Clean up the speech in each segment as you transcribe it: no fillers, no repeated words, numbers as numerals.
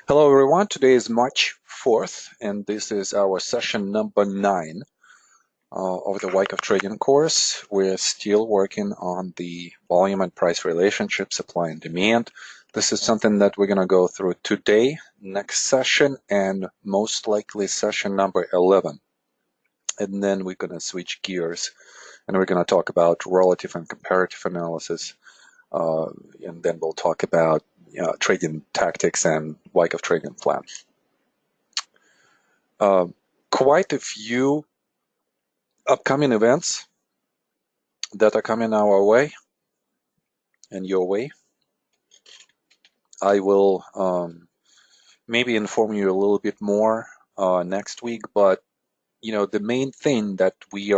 Hello everyone, today is March 4th and this is our session number 9 of the Wyckoff Trading course. We're still working on the volume and price relationship, supply and demand. This is something that we're going to go through today, next session, and most likely session number 11. And then we're going to switch gears and we're going to talk about relative and comparative analysis. And then we'll talk about trading tactics and Wyckoff trading plan. Quite a few upcoming events that are coming our way and your way. I will maybe inform you a little bit more next week, but the main thing that we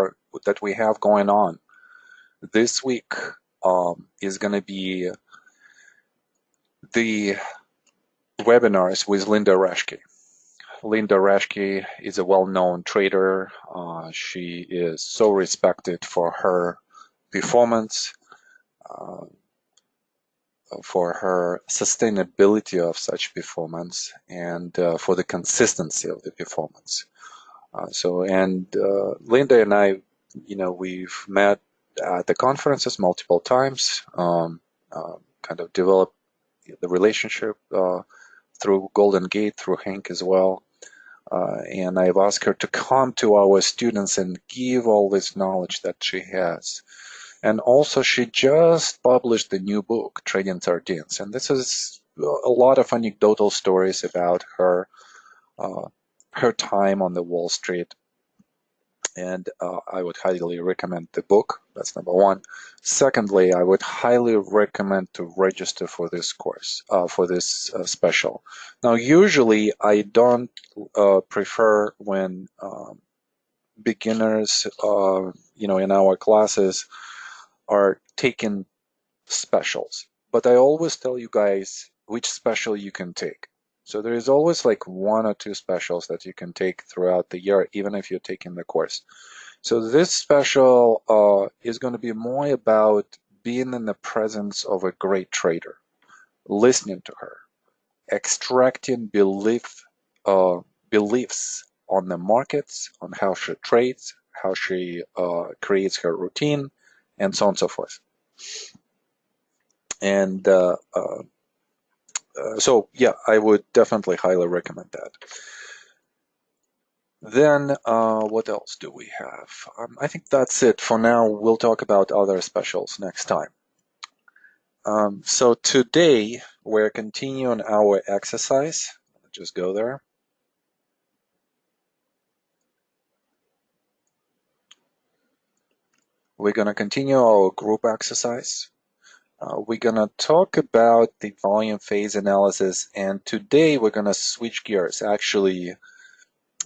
have going on this week is going to be the webinars with Linda Reschke. Linda Reschke is a well-known trader. She is so respected for her performance, for her sustainability of such performance, and for the consistency of the performance. Linda and I, we've met at the conferences multiple times, kind of developed the relationship through Golden Gate, through Hank as well. And I've asked her to come to our students and give all this knowledge that she has. And also, she just published the new book, Trading Sardines. And this is a lot of anecdotal stories about her time on the Wall Street. And I would highly recommend the book. That's number one. Secondly, I would highly recommend to register for this course, for this special. Now, usually I don't prefer when beginners, in our classes are taking specials, but I always tell you guys which special you can take. So there is always like 1 or 2 specials that you can take throughout the year, even if you're taking the course. So this special is going to be more about being in the presence of a great trader, listening to her, extracting beliefs on the markets, on how she trades, how she creates her routine, and so on and so forth. And so, yeah, I would definitely highly recommend that. Then what else do we have? I think that's it for now. We'll talk about other specials next time. So today we're continuing our exercise. Just go there. We're going to continue our group exercise. We're going to talk about the volume phase analysis, and today we're going to switch gears. Actually,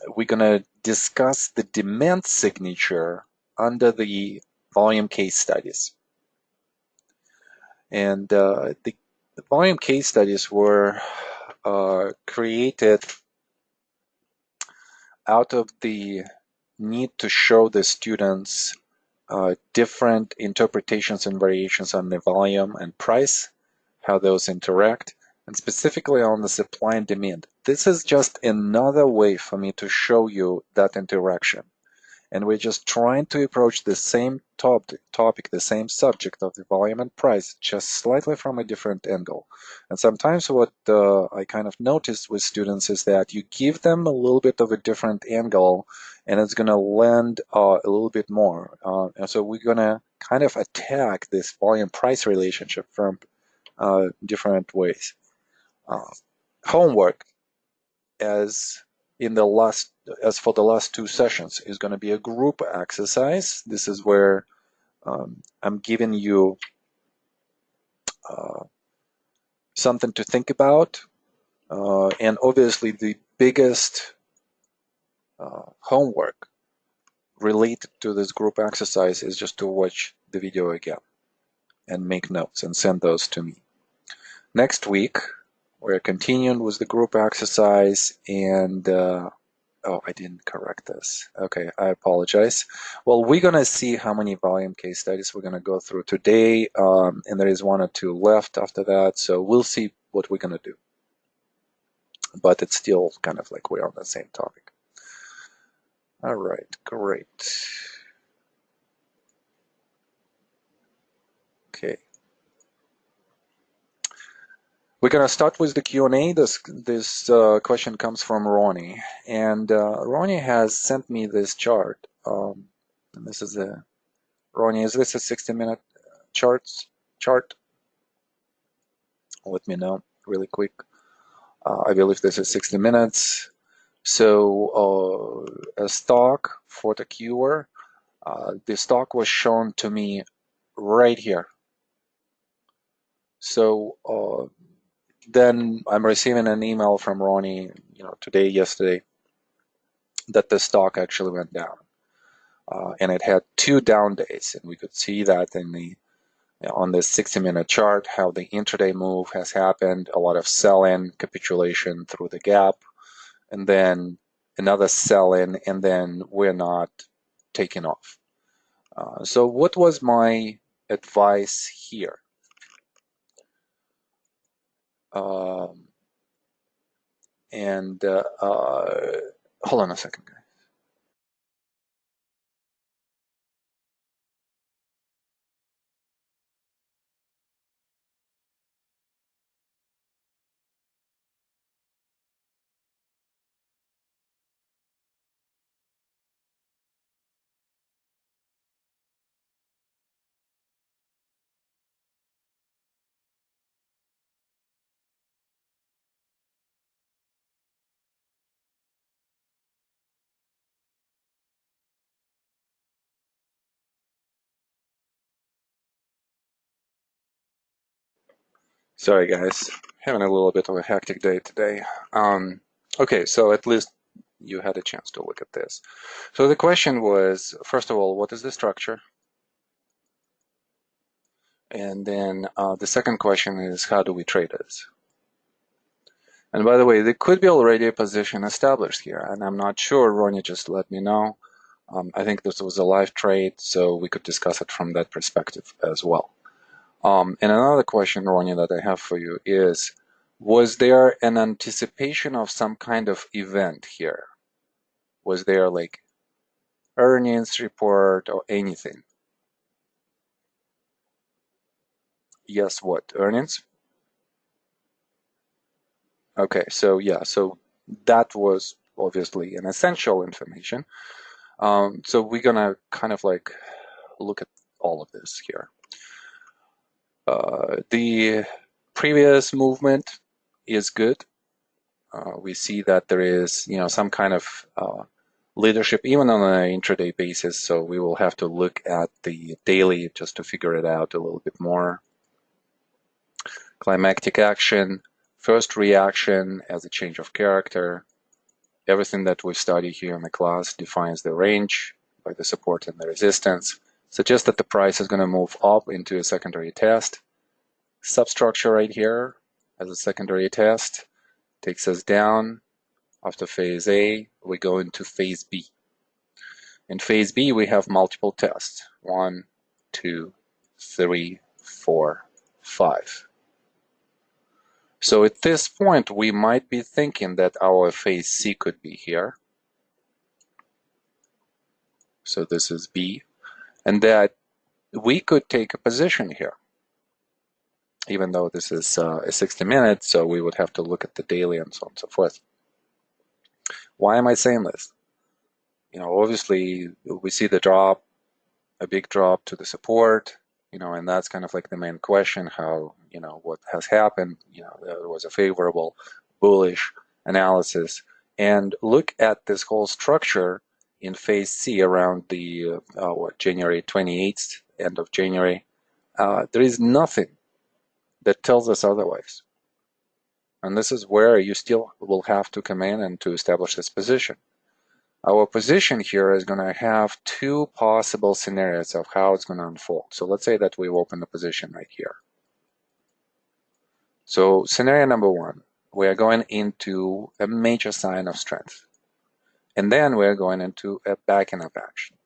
we're going to discuss the demand signature under the volume case studies. And the volume case studies were created out of the need to show the students different interpretations and variations on the volume and price, how those interact, and specifically on the supply and demand. This is just another way for me to show you that interaction. And we're just trying to approach the same topic, the same subject of the volume and price, just slightly from a different angle. And sometimes what I kind of noticed with students is that you give them a little bit of a different angle, and it's going to land a little bit more. And so we're going to kind of attack this volume-price relationship from different ways. Homework, as for the last 2 sessions, is going to be a group exercise. This is where I'm giving you something to think about, and obviously the biggest homework related to this group exercise is just to watch the video again and make notes and send those to me. Next week we're continuing with the group exercise, and oh, I didn't correct this. Okay, I apologize. Well, we're going to see how many volume case studies we're going to go through today, and there is 1 or 2 left after that, so we'll see what we're going to do. but it's still kind of like we're on the same topic. All right, great. Okay. We're gonna start with the Q&A. This question comes from Ronnie, and Ronnie has sent me this chart. And this is a Ronnie. Is this a 60-minute chart? Let me know really quick. I believe this is 60 minutes. So a stock for the Q, the stock was shown to me right here. So then I'm receiving an email from Ronnie, today, yesterday, that the stock actually went down, and it had 2 down days, and we could see that in the on this 60-minute chart how the intraday move has happened, a lot of sell-in, capitulation through the gap, and then another sell-in, and then we're not taking off. So what was my advice here? Hold on a second, guys. Sorry, guys. Having a little bit of a hectic day today. Okay, so at least you had a chance to look at this. So the question was, first of all, what is the structure? And then the second question is, how do we trade this? And by the way, there could be already a position established here, and I'm not sure. Ronnie just let me know. I think this was a live trade, so we could discuss it from that perspective as well. And another question, Ronnie, that I have for you is, was there an anticipation of some kind of event here? Was there like earnings report or anything? Yes, what? Earnings? Okay, so yeah, so that was obviously an essential information. So we're gonna kind of like look at all of this here. The previous movement is good. We see that there is, some kind of leadership even on an intraday basis. So we will have to look at the daily just to figure it out a little bit more. Climactic action, first reaction as a change of character. Everything that we study here in the class defines the range by the support and the resistance. Suggests that the price is going to move up into a secondary test. Substructure right here as a secondary test takes us down. After phase A, we go into phase B. In phase B, we have multiple tests. 1, 2, 3, 4, 5. So at this point, we might be thinking that our phase C could be here. So this is B. And that we could take a position here, even though this is a 60 minutes, so we would have to look at the daily and so on and so forth. Why am I saying this? Obviously, we see the drop, a big drop to the support, and that's kind of like the main question, how, what has happened, there was a favorable bullish analysis. And look at this whole structure in phase C around the, January 28th, end of January. There is nothing that tells us otherwise. And this is where you still will have to come in and to establish this position. Our position here is going to have 2 possible scenarios of how it's going to unfold. So let's say that we've opened a position right here. So scenario number 1, we are going into a major sign of strength. And then we're going into a backing up action.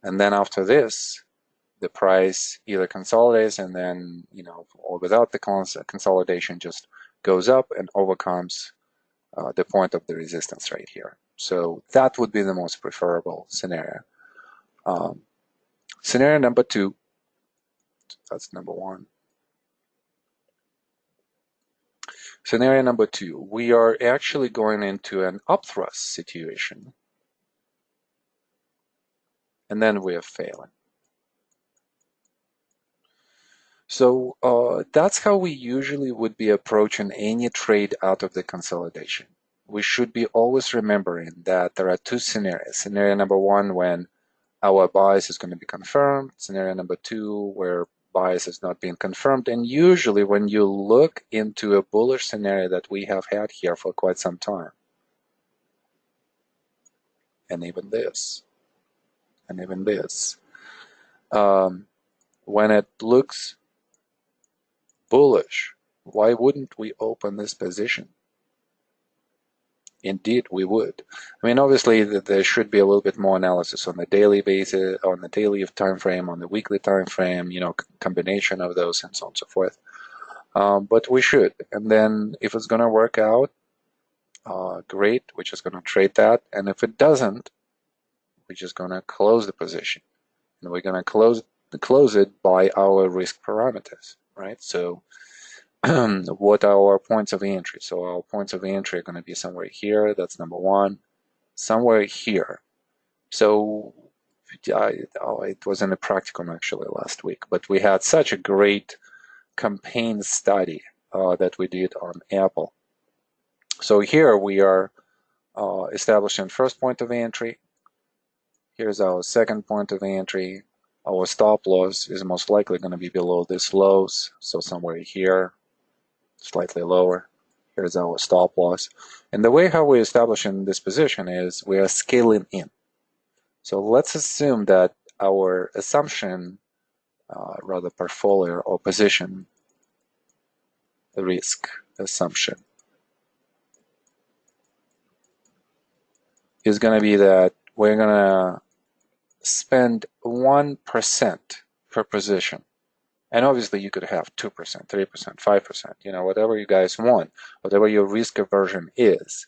And then after this, the price either consolidates and then, or without the consolidation just goes up and overcomes the point of the resistance right here. So that would be the most preferable scenario. Scenario number 2, that's number 1. Scenario number 2, we are actually going into an upthrust situation, and then we are failing. So that's how we usually would be approaching any trade out of the consolidation. We should be always remembering that there are 2 scenarios. Scenario number 1, when our bias is going to be confirmed. Scenario number 2, where bias is not being confirmed. And usually when you look into a bullish scenario that we have had here for quite some time, and even this, when it looks bullish, why wouldn't we open this position? Indeed, we would. I mean, obviously, there should be a little bit more analysis on the daily basis, on the daily time frame, on the weekly time frame, combination of those, and so on and so forth. But we should. And then if it's going to work out, great, we're just going to trade that. And if it doesn't, we're just going to close the position. And we're going to close it by our risk parameters, right? So what are our points of entry? So our points of entry are going to be somewhere here. That's number 1. Somewhere here. So it was in a practicum actually last week, but we had such a great campaign study that we did on Apple. So here we are establishing first point of entry. Here's our second point of entry. Our stop loss is most likely going to be below this lows, so somewhere here, slightly lower. Here's our stop loss. And the way how we're establishing this position is we are scaling in. So let's assume that our assumption, rather portfolio or position risk assumption, is going to be that we're going to spend 1% per position. And obviously you could have 2%, 3%, 5%, whatever you guys want, whatever your risk aversion is.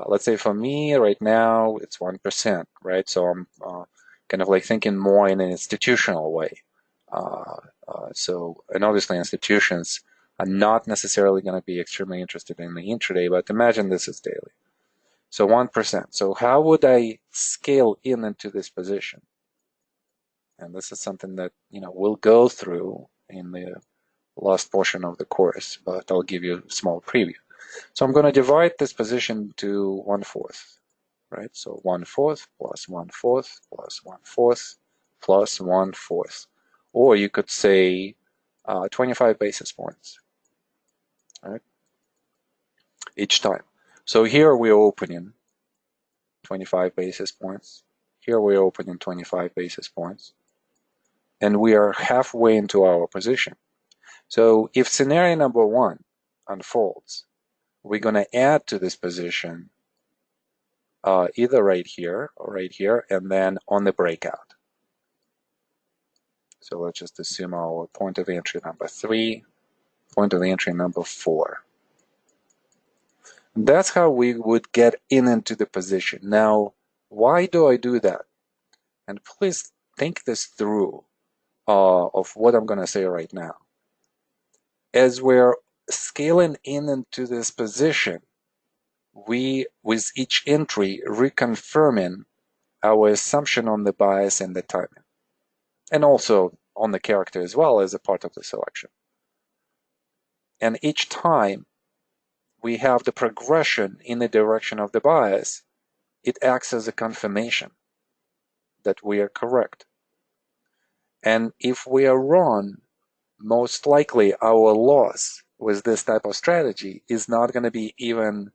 Let's say for me right now, it's 1%, right? So I'm kind of like thinking more in an institutional way. And obviously institutions are not necessarily going to be extremely interested in the intraday, but imagine this is daily. So 1%. So how would I scale into this position? And this is something that, we'll go through in the last portion of the course, but I'll give you a small preview. So I'm going to divide this position to 1/4, right? So 1/4 plus 1/4 plus 1/4 plus 1/4. Or you could say 25 basis points, right? Each time. So here we're opening 25 basis points. Here we're opening 25 basis points. And we are halfway into our position. So if scenario number 1 unfolds, we're going to add to this position either right here or right here, and then on the breakout. So let's just assume our point of entry number 3, point of entry number 4. And that's how we would get into the position. Now, why do I do that? And please think this through of what I'm going to say right now. As we're scaling into this position, we, with each entry, reconfirming our assumption on the bias and the timing, and also on the character as well as a part of the selection. And each time we have the progression in the direction of the bias, it acts as a confirmation that we are correct. And if we are wrong, most likely our loss with this type of strategy is not going to be even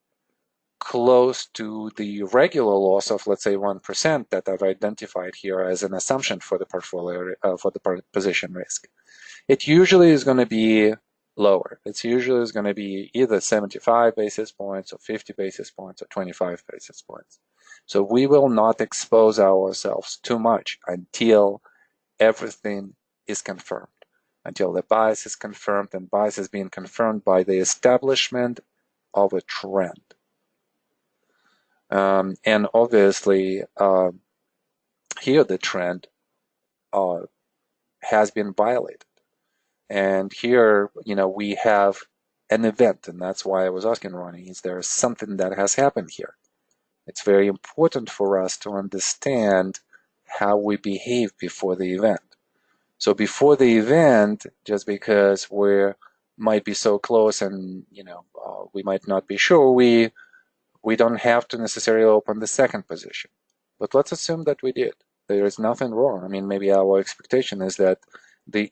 close to the regular loss of, let's say, 1% that I've identified here as an assumption for the portfolio, for the position risk. It usually is going to be lower. It's usually going to be either 75 basis points or 50 basis points or 25 basis points. So we will not expose ourselves too much until everything is confirmed, until the bias is confirmed, and bias is being confirmed by the establishment of a trend. And obviously, here the trend has been violated. And here, we have an event, and that's why I was asking Ronnie, is there something that has happened here? It's very important for us to understand how we behave before the event. So before the event, just because we might be so close and we might not be sure, we don't have to necessarily open the second position. But let's assume that we did. There is nothing wrong. I mean, maybe our expectation is that the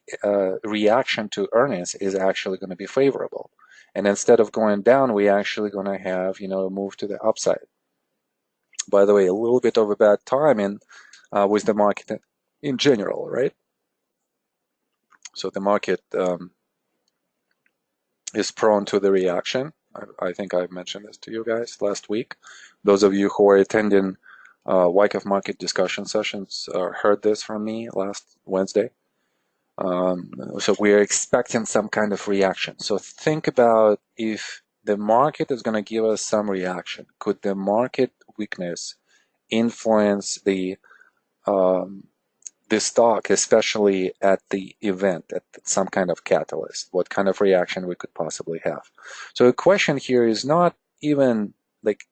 reaction to earnings is actually going to be favorable. And instead of going down, we're actually going to have, a move to the upside. By the way, a little bit of a bad timing with the market in general, right? So the market is prone to the reaction. I think I mentioned this to you guys last week. Those of you who are attending Wyckoff market discussion sessions heard this from me last Wednesday. So we are expecting some kind of reaction. So think about if the market is going to give us some reaction. Could the market weakness influence the stock, especially at the event, at some kind of catalyst? What kind of reaction we could possibly have? So the question here is not even like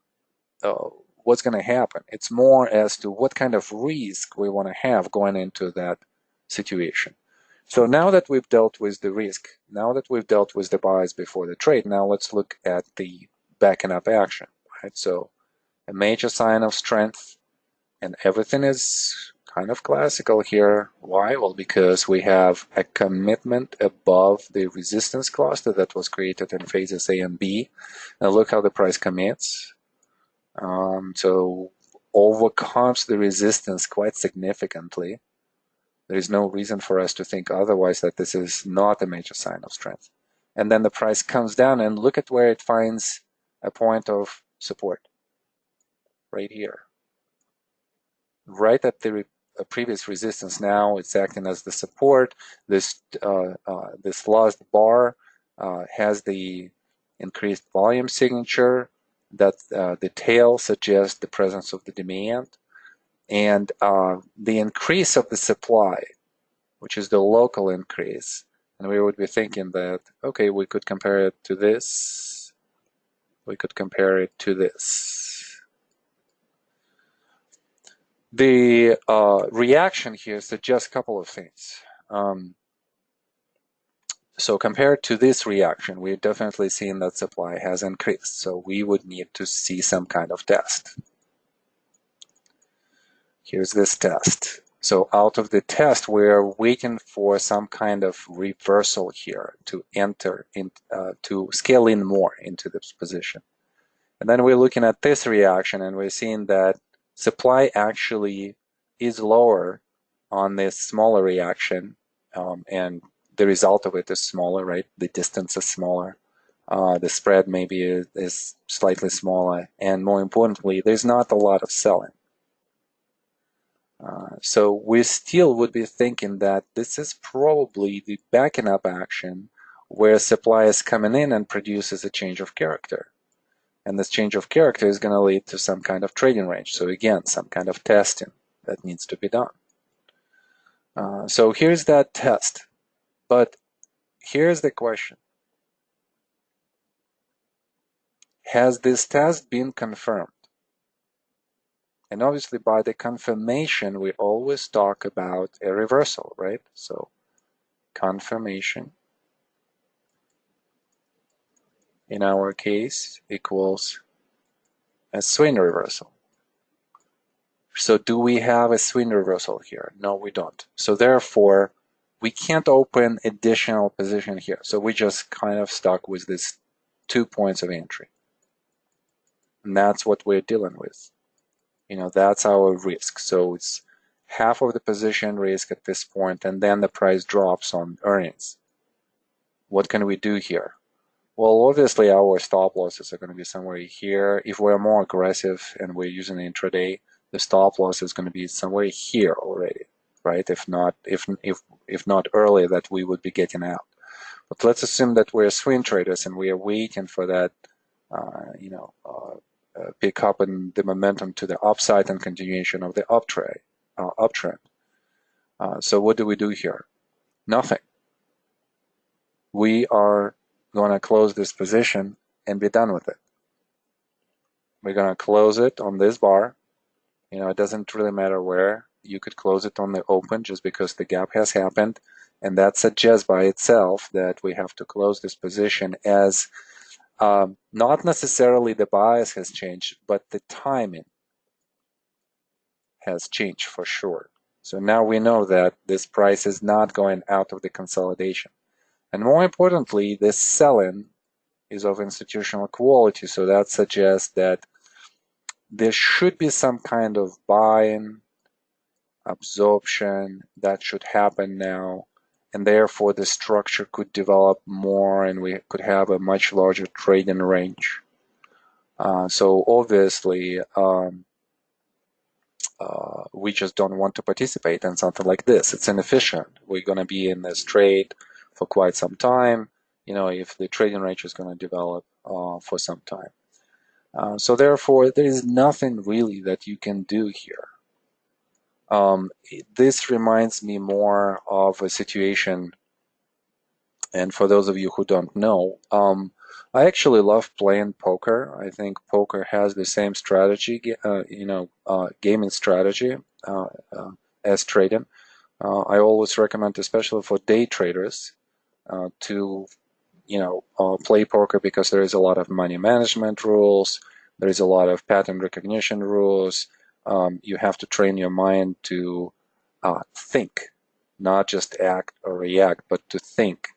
what's going to happen. It's more as to what kind of risk we want to have going into that situation. So now that we've dealt with the risk, now that we've dealt with the buys before the trade, now let's look at the backing up action, right? So a major sign of strength, and everything is kind of classical here. Why? Well, because we have a commitment above the resistance cluster that was created in phases A and B. And look how the price commits. So overcomes the resistance quite significantly. There is no reason for us to think otherwise, that this is not a major sign of strength. And then the price comes down, and look at where it finds a point of support. Right here. Right at the previous resistance. Now it's acting as the support. This last bar has the increased volume signature that the tail suggests the presence of the demand, and the increase of the supply, which is the local increase. And we would be thinking that, okay, we could compare it to this. We could compare it to this. The reaction here suggests a couple of things. So compared to this reaction, we're definitely seeing that supply has increased. So we would need to see some kind of test. Here's this test. So out of the test, we're waiting for some kind of reversal here to enter in, to scale in more into this position. And then we're looking at this reaction, and we're seeing that supply actually is lower on this smaller reaction, and the result of it is smaller, right? The distance is smaller. The spread maybe is slightly smaller, and more importantly, there's not a lot of selling. So we still would be thinking that this is probably the backing up action where supply is coming in and produces a change of character. And this change of character is going to lead to some kind of trading range. So again, some kind of testing that needs to be done. So here's that test. But here's the question. Has this test been confirmed? And obviously by the confirmation, we always talk about a reversal, right? So confirmation in our case equals a swing reversal. So do we have a swing reversal here? No, we don't. So therefore, we can't open additional position here. So we just kind of stuck with this 2 points of entry. And that's what we're dealing with. That's our risk. So it's half of the position risk at this point, and then the price drops on earnings. What can we do here? Well, obviously our stop losses are going to be somewhere here. If we're more aggressive and we're using intraday, the stop loss is going to be somewhere here already, right? If not earlier, that we would be getting out. But let's assume that we're swing traders and we are waiting for that, pick up in the momentum to the upside and continuation of the uptrend. So what do we do here? Nothing. We are going to close this position and be done with it. We're going to close it on this bar. It doesn't really matter where. You could close it on the open just because the gap has happened. And that suggests by itself that we have to close this position as not necessarily the bias has changed, but the timing has changed for sure. So now we know that this price is not going out of the consolidation. And more importantly, this sell-in is of institutional quality. So that suggests that there should be some kind of buying, absorption that should happen now. And therefore, the structure could develop more and we could have a much larger trading range. So obviously, we just don't want to participate in something like this. It's inefficient. We're going to be in this trade for quite some time, if the trading range is going to develop for some time. So therefore, there is nothing really that you can do here. This reminds me more of a situation, and for those of you who don't know, I actually love playing poker. I think poker has the same strategy, gaming strategy as trading. I always recommend, especially for day traders, to play poker because there is a lot of money management rules. There is a lot of pattern recognition rules. You have to train your mind to think, not just act or react, but to think.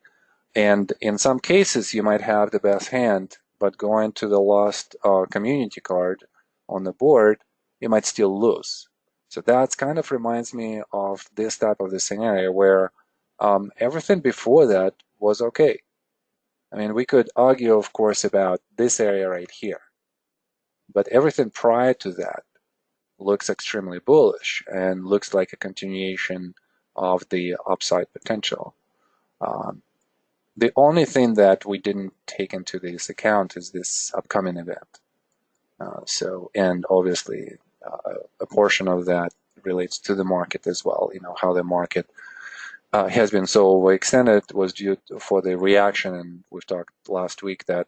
And in some cases, you might have the best hand, but going to the last community card on the board, you might still lose. So that kind of reminds me of this type of the scenario where everything before that was okay. I mean, we could argue, of course, about this area right here, but everything prior to that looks extremely bullish and looks like a continuation of the upside potential. The only thing that we didn't take into this account is this upcoming event. And obviously, a portion of that relates to the market as well. How the market has been so overextended was due for the reaction, and we've talked last week that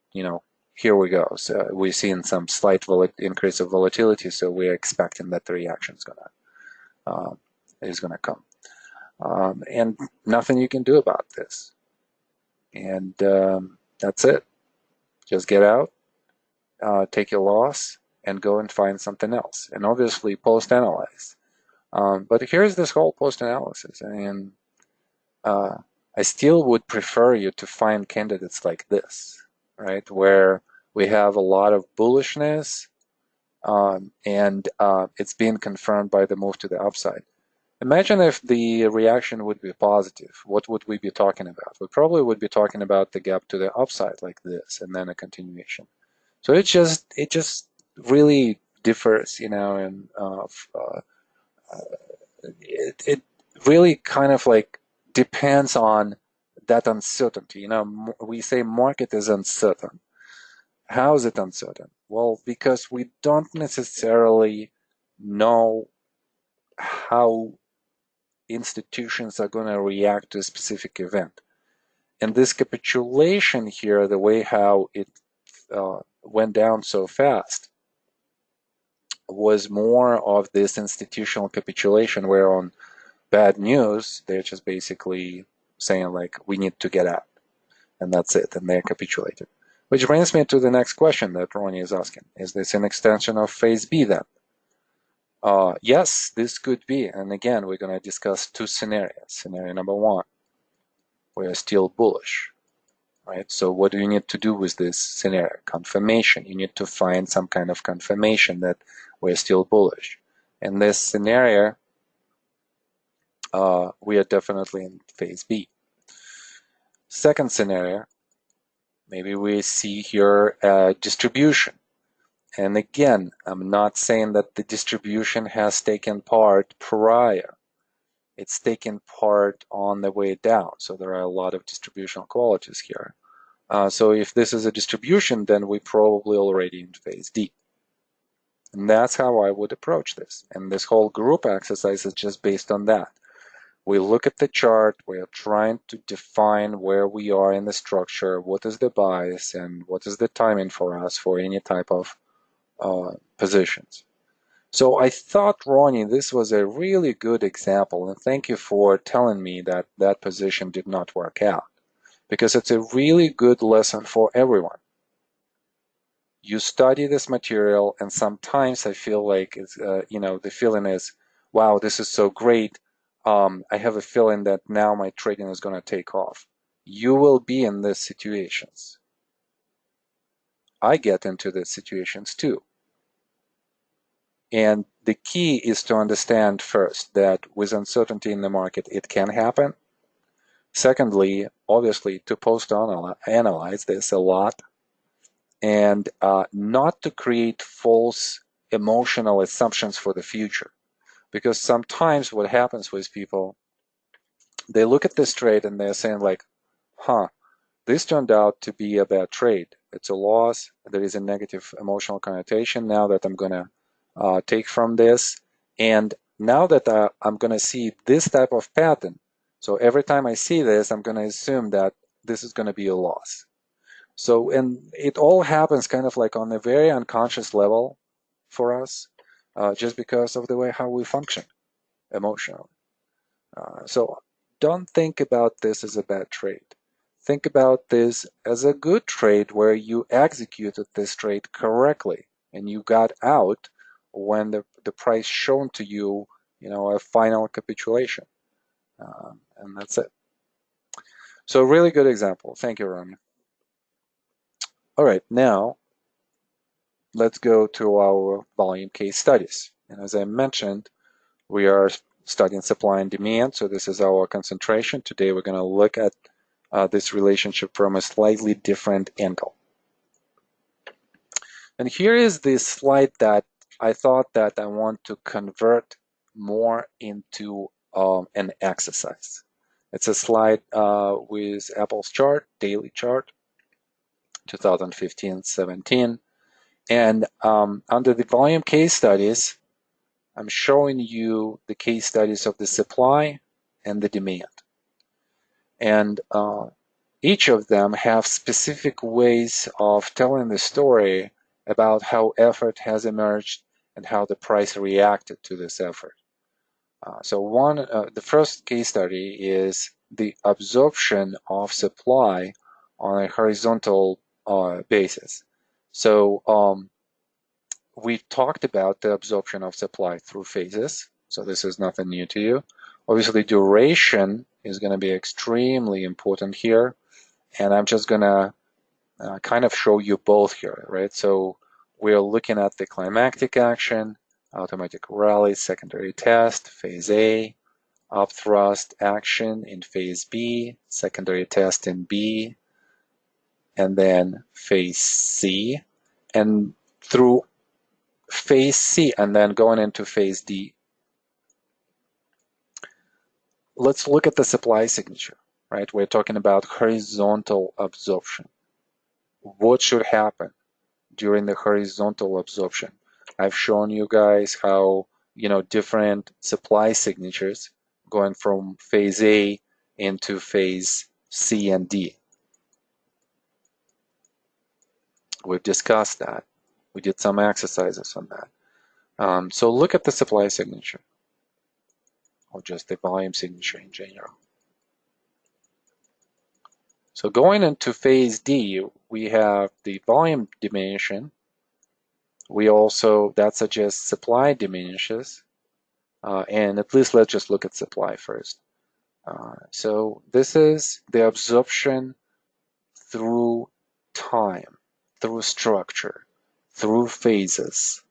here we go. So we're seeing some slight increase of volatility, so we're expecting that the reaction is gonna come, and nothing you can do about this. And that's it. Just get out, take your loss, and go and find something else. And obviously, post-analyze. But here's this whole post-analysis. I mean, I still would prefer you to find candidates like this, right, where we have a lot of bullishness, and it's being confirmed by the move to the upside. Imagine if the reaction would be positive. What would we be talking about? We probably would be talking about the gap to the upside like this, and then a continuation. So it just really differs, and it really kind of like depends on that uncertainty. We say market is uncertain. How is it uncertain? Well, because we don't necessarily know how institutions are going to react to a specific event. And this capitulation here, the way how it went down so fast, was more of this institutional capitulation where on bad news, they're just basically saying like, we need to get out. And that's it, and they're capitulated. Which brings me to the next question that Ronnie is asking. Is this an extension of phase B then? Yes, this could be. And again, we're going to discuss two scenarios. Scenario number one, we are still bullish, right? So what do you need to do with this scenario? Confirmation. You need to find some kind of confirmation that we're still bullish. In this scenario, we are definitely in phase B. Second scenario, maybe we see here a distribution. And again, I'm not saying that the distribution has taken part prior. It's taken part on the way down. So there are a lot of distributional qualities here. So if this is a distribution, then we're probably already in phase D. And that's how I would approach this. And this whole group exercise is just based on that. We look at the chart, we are trying to define where we are in the structure, what is the bias, and what is the timing for us for any type of positions. So I thought, Ronnie, this was a really good example, and thank you for telling me that that position did not work out, because it's a really good lesson for everyone. You study this material, and sometimes I feel like it's, the feeling is, wow, this is so great. I have a feeling that now my trading is going to take off. You will be in these situations. I get into these situations too. And the key is to understand first that with uncertainty in the market, it can happen. Secondly, obviously, to post-analyze this a lot and not to create false emotional assumptions for the future. Because sometimes what happens with people, they look at this trade and they're saying like, huh, this turned out to be a bad trade. It's a loss. There is a negative emotional connotation now that I'm going to take from this. And now that I'm going to see this type of pattern, so every time I see this, I'm going to assume that this is going to be a loss. So, and it all happens kind of like on a very unconscious level for us, just because of the way how we function emotionally. So don't think about this as a bad trade. Think about this as a good trade where you executed this trade correctly and you got out when the price shown to you, a final capitulation. And that's it. So really good example. Thank you, Ronnie. All right, now let's go to our volume case studies. And as I mentioned, we are studying supply and demand, so this is our concentration. Today we're going to look at this relationship from a slightly different angle. And here is the slide that I thought that I want to convert more into an exercise. It's a slide with Apple's chart, daily chart, 2015-17. And under the volume case studies, I'm showing you the case studies of the supply and the demand. And each of them have specific ways of telling the story about how effort has emerged and how the price reacted to this effort. The first case study is the absorption of supply on a horizontal basis. So we've talked about the absorption of supply through phases, so this is nothing new to you. Obviously, duration is going to be extremely important here, and I'm just going to kind of show you both here, right? So we're looking at the climactic action, automatic rally, secondary test, phase A, upthrust action in phase B, secondary test in B, and then phase C, and through phase C and then going into phase D. Let's look at the supply signature, right? We're talking about horizontal absorption. What should happen during the horizontal absorption? I've shown you guys how, different supply signatures going from phase A into phase C and D. We've discussed that. We did some exercises on that. So look at the supply signature, or just the volume signature in general. So going into phase D, we have the volume diminution. That suggests supply diminishes. And at least let's just look at supply first. So this is the absorption through time, through structure, through phases.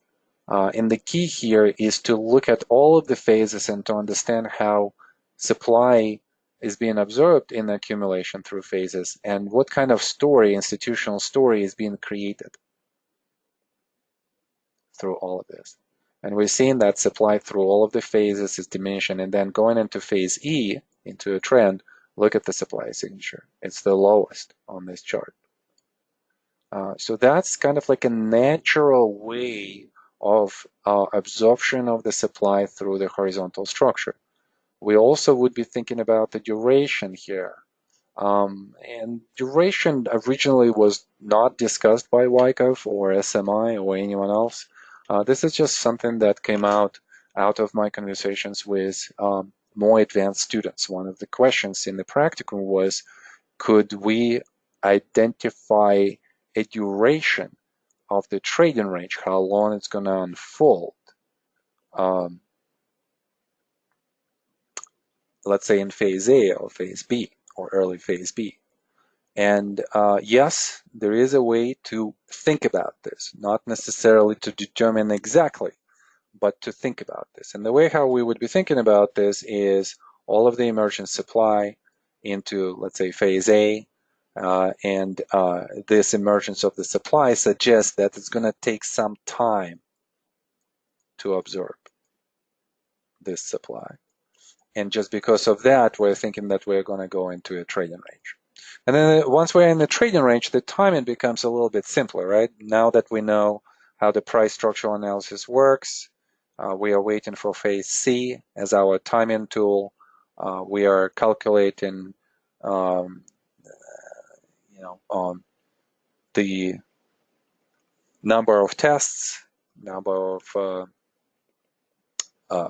And the key here is to look at all of the phases and to understand how supply is being absorbed in the accumulation through phases and what kind of story, institutional story, is being created through all of this. And we're seeing that supply through all of the phases is diminishing, and then going into phase E, into a trend, look at the supply signature. It's the lowest on this chart. So that's kind of like a natural way of absorption of the supply through the horizontal structure. We also would be thinking about the duration here. And duration originally was not discussed by Wyckoff or SMI or anyone else. This is just something that came out of my conversations with more advanced students. One of the questions in the practicum was, could we identify a duration of the trading range, how long it's going to unfold? Let's say in phase A or phase B or early phase B. And yes, there is a way to think about this, not necessarily to determine exactly, but to think about this. And the way how we would be thinking about this is all of the emergent supply into, let's say, phase A, and this emergence of the supply suggests that it's going to take some time to absorb this supply. And just because of that, we're thinking that we're going to go into a trading range. And then once we're in the trading range, the timing becomes a little bit simpler, right? Now that we know how the price structural analysis works, we are waiting for phase C as our timing tool. We are calculating, the number of tests, number of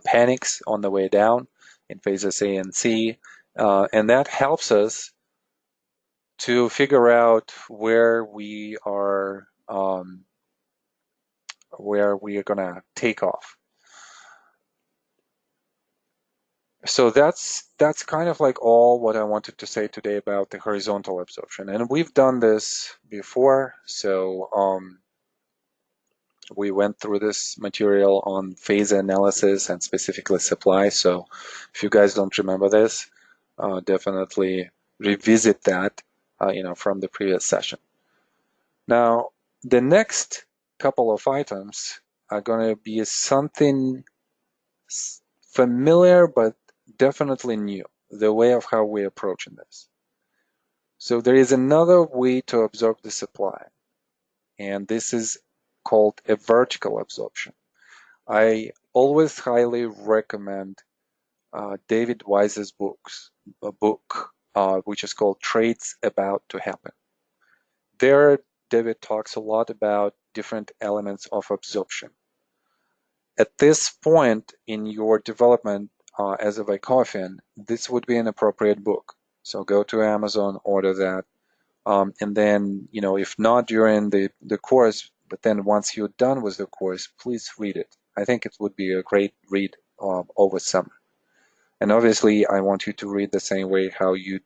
panics on the way down in phases A and C, and that helps us to figure out where we are going to take off. So that's kind of like all what I wanted to say today about the horizontal absorption. And we've done this before, so we went through this material on phase analysis and specifically supply. So if you guys don't remember this, definitely revisit that, from the previous session. Now, the next couple of items are going to be something familiar but definitely new, the way of how we're approaching this. So there is another way to absorb the supply, and this is called a vertical absorption. I always highly recommend David Wise's book, which is called Trades About to Happen. There, David talks a lot about different elements of absorption. At this point in your development as a Wyckofian, this would be an appropriate book. So go to Amazon, order that, and then, if not during the course, but then once you're done with the course, please read it. I think it would be a great read over summer. And obviously, I want you to read the same way how you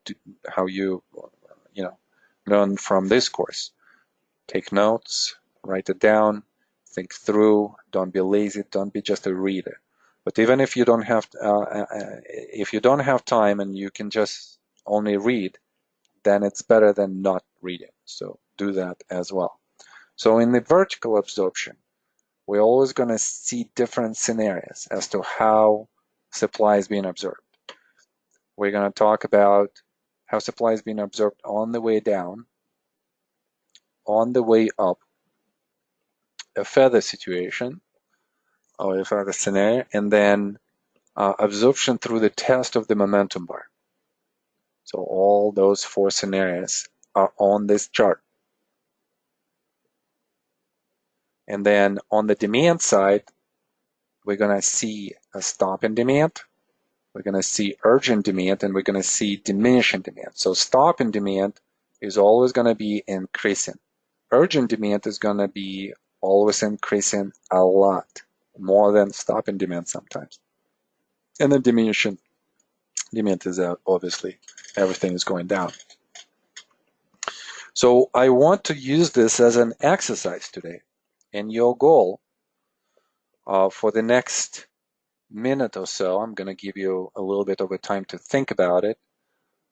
learn from this course. Take notes, write it down, think through. Don't be lazy. Don't be just a reader. But even if you don't have time and you can just only read, then it's better than not reading. So do that as well. So in the vertical absorption, we're always going to see different scenarios as to how supply is being absorbed. We're going to talk about how supply is being absorbed on the way down, on the way up, a feather situation or a feather scenario, and then absorption through the test of the momentum bar. So all those 4 scenarios are on this chart. And then on the demand side, we're going to see a stop in demand, we're going to see urgent demand, and we're going to see diminishing demand. So stop in demand is always going to be increasing. Urgent demand is going to be always increasing a lot, more than stop in demand sometimes. And then diminishing demand is obviously everything is going down. So I want to use this as an exercise today. And your goal for the next minute or so, I'm going to give you a little bit of a time to think about it.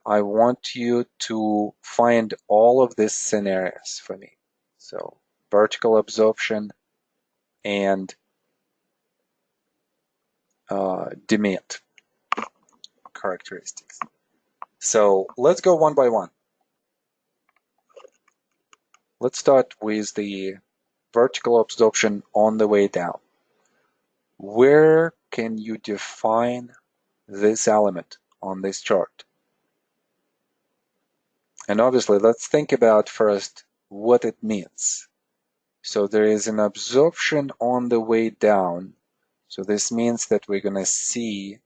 I want you to find all of these scenarios for me. So vertical absorption and demand characteristics. So let's go one by one. Let's start with the vertical absorption on the way down. where can you define this element on this chart? And obviously, let's think about first what it means. So there is an absorption on the way down. So this means that we're going to see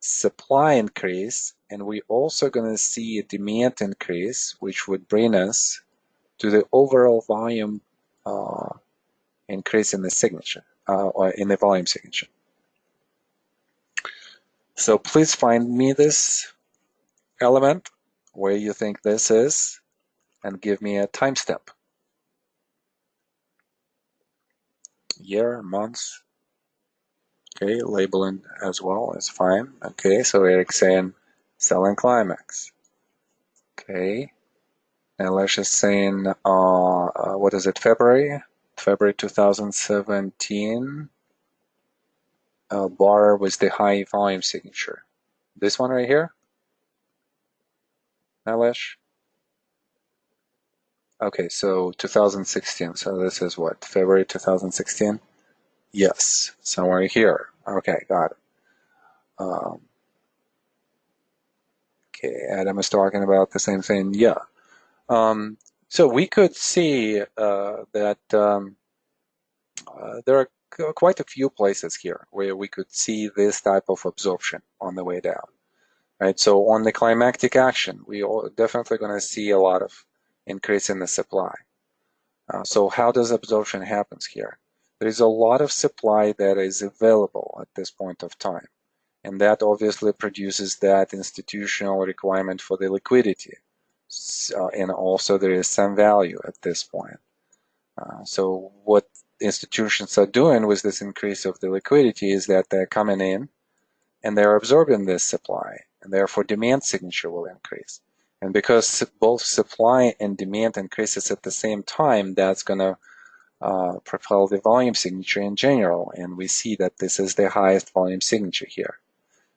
supply increase, and we're also going to see a demand increase, which would bring us to the overall volume increase in the signature, or in the volume signature. So please find me this element where you think this is and give me a timestamp. Year, months. Okay, labeling as well is fine. Okay, so Eric's saying selling climax. Okay, and let's just saying, what is it, February 2017. Bar was the high volume signature. This one right here, Nailesh? Okay, so 2016. So this is what, February 2016? Yes, somewhere here. Okay, got it. Okay, Adam is talking about the same thing. Yeah. So we could see that there are quite a few places here where we could see this type of absorption on the way down, right? So on the climactic action, we are definitely going to see a lot of increase in the supply. So how does absorption happens here? There is a lot of supply that is available at this point of time, and that obviously produces that institutional requirement for the liquidity. And also there is some value at this point. So what institutions are doing with this increase of the liquidity is that they're coming in and they're absorbing this supply, and therefore demand signature will increase. And because both supply and demand increases at the same time, that's going to propel the volume signature in general. And we see that this is the highest volume signature here,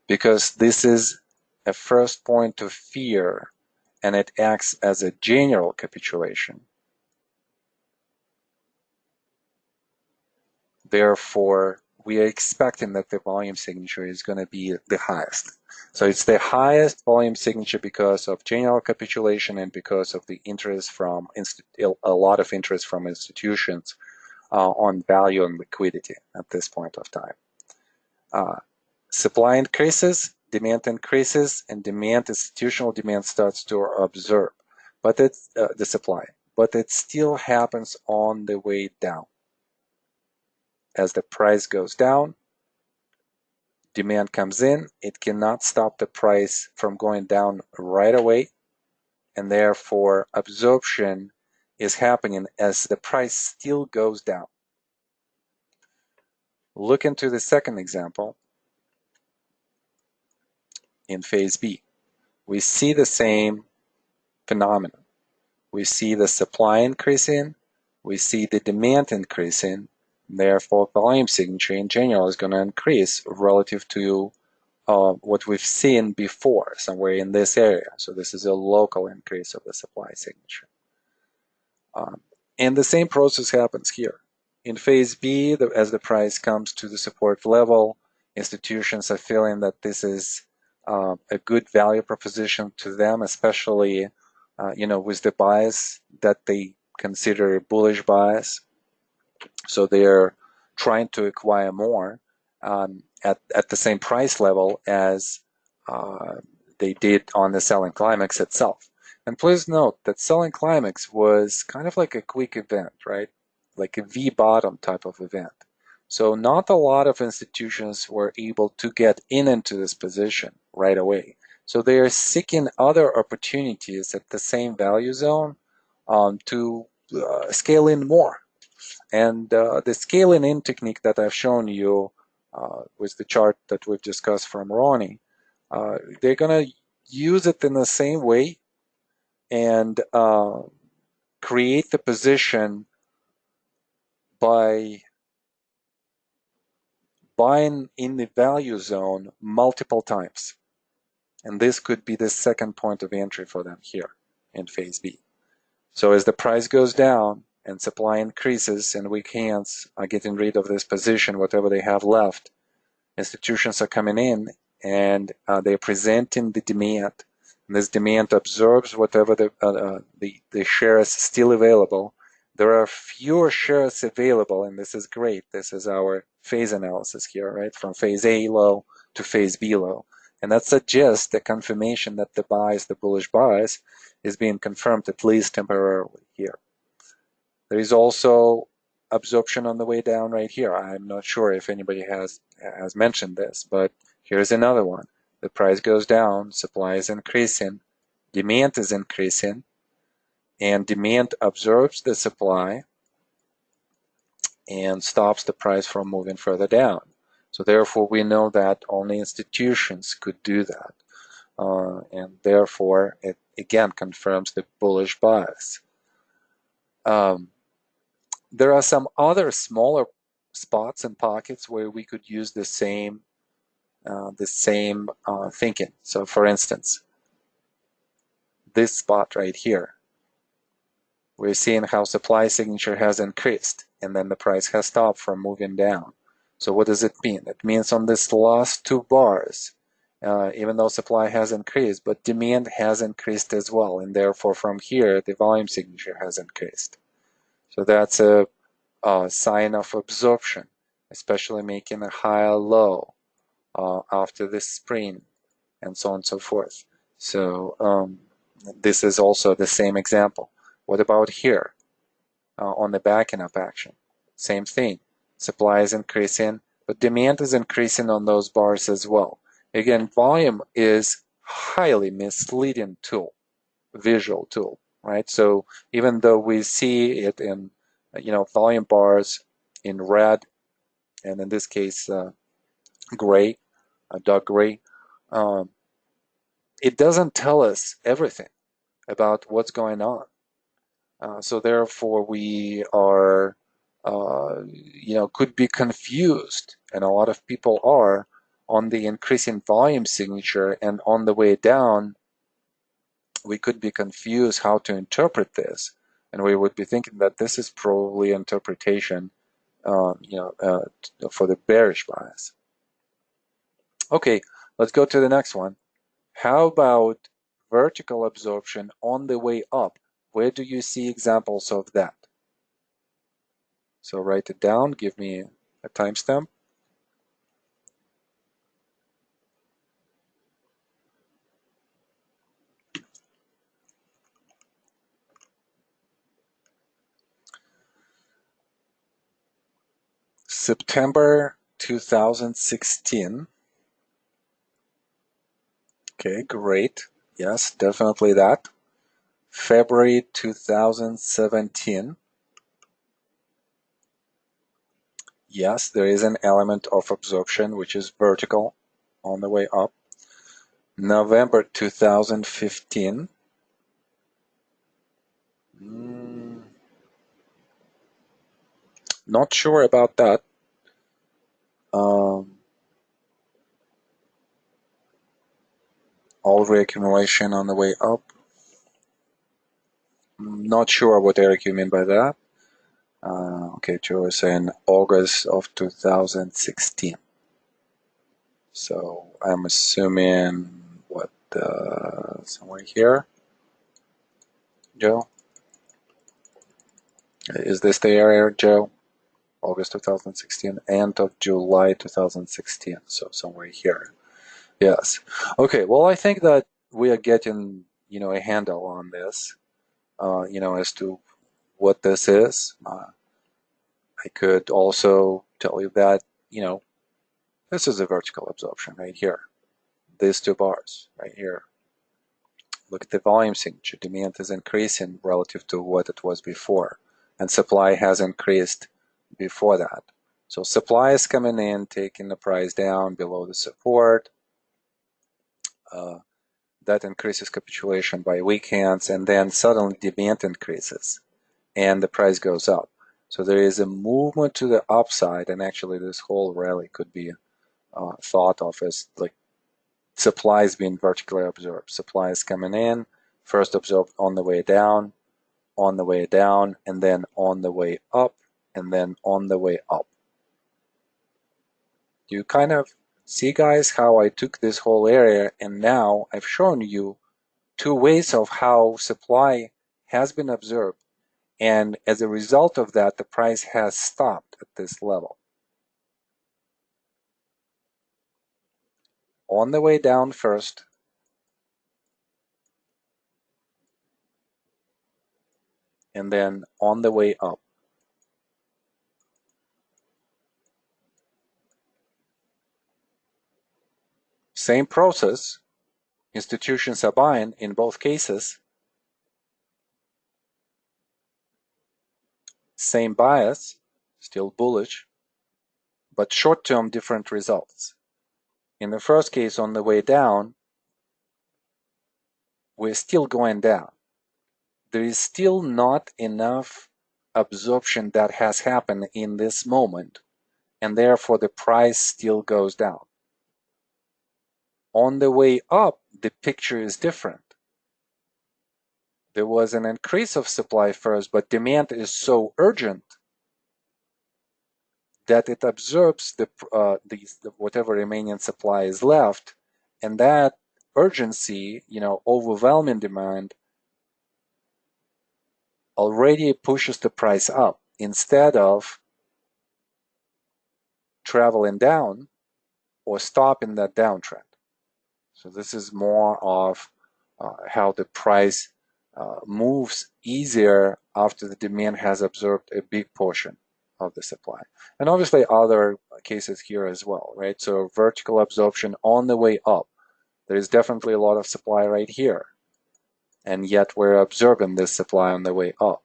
because this is a first point of fear and it acts as a general capitulation. Therefore, we are expecting that the volume signature is going to be the highest. So it's the highest volume signature because of general capitulation and because of the interest from a lot of interest from institutions on value and liquidity at this point of time. Supply increases, demand increases, and institutional demand starts to absorb, but it's the supply, but it still happens on the way down. As the price goes down, demand comes in, it cannot stop the price from going down right away, and therefore absorption is happening as the price still goes down. Look into the second example in phase B. We see the same phenomenon. We see the supply increasing, we see the demand increasing, therefore volume signature in general is going to increase relative to what we've seen before, somewhere in this area. So this is a local increase of the supply signature. And the same process happens here. In phase B, as the price comes to the support level, institutions are feeling that this is a good value proposition to them, especially with the bias that they consider bullish bias. So they're trying to acquire more at the same price level as they did on the selling climax itself. And please note that selling climax was kind of like a quick event, right? Like a V-bottom type of event. So not a lot of institutions were able to get into this position right away. So they are seeking other opportunities at the same value zone to scale in more. And the scaling in technique that I've shown you with the chart that we've discussed from Ronnie, they're going to use it in the same way and create the position by buying in the value zone multiple times. And this could be the second point of entry for them here in phase B. So as the price goes down and supply increases and weak hands are getting rid of this position, whatever they have left, institutions are coming in and they're presenting the demand. And this demand absorbs whatever the shares still available. There are fewer shares available, and this is great. This is our phase analysis here, right? From phase A low to phase B low. And that suggests the confirmation that the bias, the bullish bias, is being confirmed at least temporarily here. There is also absorption on the way down right here. I'm not sure if anybody has mentioned this, but here's another one. The price goes down, supply is increasing, demand is increasing, and demand absorbs the supply and stops the price from moving further down. So therefore, we know that only institutions could do that. And therefore, it again confirms the bullish bias. There are some other smaller spots and pockets where we could use the same thinking. So for instance, this spot right here, we're seeing how supply signature has increased and then the price has stopped from moving down. So what does it mean? It means on this last two bars, even though supply has increased, but demand has increased as well, and therefore from here the volume signature has increased. So that's a sign of absorption, especially making a higher low after this spring and so on and so forth. So this is also the same example. What about here on the backing up action? Same thing. Supply is increasing, but demand is increasing on those bars as well. Again, volume is highly misleading tool, visual tool, right? So even though we see it in volume bars in red, and in this case gray, dark gray, it doesn't tell us everything about what's going on. So therefore, we are, could be confused, and a lot of people are, on the increasing volume signature, and on the way down, we could be confused how to interpret this, and we would be thinking that this is probably interpretation, for the bearish bias. Okay, let's go to the next one. How about vertical absorption on the way up? Where do you see examples of that? So write it down, give me a timestamp. September 2016. Okay, great. Yes, definitely that. February 2017. Yes, there is an element of absorption, which is vertical on the way up. November 2015. Not sure about that. All reaccumulation on the way up. Not sure what Eric you mean by that. Okay, Joe is saying August of 2016. So I'm assuming what, somewhere here, Joe? Is this the area, Joe? August 2016, end of July 2016, so somewhere here. Yes. Okay, well, I think that we are getting, a handle on this, as to what this is. I could also tell you that, this is a vertical absorption right here. These two bars right here. Look at the volume signature. Demand is increasing relative to what it was before, and supply has increased before that. So supply is coming in, taking the price down below the support. That increases capitulation by weak hands, and then suddenly demand increases and the price goes up. So there is a movement to the upside, and actually this whole rally could be thought of as like supply is being vertically absorbed. Supply is coming in, first absorbed on the way down, on the way down, and then on the way up, and then on the way up. You kind of see, guys, how I took this whole area and now I've shown you two ways of how supply has been observed, and as a result of that, the price has stopped at this level. On the way down first, and then on the way up. Same process, institutions are buying in both cases, same bias, still bullish, but short-term different results. In the first case, on the way down, we're still going down. There is still not enough absorption that has happened in this moment, and therefore the price still goes down. On the way up, the picture is different. There was an increase of supply first, but demand is so urgent that it absorbs the whatever remaining supply is left, and that urgency, overwhelming demand, already pushes the price up instead of traveling down or stopping that downtrend. So this is more of how the price moves easier after the demand has absorbed a big portion of the supply. And obviously other cases here as well, right? So vertical absorption on the way up. There is definitely a lot of supply right here, and yet we're absorbing this supply on the way up.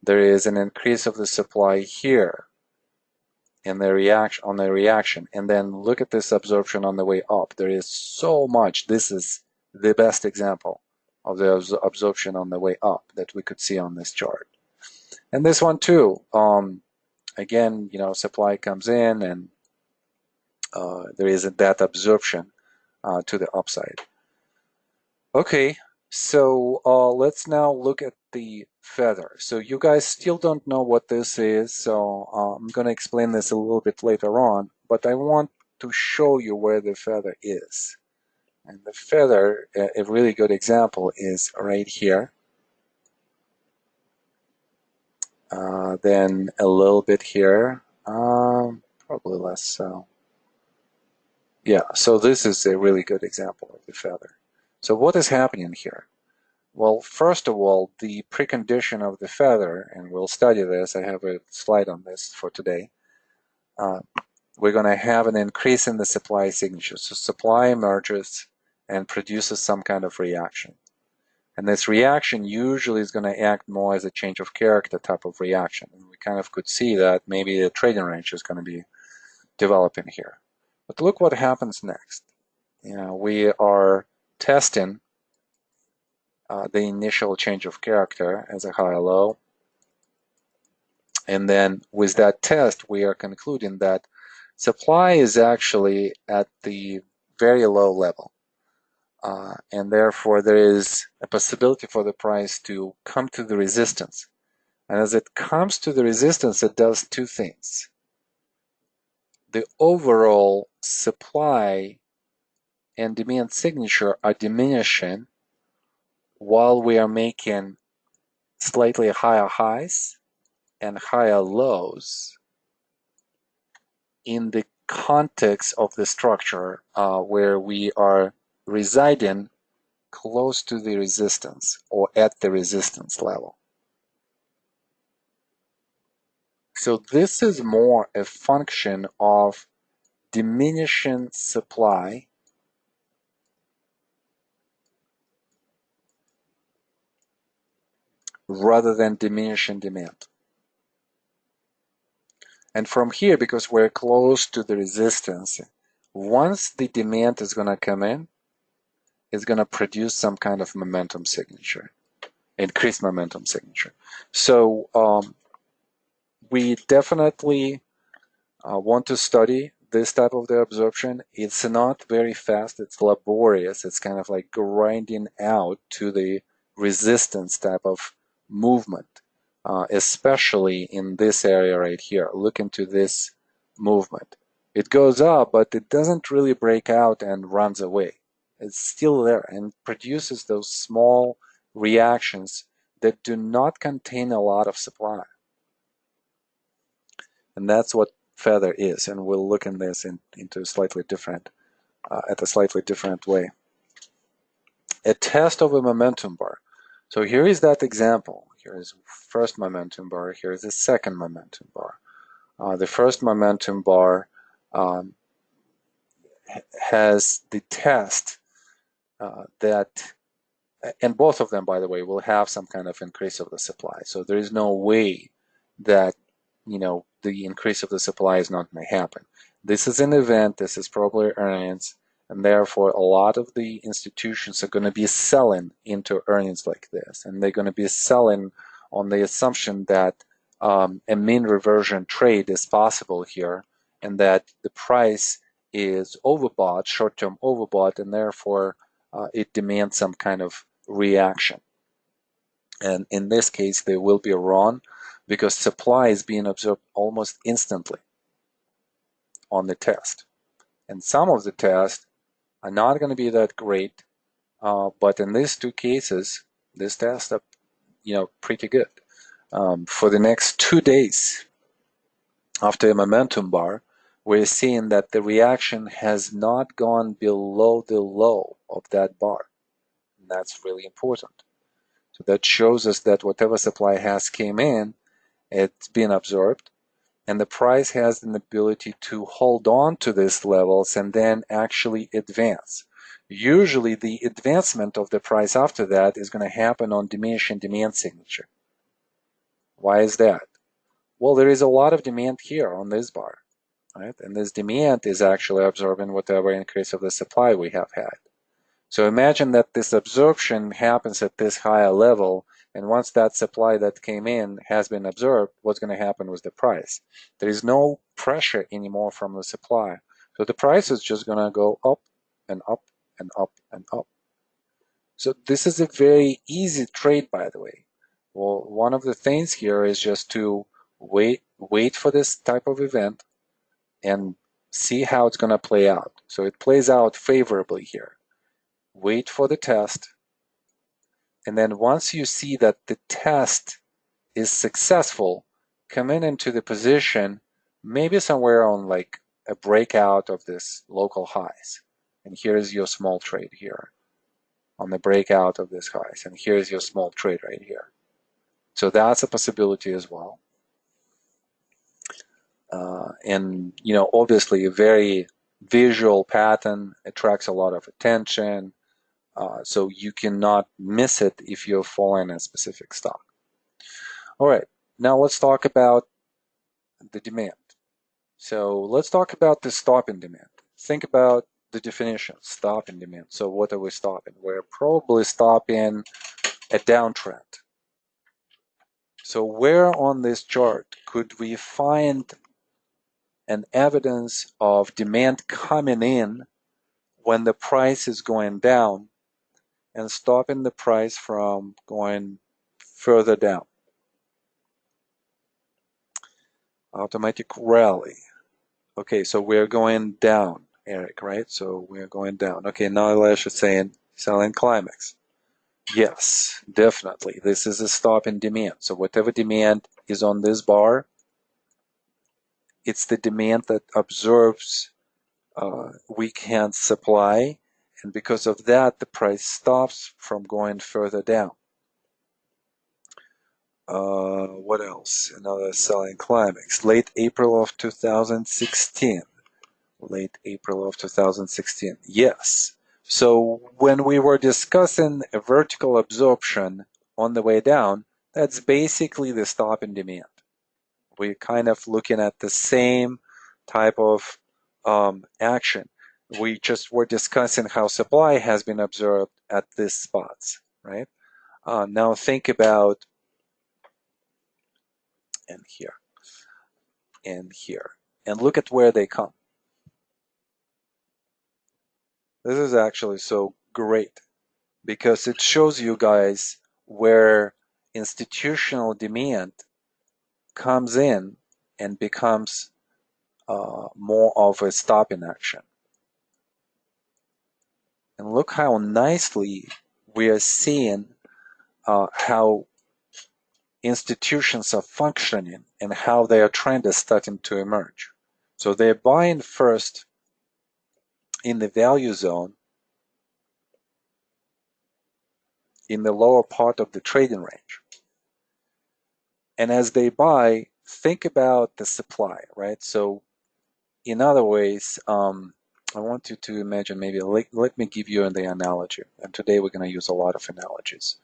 There is an increase of the supply here in the reaction, and then look at this absorption on the way up. There is so much. This is the best example of the absorption on the way up that we could see on this chart. And this one too, again, supply comes in, and there is that absorption to the upside. Okay, so let's now look at the feather. So you guys still don't know what this is, so I'm going to explain this a little bit later on, but I want to show you where the feather is. And the feather, a really good example is right here. Then a little bit here, probably less so. Yeah, so this is a really good example of the feather. So what is happening here? Well, first of all, the precondition of the feather, and we'll study this, I have a slide on this for today. We're going to have an increase in the supply signature. So supply emerges and produces some kind of reaction. And this reaction usually is going to act more as a change of character type of reaction. And we kind of could see that maybe the trading range is going to be developing here. But look what happens next. We are testing the initial change of character as a high-low. And then with that test, we are concluding that supply is actually at the very low level. And therefore, there is a possibility for the price to come to the resistance. And as it comes to the resistance, it does two things. The overall supply and demand signature are diminishing while we are making slightly higher highs and higher lows in the context of the structure where we are residing close to the resistance or at the resistance level. So this is more a function of diminishing supply rather than diminishing demand. And from here, because we're close to the resistance, once the demand is going to come in, it's going to produce some kind of momentum signature, increased momentum signature. So we definitely want to study this type of the absorption. It's not very fast, it's laborious. It's kind of like grinding out to the resistance type of movement, especially in this area right here. Look into this movement. It goes up, but it doesn't really break out and runs away. It's still there and produces those small reactions that do not contain a lot of supply. And that's what feather is. And we'll look in this into a slightly different, at a slightly different way. A test of a momentum bar. So here is that example. Here is first momentum bar. Here is the second momentum bar. The first momentum bar has the test that, and both of them, by the way, will have some kind of increase of the supply. So there is no way that, the increase of the supply is not going to happen. This is an event. This is probably earnings. And therefore, a lot of the institutions are going to be selling into earnings like this. And they're going to be selling on the assumption that a mean reversion trade is possible here and that the price is overbought, short-term overbought, and therefore it demands some kind of reaction. And in this case, there will be a run because supply is being absorbed almost instantly on the test. And some of the tests are not going to be that great, but in these two cases, this test are, pretty good. For the next 2 days after a momentum bar, we're seeing that the reaction has not gone below the low of that bar. And that's really important. So that shows us that whatever supply has came in, it's been absorbed, and the price has an ability to hold on to these levels and then actually advance. Usually the advancement of the price after that is going to happen on diminishing demand signature. Why is that? Well, there is a lot of demand here on this bar, right? And this demand is actually absorbing whatever increase of the supply we have had. So imagine that this absorption happens at this higher level, and once that supply that came in has been absorbed, what's going to happen with the price? There is no pressure anymore from the supply. So the price is just going to go up and up and up and up. So this is a very easy trade, by the way. Well, one of the things here is just to wait for this type of event and see how it's going to play out. So it plays out favorably here. Wait for the test, and then once you see that the test is successful, come into the position maybe somewhere on like a breakout of this local highs. And here's your small trade here on the breakout of this highs. And here's your small trade right here. So that's a possibility as well. And, obviously a very visual pattern attracts a lot of attention. So you cannot miss it if you're following a specific stock. All right, now let's talk about the demand. So let's talk about the stop in demand. Think about the definition, stop in demand. So what are we stopping? We're probably stopping a downtrend. So where on this chart could we find an evidence of demand coming in when the price is going down and stopping the price from going further down? Automatic rally. Okay, so we're going down, Eric, right? So we're going down. Okay, now Elias is saying selling climax. Yes, definitely. This is a stop in demand. So whatever demand is on this bar, it's the demand that absorbs weak hand supply, and because of that, the price stops from going further down. What else? Another selling climax. Late April of 2016. Late April of 2016. Yes. So when we were discussing a vertical absorption on the way down, that's basically the stop in demand. We're kind of looking at the same type of action. We just were discussing how supply has been absorbed at these spots, right? Now think about and here and here, and look at where they come. This is actually so great because it shows you guys where institutional demand comes in and becomes more of a stopping action. And look how nicely we are seeing how institutions are functioning and how their trend is starting to emerge. So they're buying first in the value zone in the lower part of the trading range. And as they buy, think about the supply, right? So in other ways, I want you to imagine, maybe let me give you the analogy. And today we're going to use a lot of analogies.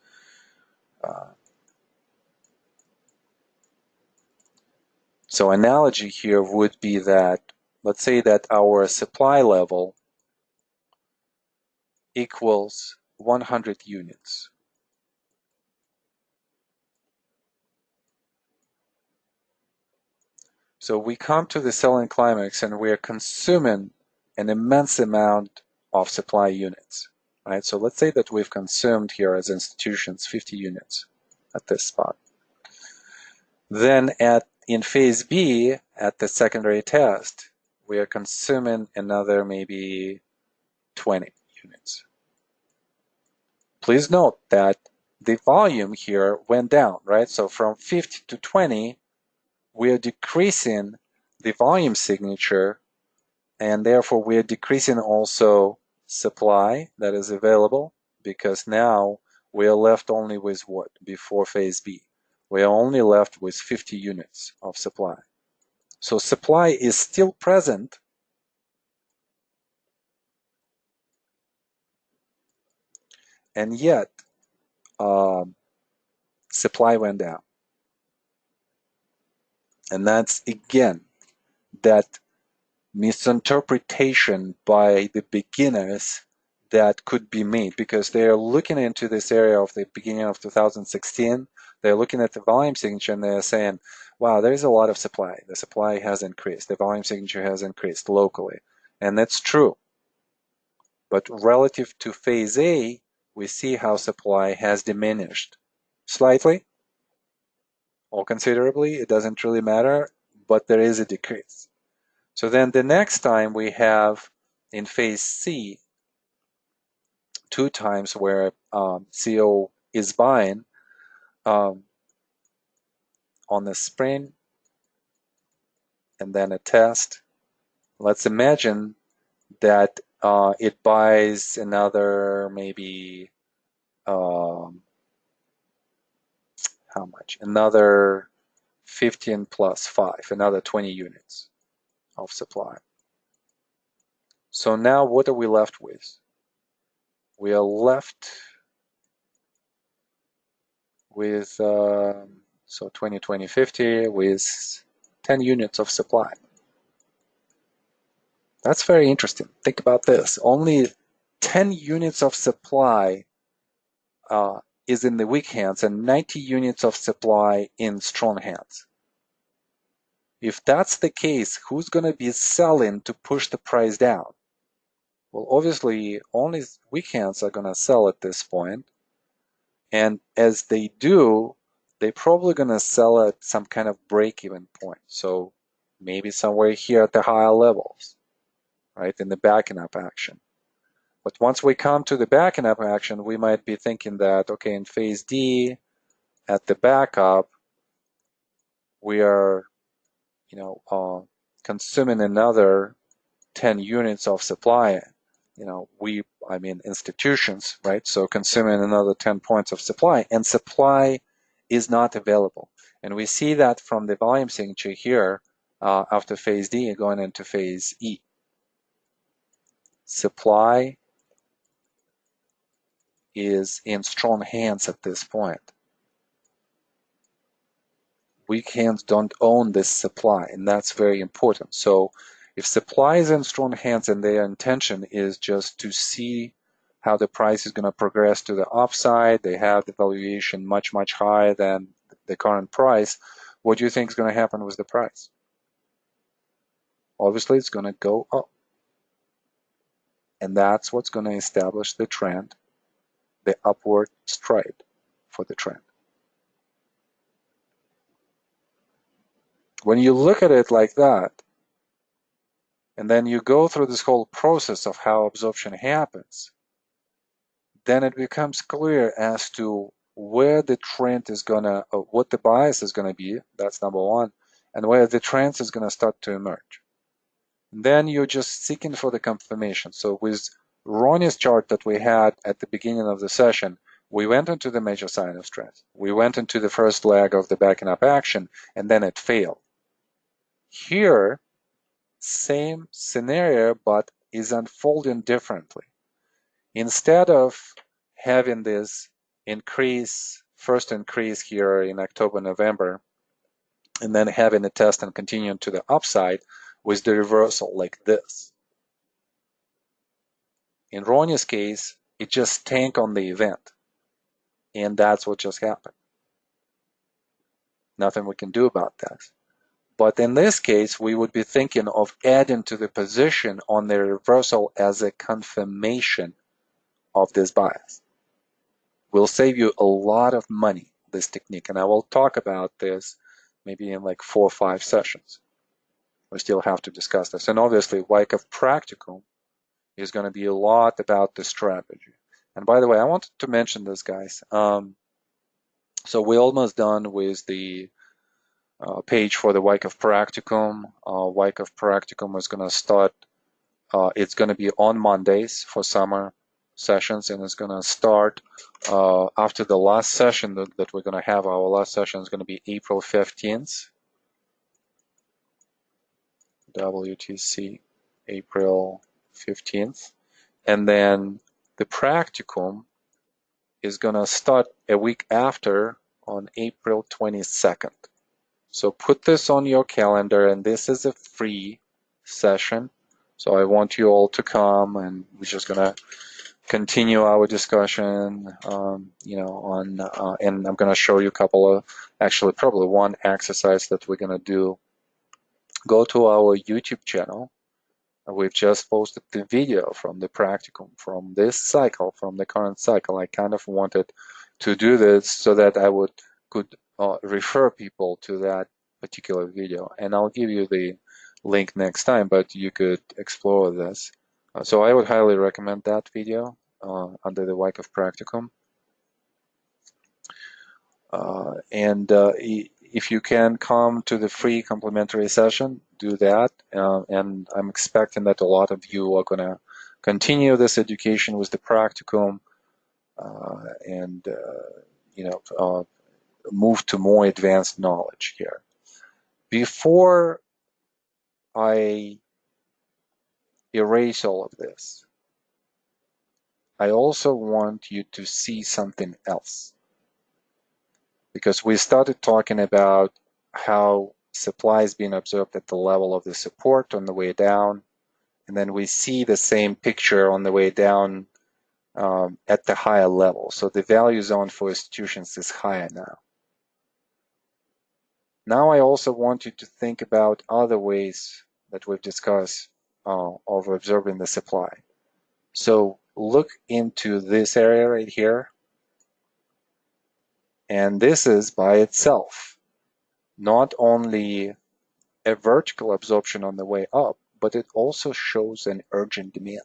So analogy here would be that, let's say that our supply level equals 100 units. So we come to the selling climax and we are consuming an immense amount of supply units, right? So let's say that we've consumed here as institutions 50 units at this spot. Then in phase B, at the secondary test, we are consuming another maybe 20 units. Please note that the volume here went down, right? So from 50 to 20, we are decreasing the volume signature, and therefore we are decreasing also supply that is available, because now we are left only with what before phase B? We are only left with 50 units of supply. So supply is still present, and yet supply went down. And that's, again, that misinterpretation by the beginners that could be made, because they're looking into this area of the beginning of 2016. They're looking at the volume signature and they're saying, wow, there's a lot of supply. The supply has increased. The volume signature has increased locally. And that's true. But relative to phase A, we see how supply has diminished slightly or considerably. It doesn't really matter, but there is a decrease. So then the next time we have in phase C 2 times where CO is buying on the spring and then a test. Let's imagine that it buys another maybe how much? Another 15 plus 5, another 20 units of supply. So now what are we left with? We are left with, so 20, 20, 50 with 10 units of supply. That's very interesting. Think about this. Only 10 units of supply is in the weak hands and 90 units of supply in strong hands. If that's the case, who's going to be selling to push the price down? Well, obviously, only weak hands are going to sell at this point. And as they do, they're probably going to sell at some kind of break-even point. So maybe somewhere here at the higher levels, right, in the backing up action. But once we come to the backing up action, we might be thinking that, okay, in phase D, at the backup, we are, consuming another 10 units of supply. I mean institutions, right? So consuming another 10 points of supply, and supply is not available. And we see that from the volume signature here after phase D going into phase E. Supply is in strong hands at this point. Weak hands don't own this supply, and that's very important. So if supply is in strong hands and their intention is just to see how the price is going to progress to the upside, they have the valuation much, much higher than the current price, what do you think is going to happen with the price? Obviously, it's going to go up. And that's what's going to establish the trend, the upward stride for the trend. When you look at it like that, and then you go through this whole process of how absorption happens, then it becomes clear as to where the trend is gonna, what the bias is gonna be, that's number one, and where the trend is gonna start to emerge. And then you're just seeking for the confirmation. So with Ronnie's chart that we had at the beginning of the session, we went into the major sign of strength. We went into the first leg of the backing up action, and then it failed. Here, same scenario, but is unfolding differently. Instead of having this first increase here in October, November, and then having a test and continuing to the upside with the reversal like this. In Ronnie's case, it just tanked on the event, and that's what just happened. Nothing we can do about that. But in this case, we would be thinking of adding to the position on the reversal as a confirmation of this bias. Will save you a lot of money, this technique, and I will talk about this maybe in like 4 or 5 sessions. We still have to discuss this. And obviously, Wyckoff Practicum is going to be a lot about the strategy. And by the way, I wanted to mention this, guys. So we're almost done with the page for the Wyckoff Practicum. Wyckoff Practicum is going to start, it's going to be on Mondays for summer sessions, and it's going to start after the last session that we're going to have. Our last session is going to be April 15th. WTC, April 15th. And then the practicum is going to start a week after on April 22nd. So put this on your calendar, and this is a free session. So I want you all to come, and we're just going to continue our discussion, and I'm going to show you a couple of, actually probably one exercise that we're going to do. Go to our YouTube channel. We've just posted the video from the practicum, from this cycle, from the current cycle. I kind of wanted to do this so that I could refer people to that particular video. And I'll give you the link next time, but you could explore this. So I would highly recommend that video under the Wyckoff Practicum. If you can come to the free complimentary session, do that. And I'm expecting that a lot of you are going to continue this education with the practicum move to more advanced knowledge here. Before I erase all of this, I also want you to see something else. Because we started talking about how supply is being observed at the level of the support on the way down, and then we see the same picture on the way down at the higher level. So the value zone for institutions is higher now. Now I also want you to think about other ways that we've discussed of observing the supply. So look into this area right here. And this is by itself not only a vertical absorption on the way up, but it also shows an urgent demand.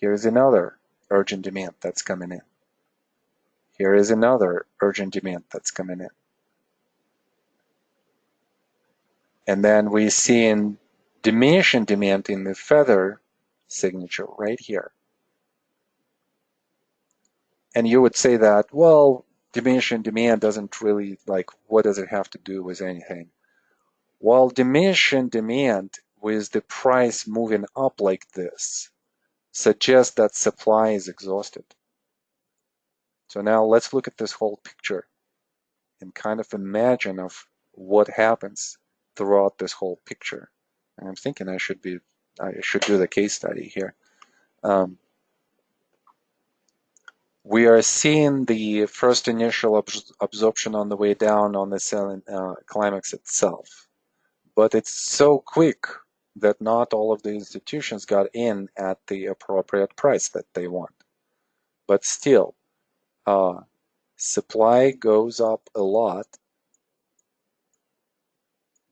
Here's another urgent demand that's coming in. Here is another urgent demand that's coming in. And then we see in diminishing demand in the feather signature right here. And you would say that, well, diminishing demand doesn't really, what does it have to do with anything? Well, diminishing demand with the price moving up like this suggests that supply is exhausted. So now let's look at this whole picture and kind of imagine of what happens throughout this whole picture. And I'm thinking I should do the case study here. We are seeing the first initial absorption on the way down on the selling climax itself. But it's so quick that not all of the institutions got in at the appropriate price that they want. But still, supply goes up a lot,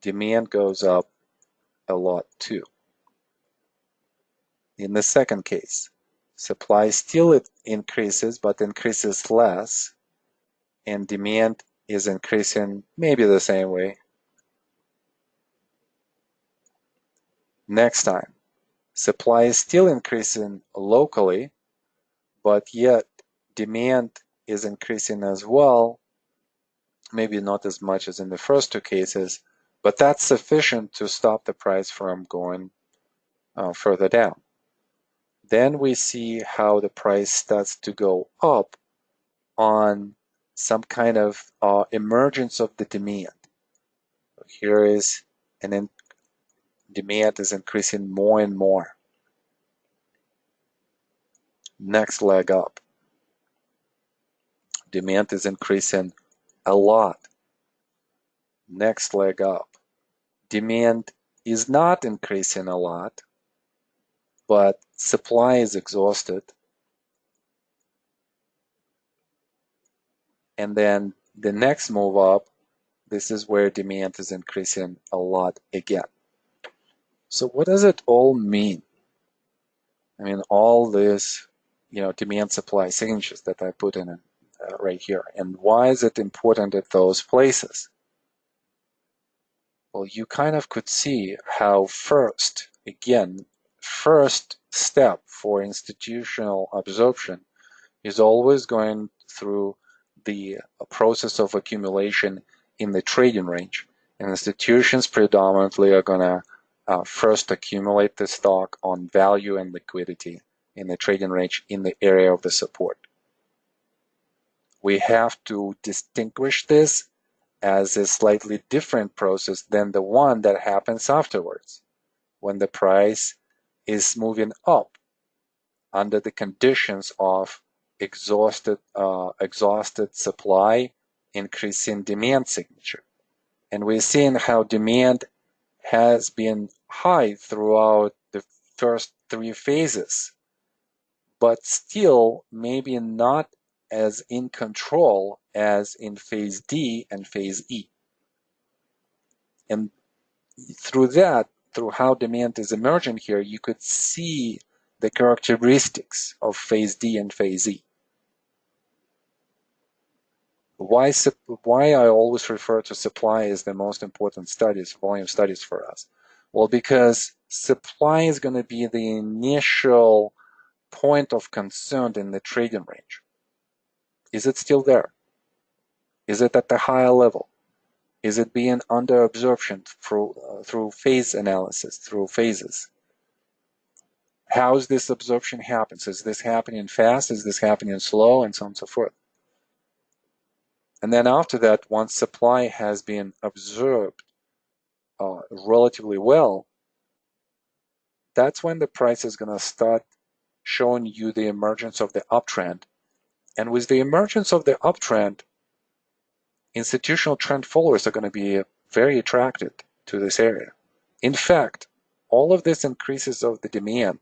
demand goes up a lot too. In the second case, supply still increases, but increases less, and demand is increasing maybe the same way. Next time, supply is still increasing locally, but yet demand is increasing as well, maybe not as much as in the first two cases, but that's sufficient to stop the price from going further down. Then we see how the price starts to go up on some kind of emergence of the demand. Here is demand is increasing more and more. Next leg up. Demand is increasing a lot. Next leg up. Demand is not increasing a lot, but supply is exhausted. And then the next move up, this is where demand is increasing a lot again. So what does it all mean? I mean, all this, demand supply signatures that I put in right here. And why is it important at those places? Well, you kind of could see how first step for institutional absorption is always going through the process of accumulation in the trading range. And institutions predominantly are going to first accumulate the stock on value and liquidity in the trading range in the area of the support. We have to distinguish this as a slightly different process than the one that happens afterwards, when the price is moving up under the conditions of exhausted supply, increasing demand signature. And we're seeing how demand has been high throughout the first three phases, but still maybe not as in control as in phase D and phase E. And through how demand is emerging here, you could see the characteristics of phase D and phase E. Why I always refer to supply as the most important volume studies for us? Well, because supply is going to be the initial point of concern in the trading range. Is it still there? Is it at the higher level? Is it being under absorption through phase analysis, through phases? How is this absorption happens? Is this happening fast? Is this happening slow? And so on and so forth. And then after that, once supply has been absorbed relatively well, that's when the price is going to start showing you the emergence of the uptrend. And with the emergence of the uptrend, institutional trend followers are going to be very attracted to this area. In fact, all of these increases of the demand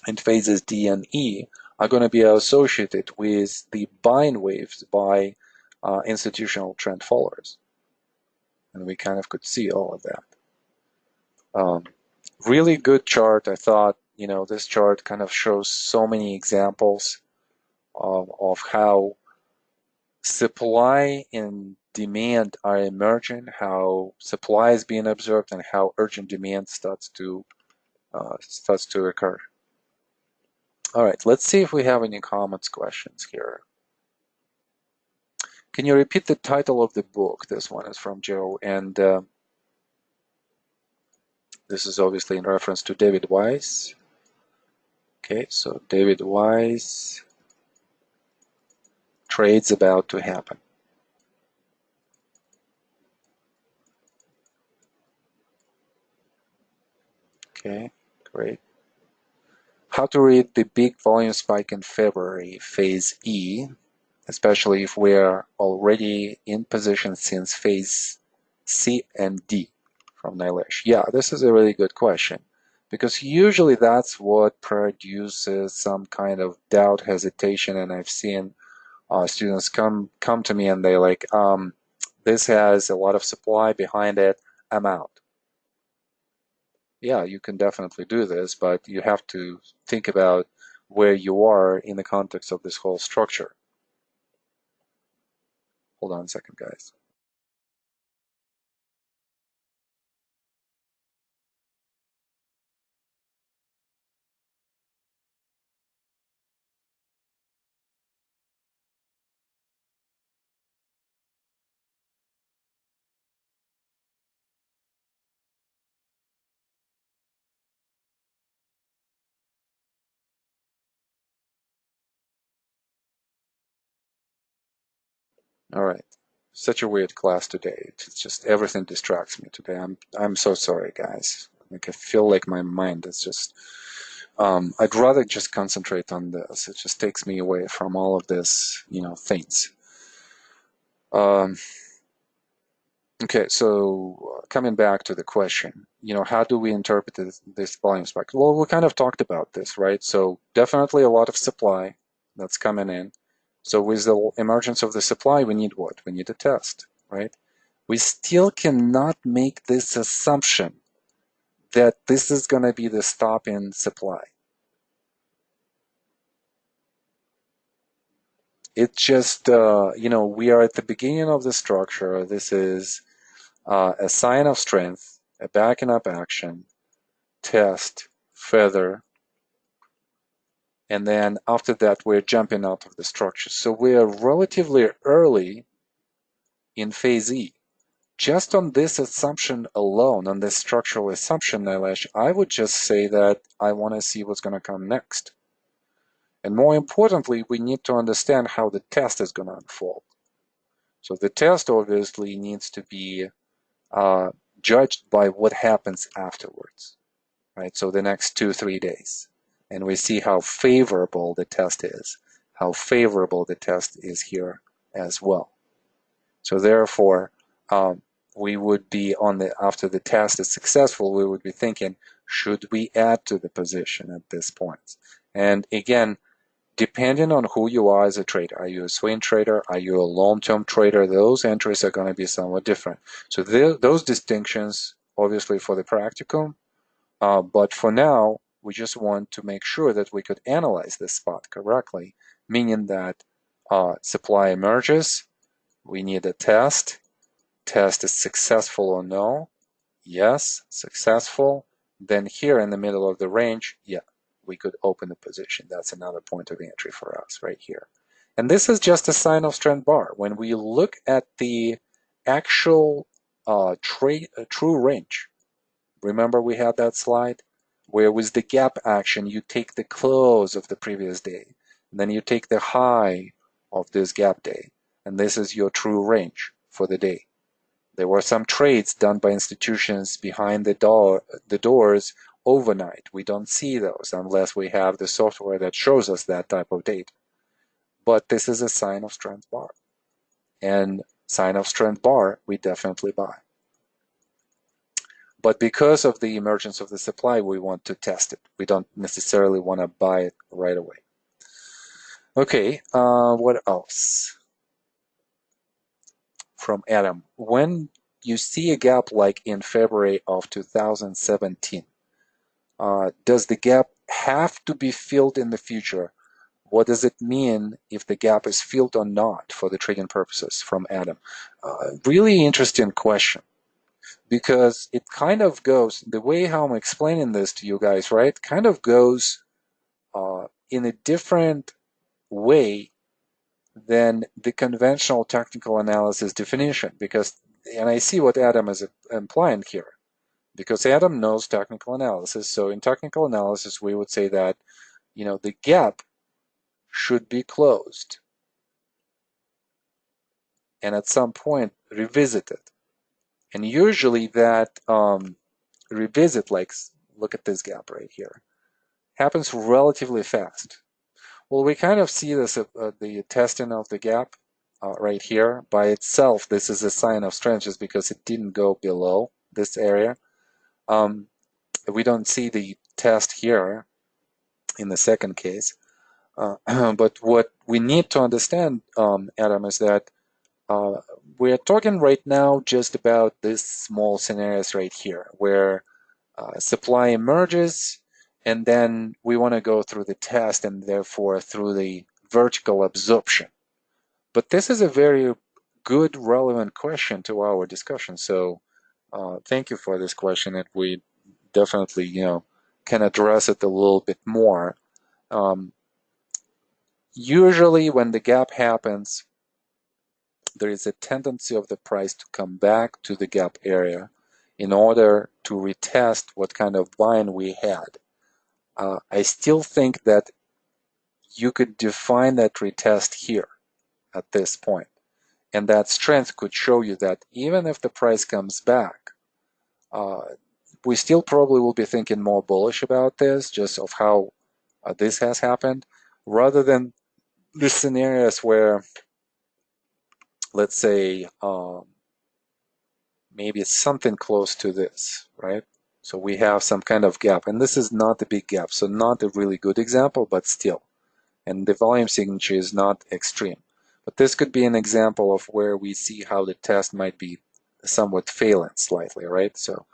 in phases D and E are going to be associated with the buying waves by institutional trend followers. And we kind of could see all of that. Really good chart. I thought, this chart kind of shows so many examples of how supply and demand are emerging, how supply is being absorbed, and how urgent demand starts to occur. All right, let's see if we have any comments, questions here. Can you repeat the title of the book? This one is from Joe, and this is obviously in reference to David Weiss. Okay, so David Weiss, Trades About to Happen. Okay, great. How to read the big volume spike in February, phase E, especially if we're already in position since phase C and D, from Nilesh. Yeah, this is a really good question, because usually that's what produces some kind of doubt, hesitation, and I've seen Students come to me and they like, this has a lot of supply behind it, I'm out. Yeah, you can definitely do this, but you have to think about where you are in the context of this whole structure. Hold on a second, guys. All right. Such a weird class today. It's just everything distracts me today. I'm so sorry, guys. Like I feel like my mind is just I'd rather just concentrate on this. It just takes me away from all of this, things. Um, okay, so coming back to the question, how do we interpret this volume spike? Well, we kind of talked about this, right? So definitely a lot of supply that's coming in. So with the emergence of the supply, we need what? We need a test, right? We still cannot make this assumption that this is going to be the stop in supply. It just, we are at the beginning of the structure. This is a sign of strength, a backing up action, test, feather, and then after that, we're jumping out of the structure. So we are relatively early in phase E. Just on this assumption alone, on this structural assumption, Nilesh, I would just say that I want to see what's going to come next. And more importantly, we need to understand how the test is going to unfold. So the test obviously needs to be uh, judged by what happens afterwards, right? So the next 2-3 days. And we see how favorable the test is, how favorable the test is here as well. So therefore, we would be after the test is successful, we would be thinking, should we add to the position at this point? And again, depending on who you are as a trader, are you a swing trader? Are you a long-term trader? Those entries are going to be somewhat different. So those distinctions, obviously for the practicum, but for now, we just want to make sure that we could analyze this spot correctly, meaning that supply emerges, we need a test. Test is successful or no. Yes, successful. Then here in the middle of the range, yeah, we could open the position. That's another point of entry for us right here. And this is just a sign of strength bar. When we look at the actual true range, remember we had that slide where with the gap action, you take the close of the previous day, and then you take the high of this gap day, and this is your true range for the day. There were some trades done by institutions behind the doors overnight. We don't see those unless we have the software that shows us that type of data. But this is a sign of strength bar. And sign of strength bar, we definitely buy. But because of the emergence of the supply, we want to test it. We don't necessarily want to buy it right away. Okay, what else? From Adam. When you see a gap like in February of 2017, does the gap have to be filled in the future? What does it mean if the gap is filled or not for the trading purposes? From Adam. Really interesting question, because it kind of goes, the way how I'm explaining this to you guys, right, kind of goes in a different way than the conventional technical analysis definition, because, and I see what Adam is implying here, because Adam knows technical analysis. So in technical analysis, we would say that, the gap should be closed and at some point revisited. And usually that revisit, like, look at this gap right here, happens relatively fast. Well, we kind of see this, the testing of the gap right here. By itself, this is a sign of strength just because it didn't go below this area. We don't see the test here in the second case. But what we need to understand, Adam, is that we're talking right now just about this small scenarios right here, where supply emerges, and then we want to go through the test and therefore through the vertical absorption. But this is a very good, relevant question to our discussion. So thank you for this question, and we definitely, can address it a little bit more. Usually, when the gap happens, there is a tendency of the price to come back to the gap area in order to retest what kind of buying we had. I still think that you could define that retest here at this point, and that strength could show you that even if the price comes back, we still probably will be thinking more bullish about this, just of how this has happened, rather than the scenarios where, let's say, maybe it's something close to this, right? So we have some kind of gap, and this is not a big gap, so not a really good example, but still. And the volume signature is not extreme. But this could be an example of where we see how the test might be somewhat failing slightly, right? So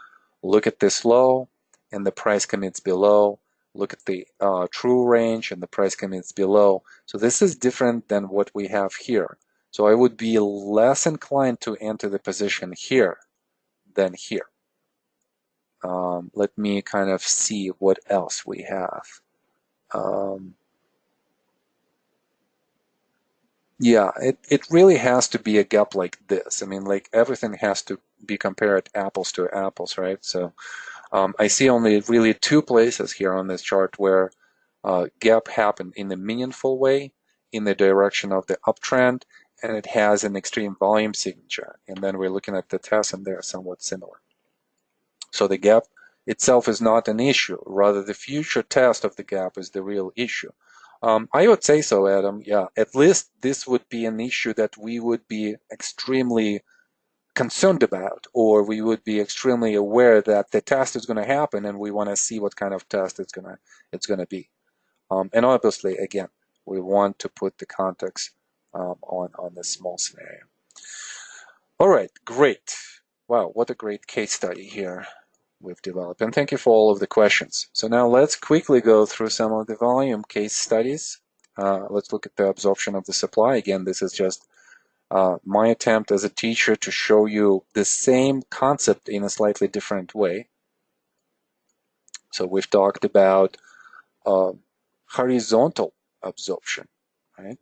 look at this low, and the price commits below. Look at the true range, and the price commits below. So this is different than what we have here. So I would be less inclined to enter the position here than here. Let me kind of see what else we have. Yeah, it really has to be a gap like this. I mean, like everything has to be compared apples to apples, right? So I see only really two places here on this chart where gap happened in a meaningful way in the direction of the uptrend, and it has an extreme volume signature. And then we're looking at the test, and they're somewhat similar. So the gap itself is not an issue. Rather, the future test of the gap is the real issue. I would say so, Adam. Yeah, at least this would be an issue that we would be extremely concerned about, or we would be extremely aware that the test is going to happen, and we want to see what kind of test it's going to be. And obviously, again, we want to put the context on this small scenario. All right, great. Wow, what a great case study here we've developed. And thank you for all of the questions. So now let's quickly go through some of the volume case studies. Let's look at the absorption of the supply. Again, this is just my attempt as a teacher to show you the same concept in a slightly different way. So we've talked about horizontal absorption, right?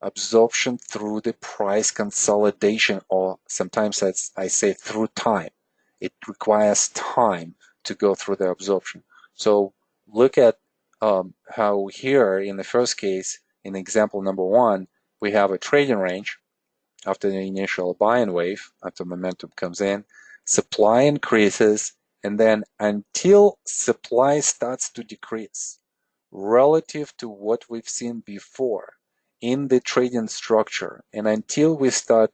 Absorption through the price consolidation, or sometimes I say through time. It requires time to go through the absorption. So look at how here in the first case, in example number one, we have a trading range after the initial buying wave, after momentum comes in, supply increases, and then until supply starts to decrease relative to what we've seen before in the trading structure, and until we start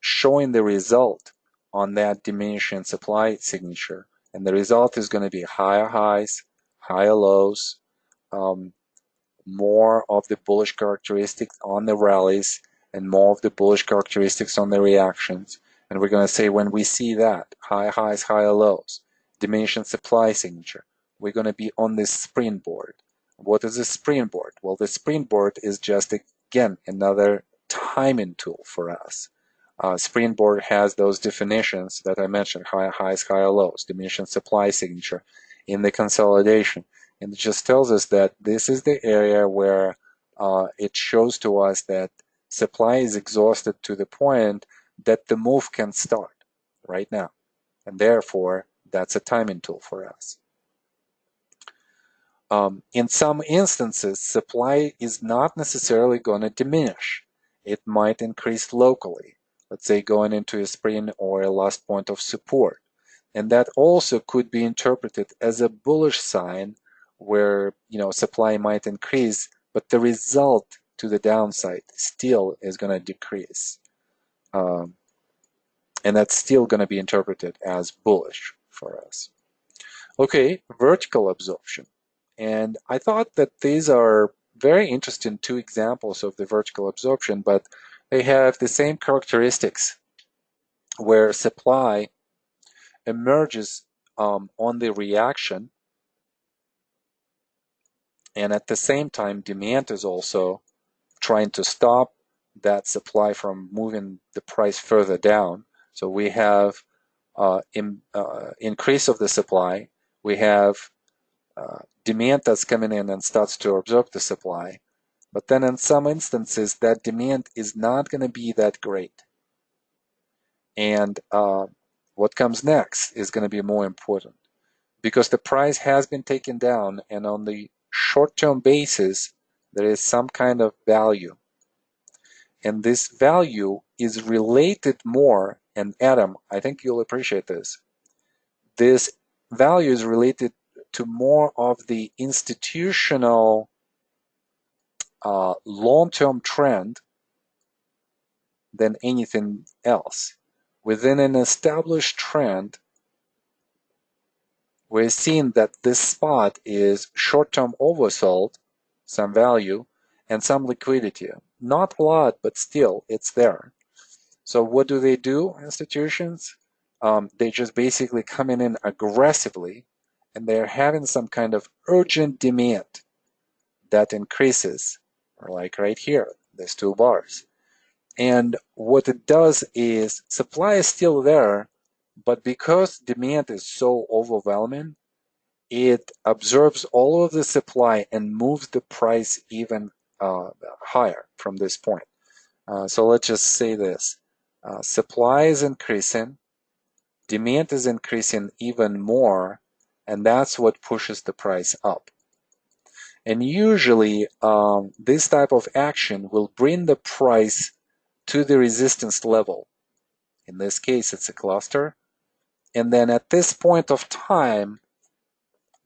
showing the result on that diminishing supply signature, and the result is going to be higher highs, higher lows, more of the bullish characteristics on the rallies, and more of the bullish characteristics on the reactions. And we're going to say when we see that, higher highs, higher lows, diminishing supply signature, we're going to be on this springboard. What is a springboard? Well, the springboard is just, again, another timing tool for us. Springboard has those definitions that I mentioned, higher highs, higher lows, diminishing supply signature in the consolidation. And it just tells us that this is the area where it shows to us that supply is exhausted to the point that the move can start right now. And therefore, that's a timing tool for us. In some instances, supply is not necessarily going to diminish. It might increase locally, let's say going into a spring or a last point of support. And that also could be interpreted as a bullish sign where supply might increase, but the result to the downside still is going to decrease. And that's still going to be interpreted as bullish for us. Okay, vertical absorption. And I thought that these are very interesting two examples of the vertical absorption, but they have the same characteristics where supply emerges on the reaction, and at the same time demand is also trying to stop that supply from moving the price further down. So we have increase of the supply, we have demand that's coming in and starts to absorb the supply. But then in some instances, that demand is not going to be that great. And what comes next is going to be more important, because the price has been taken down, and on the short-term basis, there is some kind of value. And this value is related more, and Adam, I think you'll appreciate this. This value is related to more of the institutional long-term trend than anything else. Within an established trend, we're seeing that this spot is short-term oversold, some value, and some liquidity. Not a lot, but still, it's there. So what do, institutions? They just basically coming in aggressively, and they're having some kind of urgent demand that increases, like right here, there's two bars. And what it does is supply is still there, but because demand is so overwhelming, it absorbs all of the supply and moves the price even higher from this point. So let's just say this. Supply is increasing, demand is increasing even more, and that's what pushes the price up. And usually this type of action will bring the price to the resistance level. In this case, it's a cluster. And then at this point of time,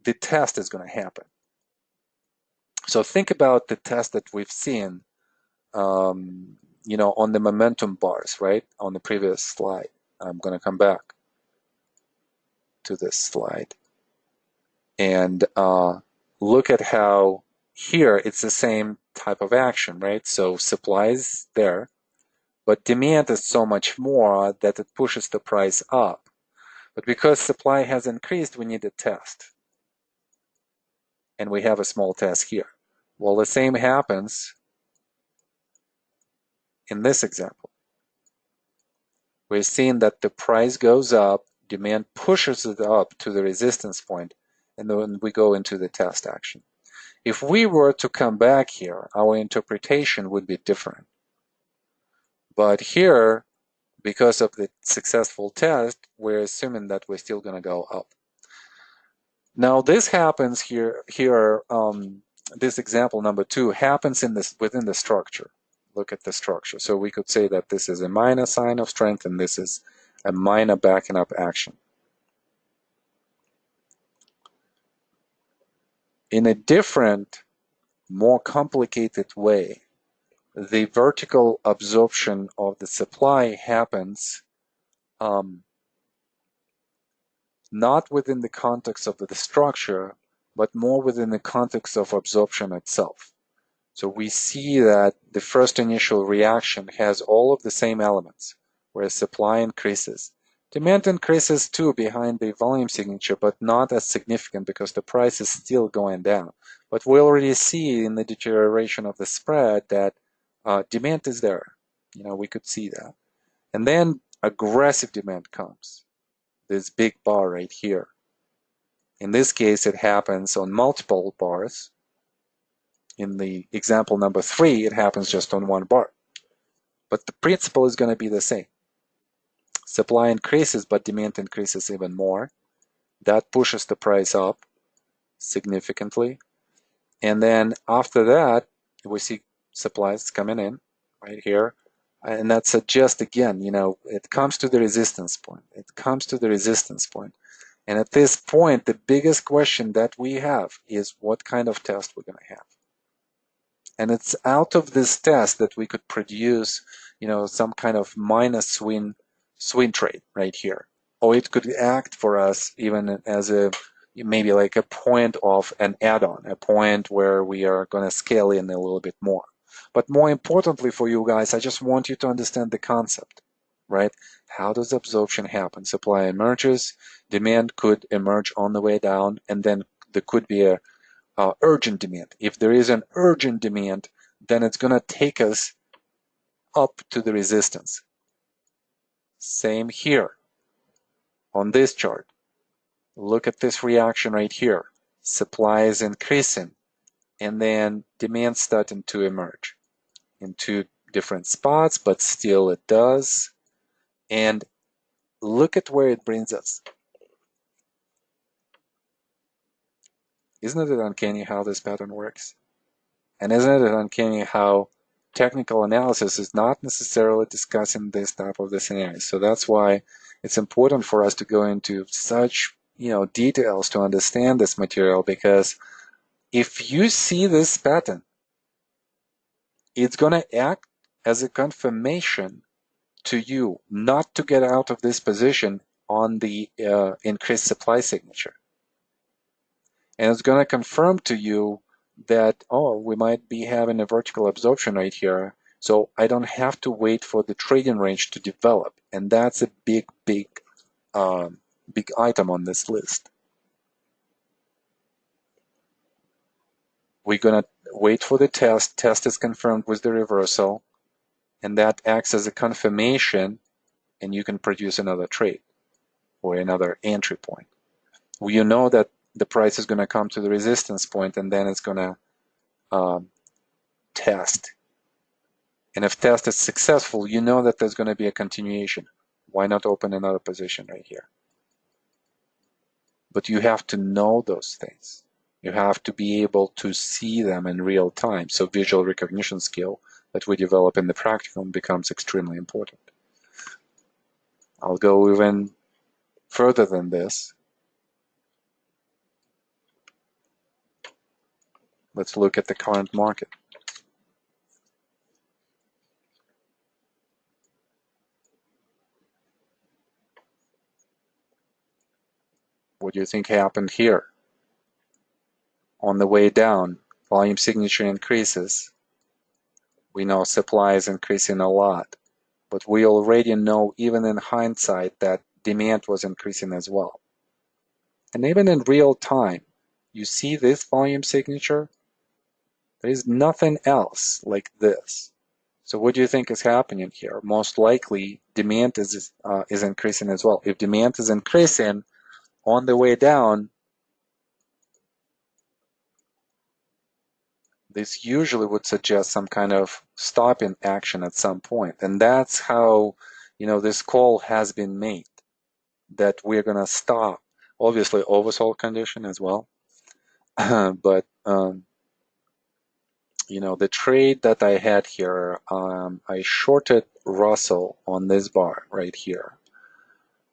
the test is going to happen. So think about the test that we've seen, on the momentum bars, right? On the previous slide. I'm going to come back to this slide. And look at how here it's the same type of action, right? So supply is there, but demand is so much more that it pushes the price up. But because supply has increased, we need a test. And we have a small test here. Well, the same happens in this example. We're seeing that the price goes up, demand pushes it up to the resistance point, and then we go into the test action. If we were to come back here, our interpretation would be different. But here, because of the successful test, we're assuming that we're still going to go up. Now this happens here. This example number 2 happens within the structure. Look at the structure. So we could say that this is a minor sign of strength and this is a minor backing up action. In a different, more complicated way, the vertical absorption of the supply happens not within the context of the structure, but more within the context of absorption itself. So we see that the first initial reaction has all of the same elements, where supply increases. Demand increases too behind the volume signature, but not as significant because the price is still going down. But we already see in the deterioration of the spread that demand is there. We could see that. And then aggressive demand comes. This big bar right here. In this case, it happens on multiple bars. In the example number 3, it happens just on one bar. But the principle is going to be the same. Supply increases, but demand increases even more. That pushes the price up significantly. And then after that, we see supplies coming in right here. And that suggests, again, it comes to the resistance point. It comes to the resistance point. And at this point, the biggest question that we have is what kind of test we're going to have. And it's out of this test that we could produce, some kind of minor swing trade right here. Or it could act for us even as a, maybe like a point of an add-on, a point where we are going to scale in a little bit more. But more importantly for you guys, I just want you to understand the concept, right? How does absorption happen? Supply emerges, demand could emerge on the way down, and then there could be a urgent demand. If there is an urgent demand, then it's going to take us up to the resistance. Same here on this chart. Look at this reaction right here. Supply is increasing, and then demand starting to emerge in two different spots, but still it does. And look at where it brings us. Isn't it uncanny how this pattern works? And isn't it uncanny how technical analysis is not necessarily discussing this type of the scenario? So that's why it's important for us to go into such details to understand this material, because if you see this pattern, it's going to act as a confirmation to you not to get out of this position on the increased supply signature. And it's going to confirm to you that, oh, we might be having a vertical absorption right here, so I don't have to wait for the trading range to develop. And that's a big item on this list. We're going to wait for the test. Test is confirmed with the reversal, and that acts as a confirmation, and you can produce another trade or another entry point. Well, you know that the price is going to come to the resistance point, and then it's going to test. And if test is successful, you know that there's going to be a continuation. Why not open another position right here? But you have to know those things. You have to be able to see them in real time. So visual recognition skill that we develop in the practicum becomes extremely important. I'll go even further than this. Let's look at the current market. What do you think happened here? On the way down, volume signature increases. We know supply is increasing a lot, but we already know, even in hindsight, that demand was increasing as well. And even in real time, you see this volume signature? There is nothing else like this. So what do you think is happening here? Most likely, demand is increasing as well. If demand is increasing on the way down, this usually would suggest some kind of stopping action at some point. And that's how, this call has been made, that we're going to stop. Obviously, oversold condition as well. But, the trade that I had here, I shorted Russell on this bar right here.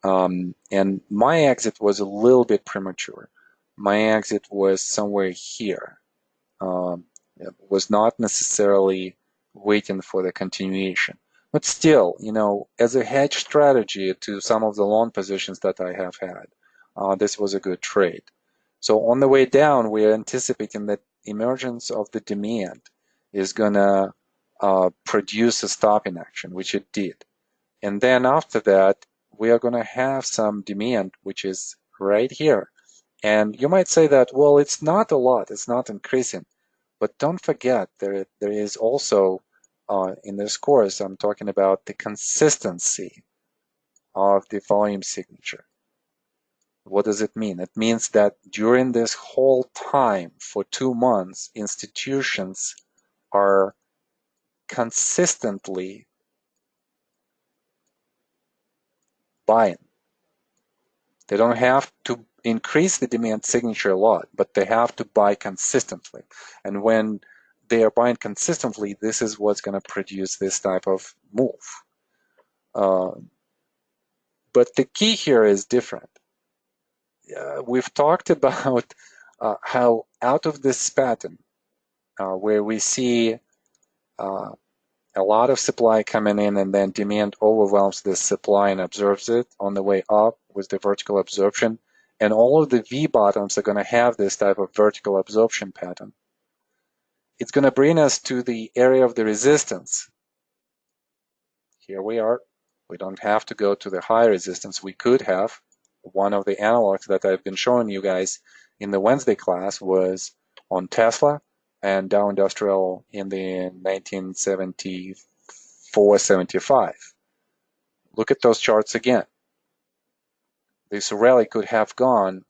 And my exit was a little bit premature. My exit was somewhere here. It was not necessarily waiting for the continuation. But still, as a hedge strategy to some of the long positions that I have had, this was a good trade. So on the way down, we're anticipating that emergence of the demand is going to produce a stopping action, which it did. And then after that, we are going to have some demand, which is right here. And you might say that, well, it's not a lot, it's not increasing. But don't forget, there is also, in this course, I'm talking about the consistency of the volume signature. What does it mean? It means that during this whole time, for 2 months, institutions are consistently buying. They don't have to increase the demand signature a lot, but they have to buy consistently. And when they are buying consistently, this is what's going to produce this type of move. But the key here is different. We've talked about how out of this pattern, where we see a lot of supply coming in and then demand overwhelms this supply and absorbs it on the way up with the vertical absorption, And all of the V bottoms are going to have this type of vertical absorption pattern. It's going to bring us to the area of the resistance. Here we are. We don't have to go to the high resistance. We could have. One of the analogs that I've been showing you guys in the Wednesday class was on Tesla and Dow Industrial in the 1974-75. Look at those charts again. This rally could have gone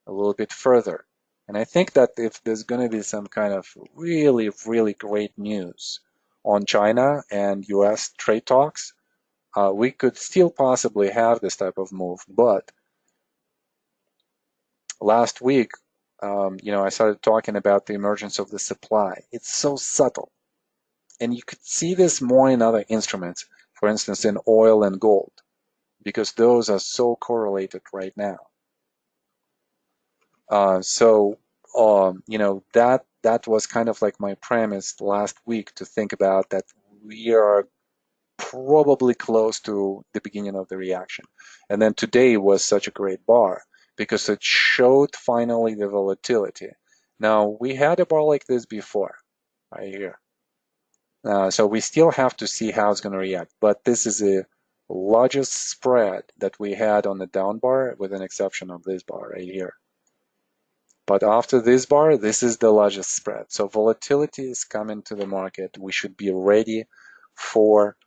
a little bit further. And I think that if there's going to be some kind of really, really great news on China and US trade talks, we could still possibly have this type of move. But last week, I started talking about the emergence of the supply. It's so subtle. And you could see this more in other instruments, for instance, in oil and gold, because those are so correlated right now. That was kind of like my premise last week, to think about that we are probably close to the beginning of the reaction. And then today was such a great bar because it showed finally the volatility. Now, we had a bar like this before, right here. So we still have to see how it's going to react, but this is the largest spread that we had on the down bar, with an exception of this bar right here. But after this bar, this is the largest spread. So volatility is coming to the market. We should be ready for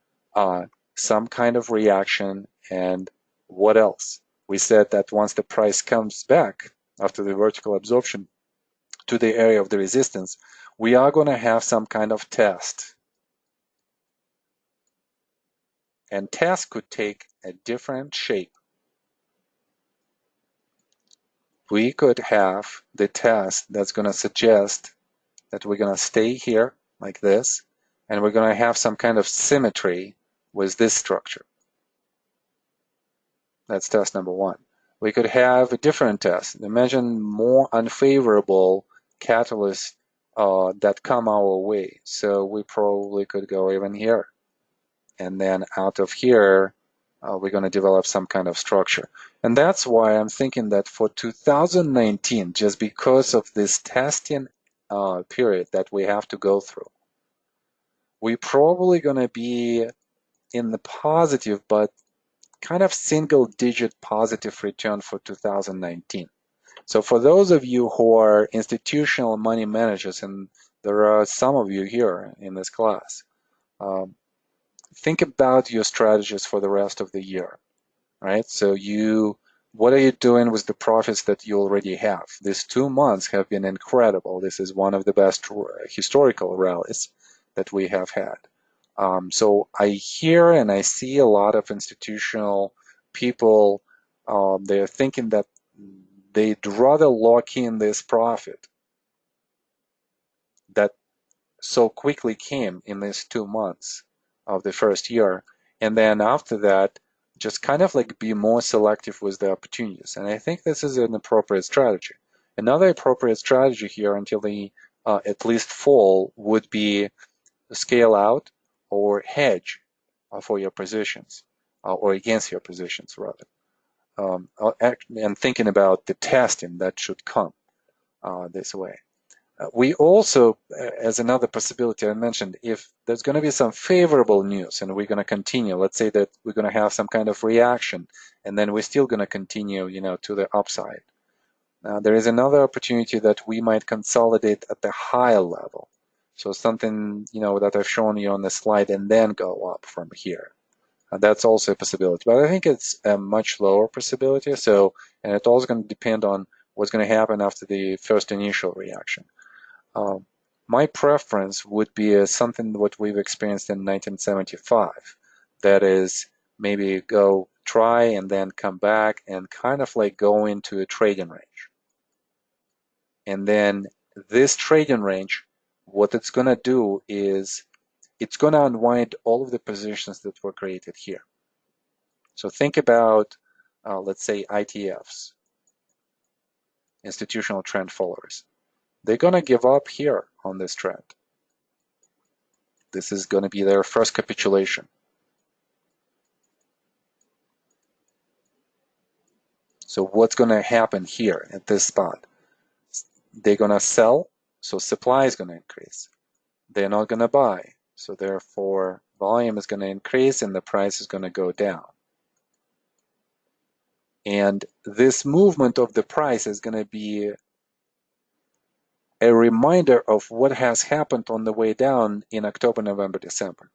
some kind of reaction. And what else? We said that once the price comes back after the vertical absorption to the area of the resistance, we are going to have some kind of test. And test could take a different shape. We could have the test that's going to suggest that we're going to stay here like this, and we're going to have some kind of symmetry with this structure. That's test number one. We could have a different test. Imagine more unfavorable catalysts that come our way. So we probably could go even here. And then out of here, we're going to develop some kind of structure. And that's why I'm thinking that for 2019, just because of this testing period that we have to go through, we're probably going to be in the positive, but kind of single-digit positive return for 2019. So for those of you who are institutional money managers, and there are some of you here in this class, think about your strategies for the rest of the year, right? So what are you doing with the profits that you already have? These 2 months have been incredible. This is one of the best historical rallies that we have had. So I hear and I see a lot of institutional people, they're thinking that they'd rather lock in this profit that so quickly came in these 2 months of the first year, and then after that, just kind of like be more selective with the opportunities. And I think this is an appropriate strategy. Another appropriate strategy here until the at least fall would be scale out or hedge for your positions, or against your positions rather. And thinking about the testing that should come this way. We also, as another possibility I mentioned, if there's going to be some favorable news and we're going to continue, let's say that we're going to have some kind of reaction, and then we're still going to continue, to the upside. There is another opportunity that we might consolidate at the higher level. So something, that I've shown you on the slide, and then go up from here. That's also a possibility, but I think it's a much lower possibility. And it's also going to depend on what's going to happen after the first initial reaction. My preference would be something what we've experienced in 1975. That is, maybe go try and then come back and kind of like go into a trading range. And then this trading range, what it's going to do is it's going to unwind all of the positions that were created here. So think about, let's say, ITFs, institutional trend followers. They're going to give up here on this trend. This is going to be their first capitulation. So what's going to happen here at this spot? They're going to sell, so supply is going to increase. They're not going to buy, so therefore volume is going to increase and the price is going to go down. And this movement of the price is going to be a reminder of what has happened on the way down in October, November, December.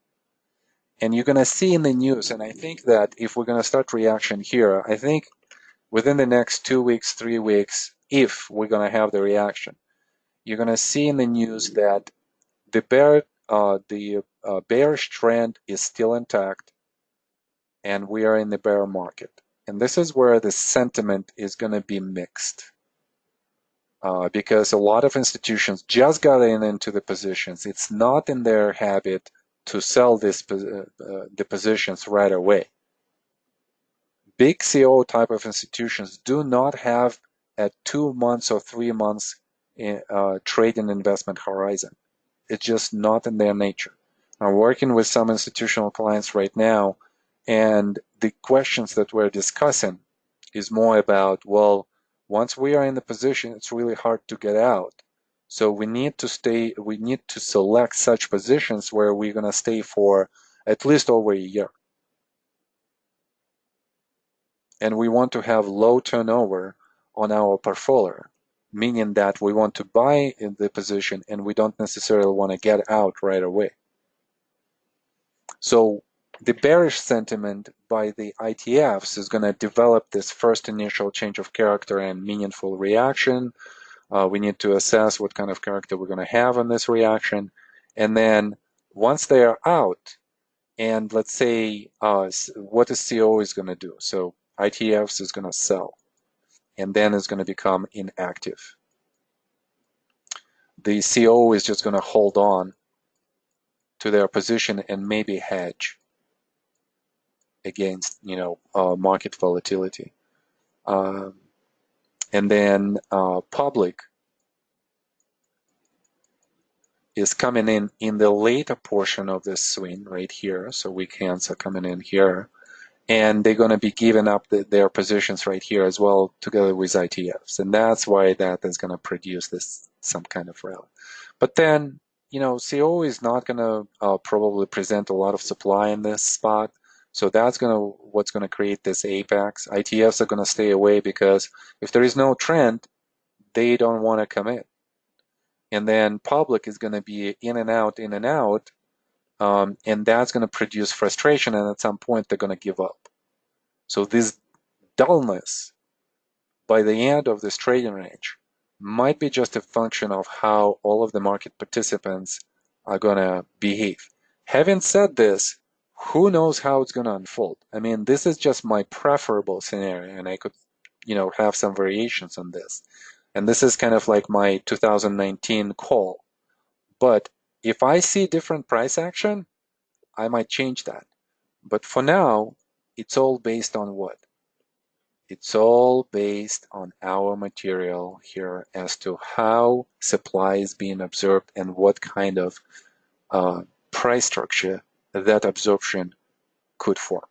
And you're going to see in the news, and I think that if we're going to start reaction here, I think within the next 2 weeks, 3 weeks, if we're going to have the reaction, you're going to see in the news that the bearish trend is still intact, and we are in the bear market. And this is where the sentiment is going to be mixed. Because a lot of institutions just got into the positions. It's not in their habit to sell the positions right away. Big CO type of institutions do not have a 2 months or 3 months trade and investment horizon. It's just not in their nature. I'm working with some institutional clients right now, and the questions that we're discussing is more about, well, once we are in the position, it's really hard to get out. So we need to select such positions where we're going to stay for at least over a year. And we want to have low turnover on our portfolio, meaning that we want to buy in the position and we don't necessarily want to get out right away. So the bearish sentiment by the ITFs is going to develop this first initial change of character and meaningful reaction. We need to assess what kind of character we're going to have on this reaction. And then once they are out, and let's say what the CO is going to do. So ITFs is going to sell, and then it's going to become inactive. The CO is just going to hold on to their position and maybe hedge against, market volatility. And then public is coming in the later portion of this swing right here. So weak hands are coming in here, and they're going to be giving up their positions right here as well, together with ITFs, and that's why that is going to produce some kind of rally. But then, CO is not going to probably present a lot of supply in this spot. So that's what's going to create this apex. ITFs are going to stay away because if there is no trend, they don't want to come in. And then public is going to be in and out, and that's going to produce frustration, and at some point they're going to give up. So this dullness by the end of this trading range might be just a function of how all of the market participants are going to behave. Having said this, who knows how it's going to unfold? I mean, this is just my preferable scenario, and I could, have some variations on this. And this is kind of like my 2019 call. But if I see different price action, I might change that. But for now, it's all based on what? It's all based on our material here as to how supply is being absorbed and what kind of price structure that absorption could form.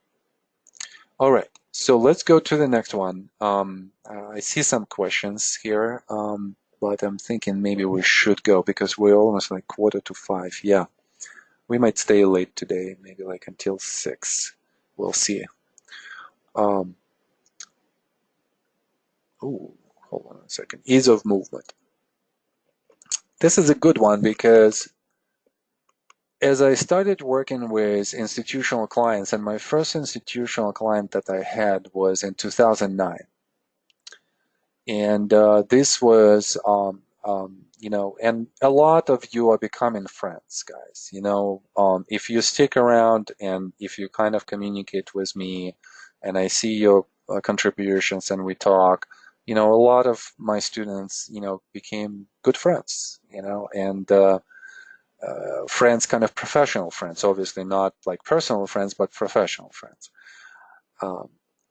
All right, so let's go to the next one. I see some questions here, but I'm thinking maybe we should go because we're almost like 4:45. Yeah, we might stay late today, maybe like until 6. We'll see. Hold on a second. Ease of movement. This is a good one because as I started working with institutional clients, and my first institutional client that I had was in 2009. And this was, and a lot of you are becoming friends, guys. If you stick around and if you kind of communicate with me and I see your contributions and we talk, a lot of my students, became good friends, and friends, kind of professional friends, obviously not like personal friends, but professional friends.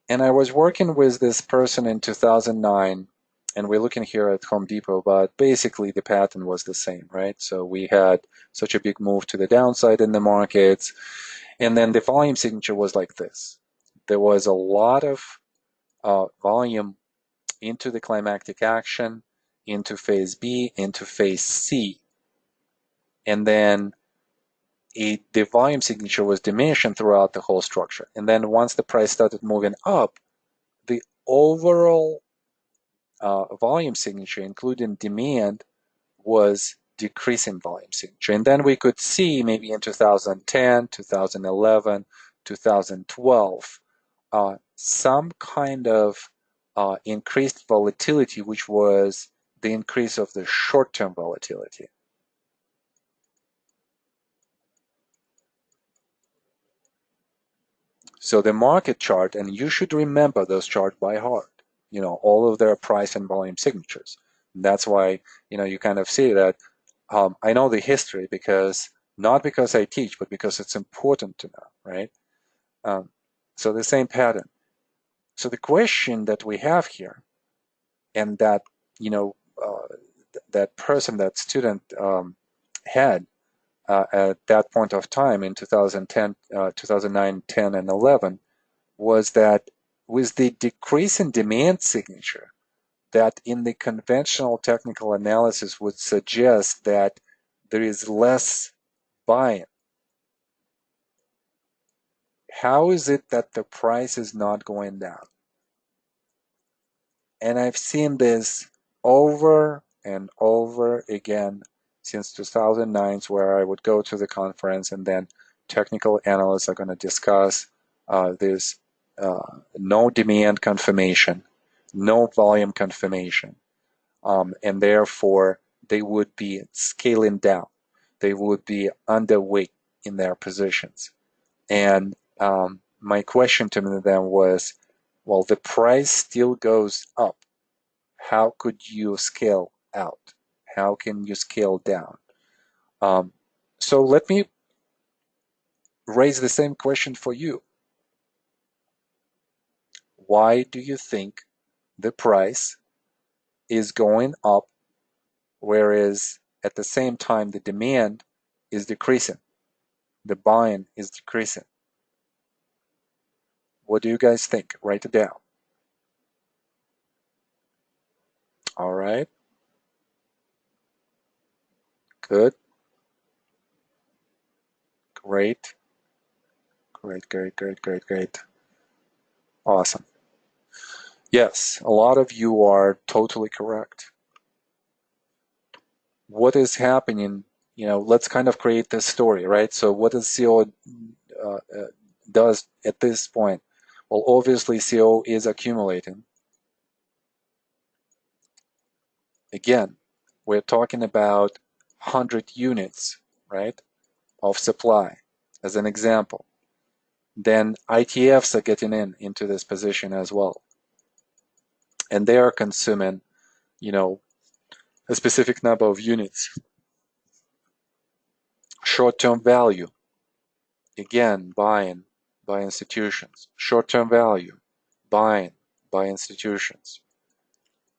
And I was working with this person in 2009, and we're looking here at Home Depot, but basically the pattern was the same, right? So we had such a big move to the downside in the markets, and then the volume signature was like this. There was a lot of volume into the climactic action, into phase B, into phase C. And then the volume signature was diminishing throughout the whole structure. And then once the price started moving up, the overall volume signature, including demand, was decreasing volume signature. And then we could see maybe in 2010, 2011, 2012, some kind of increased volatility, which was the increase of the short-term volatility. So the market chart, and you should remember those charts by heart, all of their price and volume signatures. And that's why, you kind of see that I know the history not because I teach, but because it's important to know, right? So the same pattern. So the question that we have here, and that, that person, that student had at that point of time in 2010, 2009, 10, and 11, was that with the decrease in demand signature, that in the conventional technical analysis would suggest that there is less buying. How is it that the price is not going down? And I've seen this over and over again since 2009, where I would go to the conference and then technical analysts are going to discuss this no demand confirmation, no volume confirmation, and therefore they would be scaling down. They would be underweight in their positions. And my question to them was, well, the price still goes up. How could you scale out? How can you scale down? So let me raise the same question for you. Why do you think the price is going up, whereas at the same time the demand is decreasing? The buying is decreasing. What do you guys think? Write it down. All right. Good. Great. Great. Awesome. Yes, a lot of you are totally correct. What is happening, let's kind of create this story, right? So what does CO does at this point? Well, obviously CO is accumulating. Again, we're talking about 100 units, right, of supply as an example. Then ITFs are getting into this position as well. And they are consuming, a specific number of units. Short-term value, again, buying by institutions. Short-term value, buying by institutions.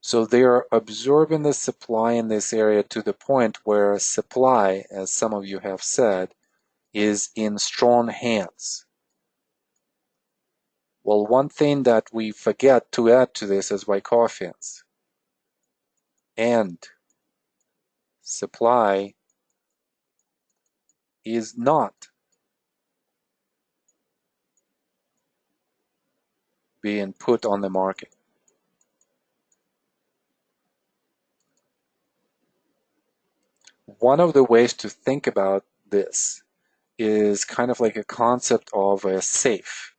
So they are absorbing the supply in this area to the point where supply, as some of you have said, is in strong hands. Well, one thing that we forget to add to this is Wyckoffins. And supply is not being put on the market. One of the ways to think about this is kind of like a concept of a safe,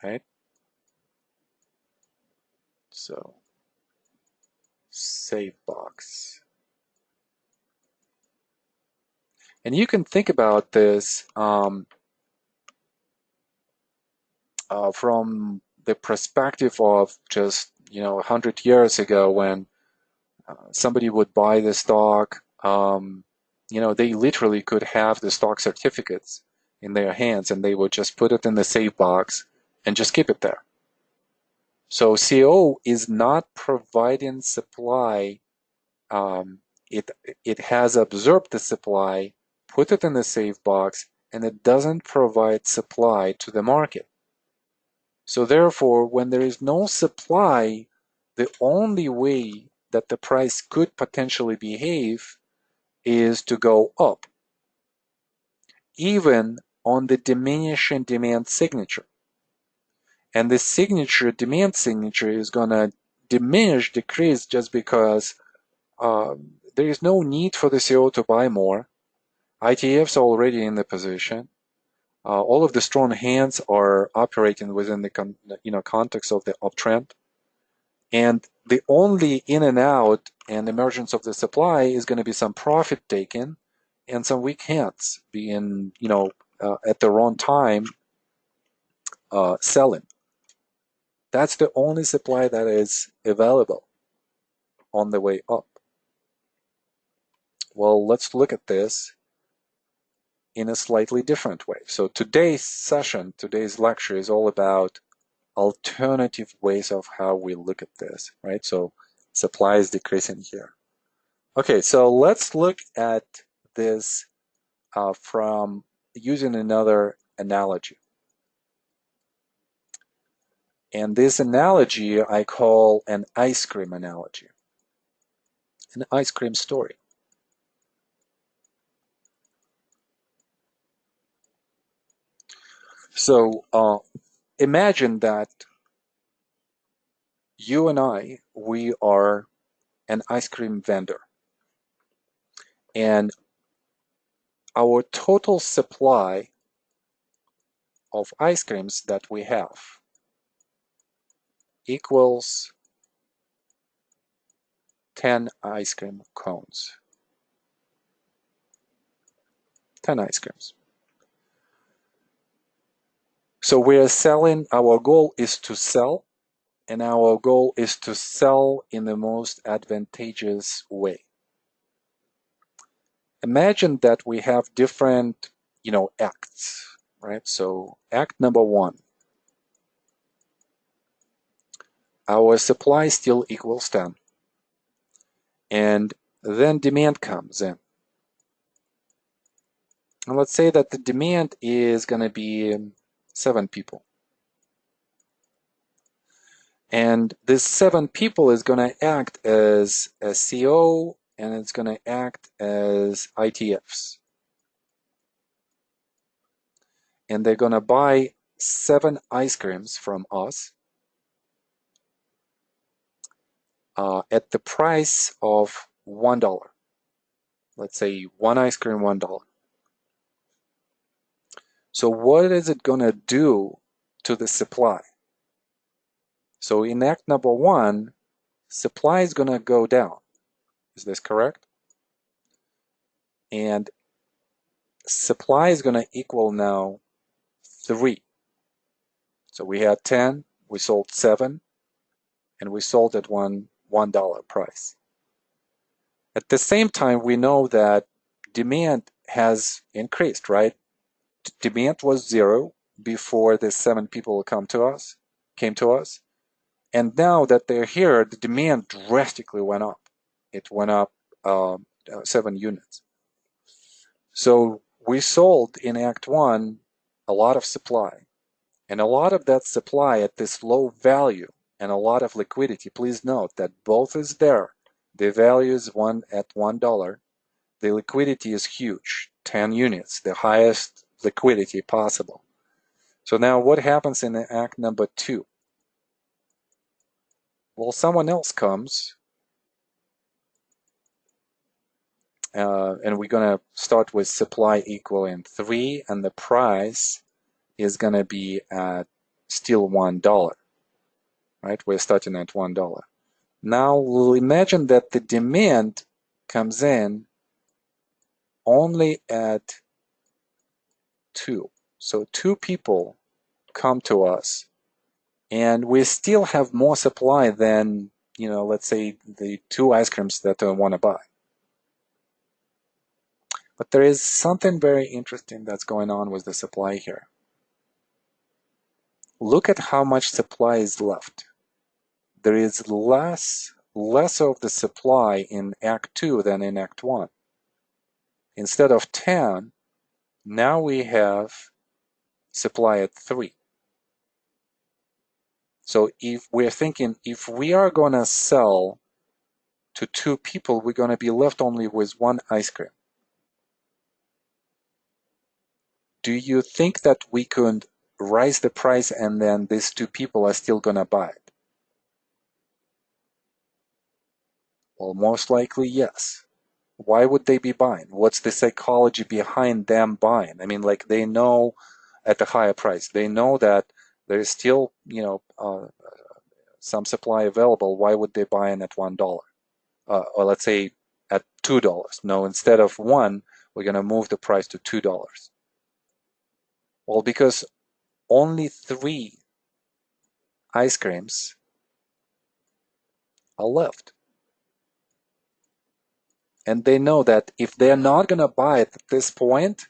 right? So, safe box. And you can think about this from the perspective of just 100 years ago, when somebody would buy the stock. They literally could have the stock certificates in their hands, and they would just put it in the safe box and just keep it there. So CO is not providing supply. It has absorbed the supply, put it in the safe box, and it doesn't provide supply to the market. So therefore, when there is no supply, the only way that the price could potentially behave is to go up, even on the diminishing demand signature. And the demand signature is going to decrease just because there is no need for the CO to buy more. ITFs are already in the position. All of the strong hands are operating within the context of the uptrend. And the only in and out and emergence of the supply is going to be some profit taken and some weak hands being, at the wrong time selling. That's the only supply that is available on the way up. Well, let's look at this in a slightly different way. So today's lecture is all about alternative ways of how we look at this, right? So supply is decreasing here. Okay, so let's look at this from using another analogy. And this analogy I call an ice cream analogy, an ice cream story. So imagine that you and I, we are an ice cream vendor. And our total supply of ice creams that we have equals 10 ice cream cones. 10 ice creams. So we're selling, our goal is to sell, and our goal is to sell in the most advantageous way. Imagine that we have different, acts, right? So act number 1, our supply still equals 10. And then demand comes in. And let's say that the demand is going to be 7 people. And this 7 people is going to act as a CO, and it's going to act as ITFs. And they're going to buy 7 ice creams from us at the price of $1. Let's say 1 ice cream, $1. So what is it going to do to the supply? So in act number 1, supply is going to go down. Is this correct? And supply is going to equal now 3. So we had 10, we sold 7, and we sold at $1 price. At the same time, we know that demand has increased, right? Demand was 0 before the 7 people came to us. And now that they're here, the demand drastically went up. It went up 7 units. So we sold in Act 1 a lot of supply. And a lot of that supply at this low value and a lot of liquidity. Please note that both is there. The value is at $1. The liquidity is huge, 10 units, the highest liquidity possible. So now what happens in act number 2? Well, someone else comes, and we're going to start with supply equaling 3, and the price is going to be at still $1, right? We're starting at $1. Now we'll imagine that the demand comes in only at 2. So 2 people come to us, and we still have more supply than, let's say the 2 ice creams that I want to buy. But there is something very interesting that's going on with the supply here. Look at how much supply is left. There is less of the supply in Act 2 than in Act 1. Instead of 10, now we have supply at 3. So if we're thinking, if we are going to sell to two people, we're going to be left only with one ice cream. Do you think that we could raise the price and then these two people are still going to buy it? Well, most likely, yes. Why would they be buying? What's the psychology behind them buying? I mean, like they know at the higher price, they know that there is still, some supply available. Why would they buy in at $1? Or let's say at $2. No, instead of one, we're going to move the price to $2. Well, because only 3 ice creams are left. And they know that if they're not going to buy it at this point,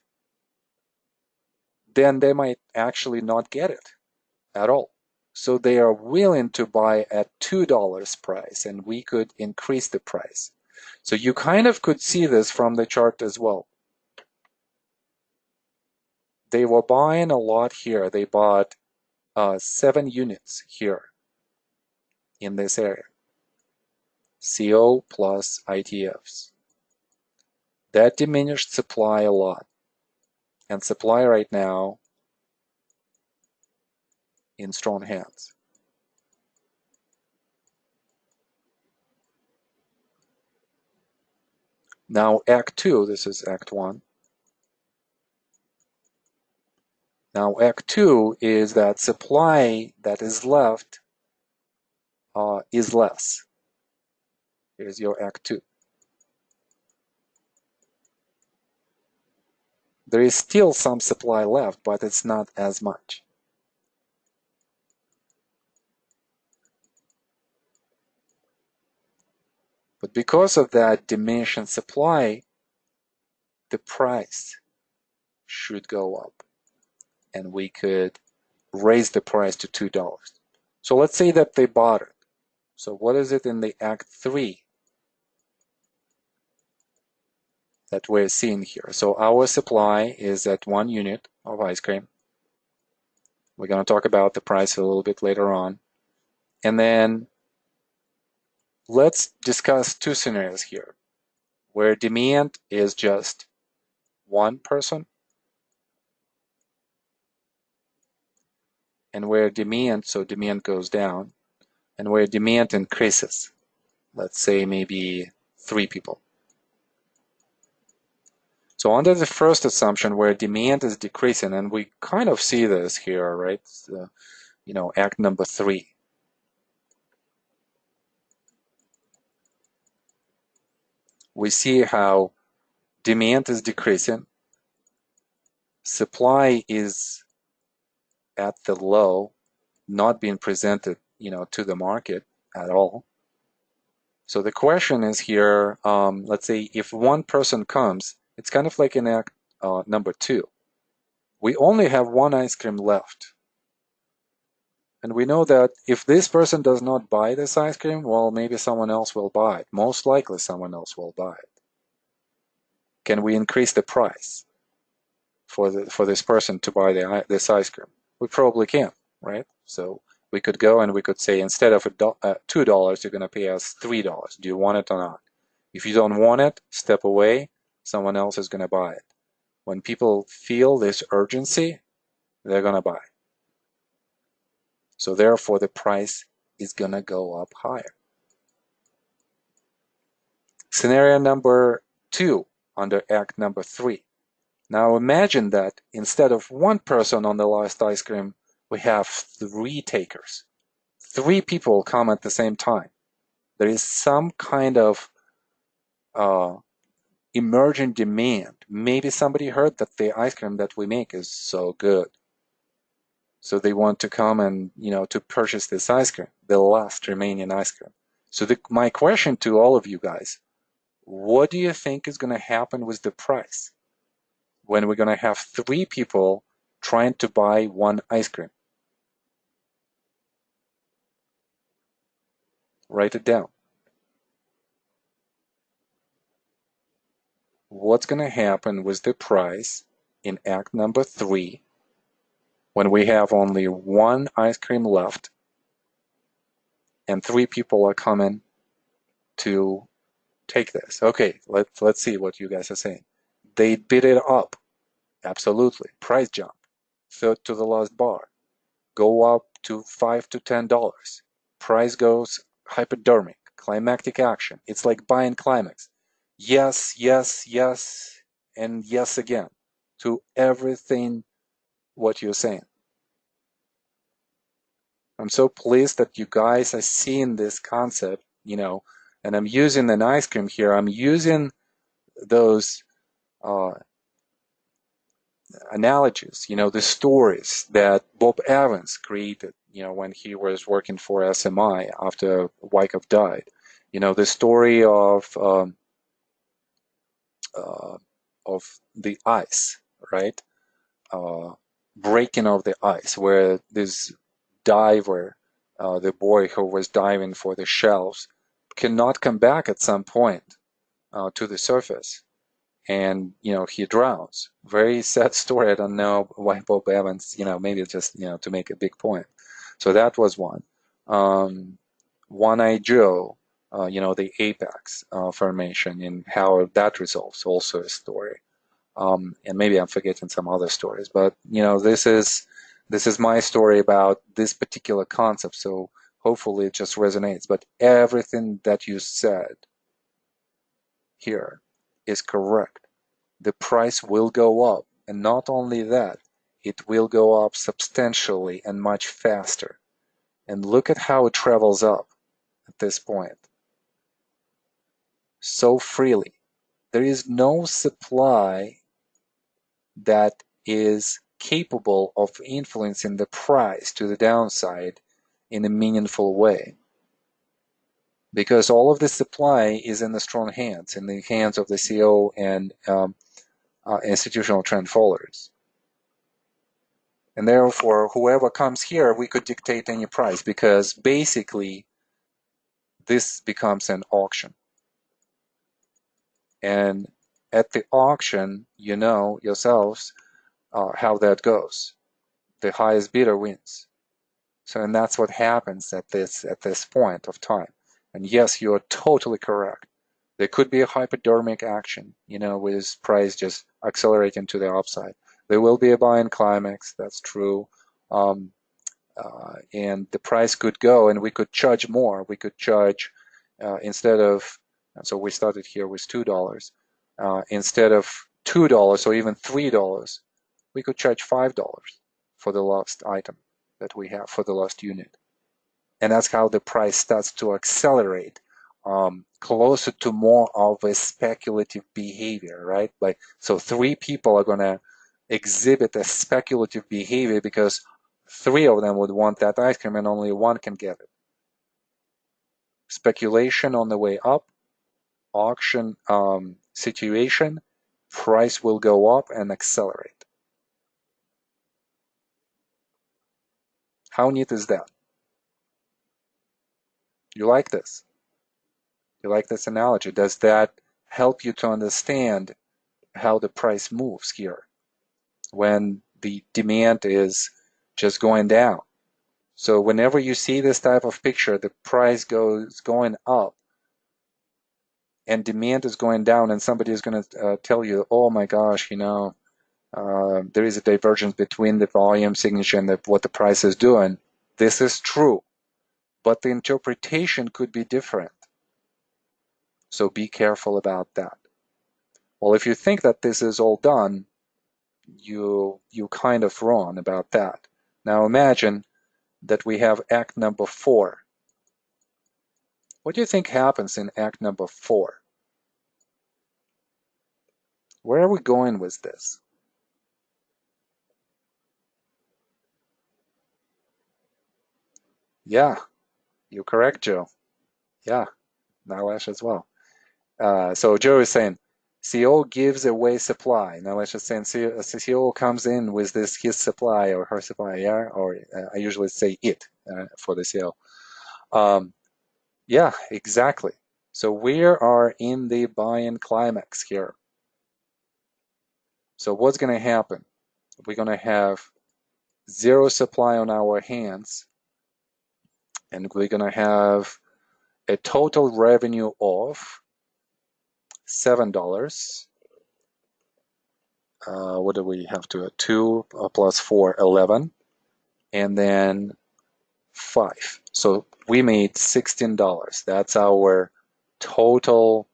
then they might actually not get it at all. So they are willing to buy at $2 price, and we could increase the price. So you kind of could see this from the chart as well. They were buying a lot here. They bought 7 units here in this area. CO plus ITFs. That diminished supply a lot. And supply right now in strong hands. Now Act 2, this is Act 1. Now Act 2 is that supply that is left is less. Here's your Act 2. There is still some supply left, but it's not as much. But because of that diminishing supply, the price should go up. And we could raise the price to $2. So let's say that they bought it. So what is it in the Act 3 that we're seeing here? So our supply is at 1 unit of ice cream. We're going to talk about the price a little bit later on. And then let's discuss 2 scenarios here, where demand is just 1 person, and where demand, so demand goes down, and where demand increases, let's say maybe 3 people. So under the first assumption where demand is decreasing, and we kind of see this here, right? Act number 3. We see how demand is decreasing, supply is at the low, not being presented, to the market at all. So the question is here, let's say if 1 person comes, it's kind of like in Act number 2. We only have 1 ice cream left. And we know that if this person does not buy this ice cream, well, maybe someone else will buy it. Most likely someone else will buy it. Can we increase the price for this person to buy this ice cream? We probably can, right? So we could go and we could say, instead of $2, you're going to pay us $3. Do you want it or not? If you don't want it, step away. Someone else is going to buy it. When people feel this urgency, they're going to buy. So therefore, the price is going to go up higher. Scenario number 2 under Act number 3. Now imagine that instead of 1 person on the last ice cream, we have 3 takers. 3 people come at the same time. There is some kind of emergent demand. Maybe somebody heard that the ice cream that we make is so good. So they want to come and, to purchase this ice cream, the last remaining ice cream. So my question to all of you guys, what do you think is going to happen with the price when we're going to have 3 people trying to buy 1 ice cream? Write it down. What's going to happen with the price in Act number 3 when we have only 1 ice cream left and 3 people are coming to take this. Okay, let's see what you guys are saying. They bid it up. Absolutely. Price jump. Third to the last bar. Go up to $5 to $10. Price goes hypodermic. Climactic action. It's like buying climax. Yes, yes, yes, and yes again to everything what you're saying. I'm so pleased that you guys are seeing this concept, and I'm using an ice cream here. I'm using those analogies, the stories that Bob Evans created, when he was working for SMI after Wyckoff died. The story of the ice, right? Breaking of the ice, where this diver, the boy who was diving for the shells, cannot come back at some point to the surface, and he drowns. Very sad story. I don't know why Bob Evans, maybe just to make a big point. So that was one. One-Eye Joe, the apex formation and how that resolves, also a story. And maybe I'm forgetting some other stories, but this is my story about this particular concept. So hopefully it just resonates. But everything that you said here is correct. The price will go up, and not only that, it will go up substantially and much faster. And look at how it travels up at this point. So freely. There is no supply that is capable of influencing the price to the downside in a meaningful way. Because all of the supply is in the strong hands, in the hands of the CEO and institutional trend followers. And therefore, whoever comes here, we could dictate any price, because basically this becomes an auction. And at the auction, you know yourselves how that goes. The highest bidder wins. So, and that's what happens at this point of time. And yes, you are totally correct. There could be a hypodermic action, with price just accelerating to the upside. There will be a buying climax, that's true. And the price could go, and we could charge more. We could charge instead of, so we started here with $2. Instead of $2 or even $3, we could charge $5 for the last item that we have, for the last unit. And that's how the price starts to accelerate closer to more of a speculative behavior, right? So 3 people are going to exhibit a speculative behavior because 3 of them would want that ice cream and only 1 can get it. Speculation on the way up, auction situation, price will go up and accelerate. How neat is that? You like this? You like this analogy? Does that help you to understand how the price moves here when the demand is just going down? So whenever you see this type of picture, the price goes going up and demand is going down, and somebody is going to tell you, oh my gosh, there is a divergence between the volume signature and what the price is doing. This is true, but the interpretation could be different. So be careful about that. Well, if you think that this is all done, you kind of wrong about that. Now imagine that we have act number 4. What do you think happens in act number 4? Where are we going with this? Yeah, you're correct, Joe. Yeah, Nilesh as well. So Joe is saying, CO gives away supply. Nilesh is saying CO comes in with his supply or her supply, yeah? Or I usually say it for the CO. Yeah, exactly. So we are in the buy-in climax here. So what's going to happen? We're going to have 0 supply on our hands, And we're going to have a total revenue of $7. What do we have to 2 plus 4, 11, and then 5. So we made $16. That's our total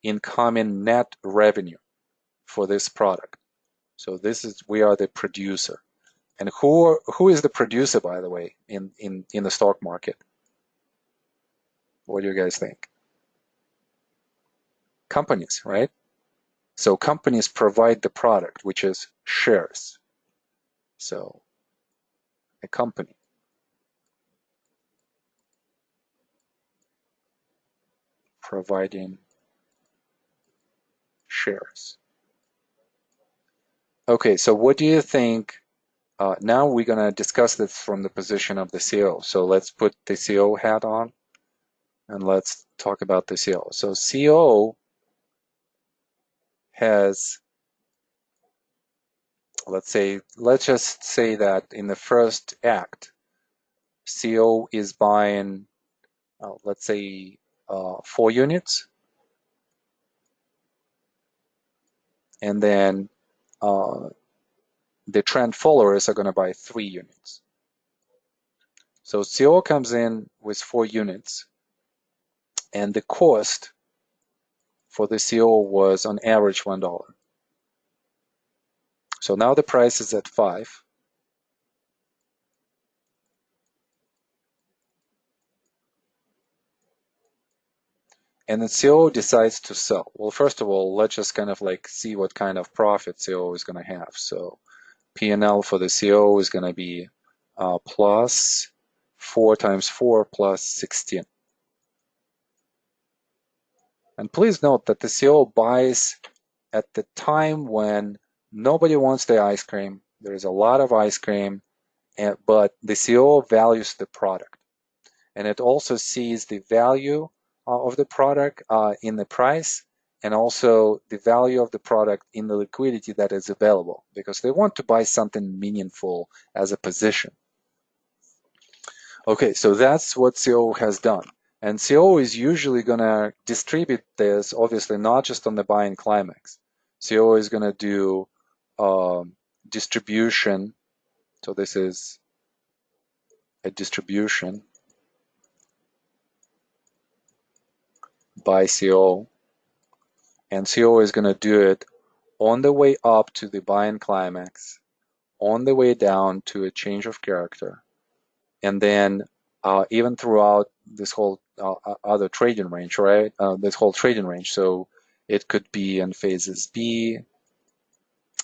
incoming net revenue for this product. So this is, we are the producer. And who is the producer, by the way, in the stock market? What do you guys think? Companies, right? So companies provide the product, which is shares. So a company providing shares. Okay, so what do you think? Now we're going to discuss this from the position of the CEO. So let's put the CEO hat on and let's talk about the CEO. So CEO has, let's just say that in the first act, CEO is buying, let's say, 4 units, and then the trend followers are going to buy 3 units. So CEO comes in with 4 units, and the cost for the CEO was on average $1. So now the price is at 5. And the CEO decides to sell. Well, first of all, let's just kind of like see what kind of profit CEO is going to have. So P&L for the CEO is going to be plus 4 times 4 plus 16. And please note that the CEO buys at the time when nobody wants the ice cream. There is a lot of ice cream, but the CEO values the product. And it also sees the value of the product in the price, and also the value of the product in the liquidity that is available, because they want to buy something meaningful as a position. Okay, so that's what CEO has done. And CEO is usually going to distribute this, obviously, not just on the buying climax. CEO is going to do distribution. So this is a distribution by CEO. And CEO is going to do it on the way up to the buying climax, on the way down to a change of character, and then even throughout this whole other trading range, right? This whole trading range. So it could be in phases B,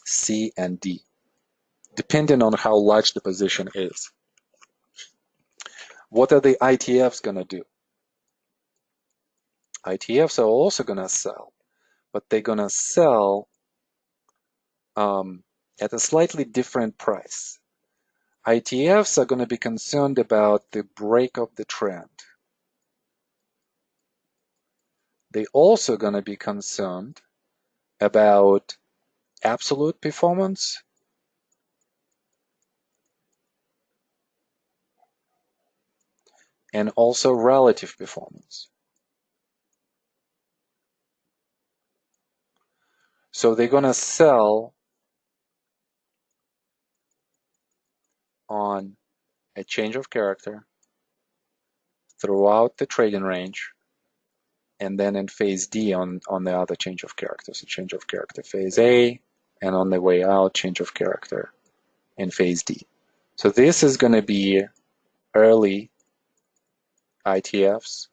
C, and D, depending on how large the position is. What are the ITFs going to do? ITFs are also going to sell, but they're going to sell at a slightly different price. ITFs are going to be concerned about the break of the trend. They're also going to be concerned about absolute performance and also relative performance. So they're going to sell on a change of character throughout the trading range, and then in phase D on the other change of character. So change of character phase A, and on the way out, change of character in phase D. So this is going to be early ITFs,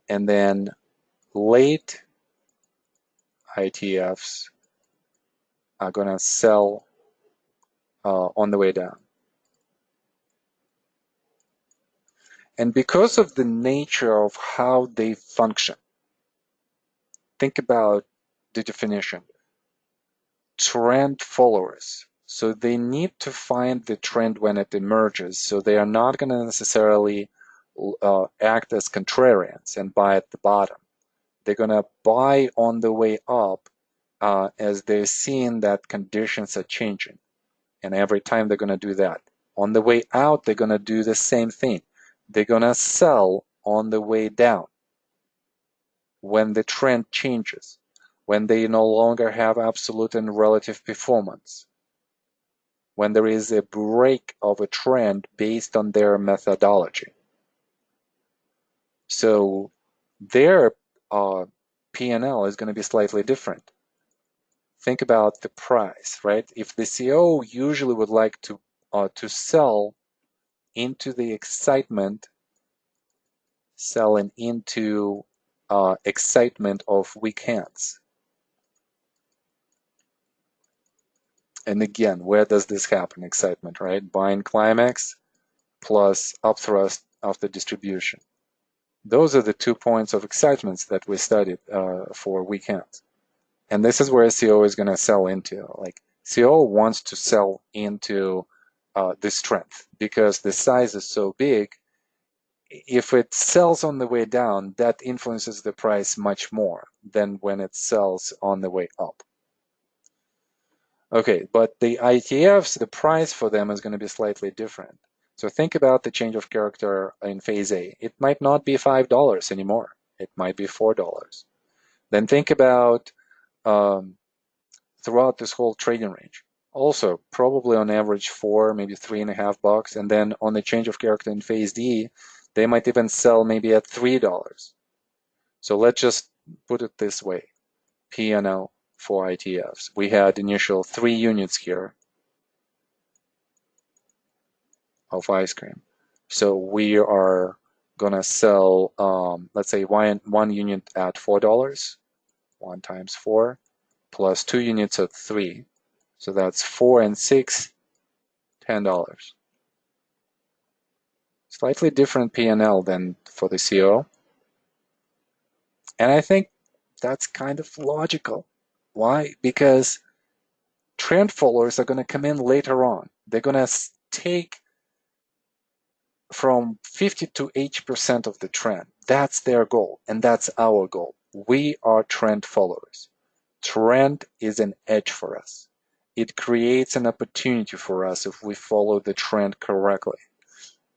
and then late ITFs are going to sell on the way down. And because of the nature of how they function, think about the definition. Trend followers. So they need to find the trend when it emerges. So they are not going to necessarily act as contrarians and buy at the bottom. They're going to buy on the way up as they're seeing that conditions are changing. And every time they're going to do that. On the way out, they're going to do the same thing. They're going to sell on the way down when the trend changes, when they no longer have absolute and relative performance, when there is a break of a trend based on their methodology. So their P&L is going to be slightly different. Think about the price, right? If the CO usually would like to sell into the excitement, selling into excitement of weak hands. And again, where does this happen? Excitement, right? Buying climax plus upthrust of the distribution. Those are the 2 points of excitements that we studied for weak hands. And this is where CO is going to sell into. Like CO wants to sell into the strength because the size is so big. If it sells on the way down, that influences the price much more than when it sells on the way up. Okay, but the ITFs, the price for them is going to be slightly different. So think about the change of character in phase A. It might not be $5 anymore. It might be $4. Then think about throughout this whole trading range. Also, probably on average 4, maybe $3.50, and then on the change of character in phase D, they might even sell maybe at $3. So let's just put it this way: P&L for ITFs. We had initial 3 units here of ice cream. So we are gonna sell, let's say one unit at $4, 1 times 4, plus 2 units at 3. So that's 4 and 6, $10. Slightly different P&L than for the CO. And I think that's kind of logical. Why? Because trend followers are going to come in later on. They're going to take from 50 to 80% of the trend. That's their goal, and that's our goal. We are trend followers. Trend is an edge for us. It creates an opportunity for us if we follow the trend correctly.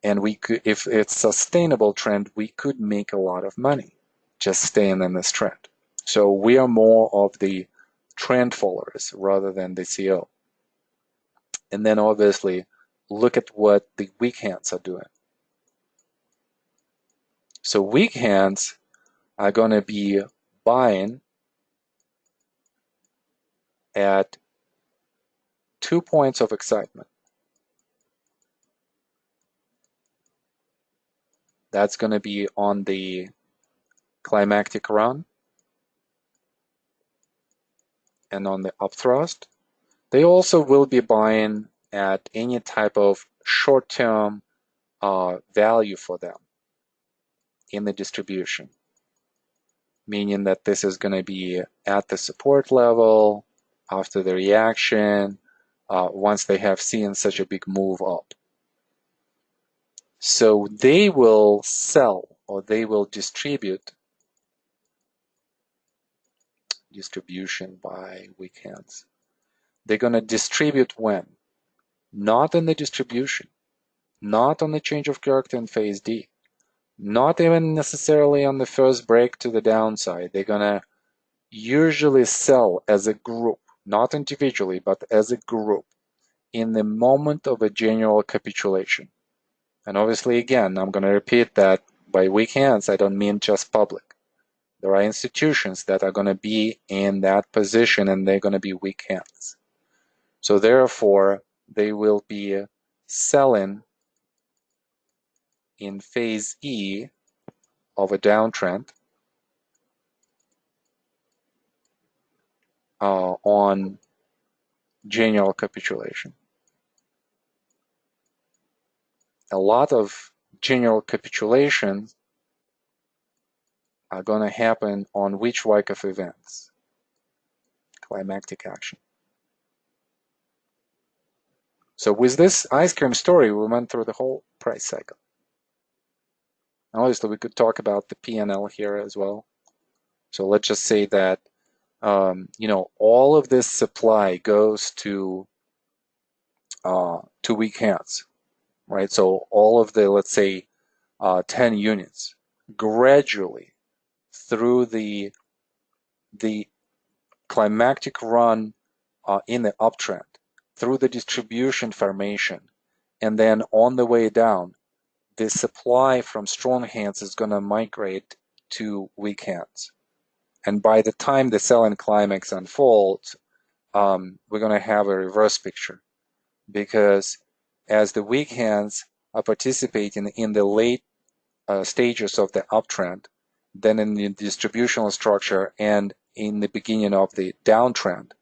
And we could, if it's a sustainable trend, we could make a lot of money just staying in this trend. So we are more of the trend followers rather than the CO. And then obviously look at what the weak hands are doing. So weak hands are going to be buying at 2 points of excitement. That's going to be on the climactic run and on the upthrust. They also will be buying at any type of short-term value for them in the distribution, meaning that this is going to be at the support level after the reaction once they have seen such a big move up. So they will sell or they will distribute. Distribution by weak hands. They're going to distribute when? Not in the distribution, not on the change of character in phase D, not even necessarily on the first break to the downside. They're going to usually sell as a group, not individually, but as a group in the moment of a general capitulation. And obviously, again, I'm going to repeat that by weak hands, I don't mean just public. There are institutions that are going to be in that position and they're going to be weak hands. So therefore, they will be selling in phase E of a downtrend on general capitulation. A lot of general capitulations are going to happen on which Wyckoff events? Climactic action. So with this ice cream story, we went through the whole price cycle. Obviously, we could talk about the P&L here as well. So let's just say that all of this supply goes to weak hands. right? So all of the, let's say, 10 units gradually through the climactic run in the uptrend, through the distribution formation, and then on the way down, the supply from strong hands is going to migrate to weak hands. And by the time the selling climax unfolds, we're going to have a reverse picture, because as the weak hands are participating in the late stages of the uptrend, then in the distributional structure and in the beginning of the downtrend,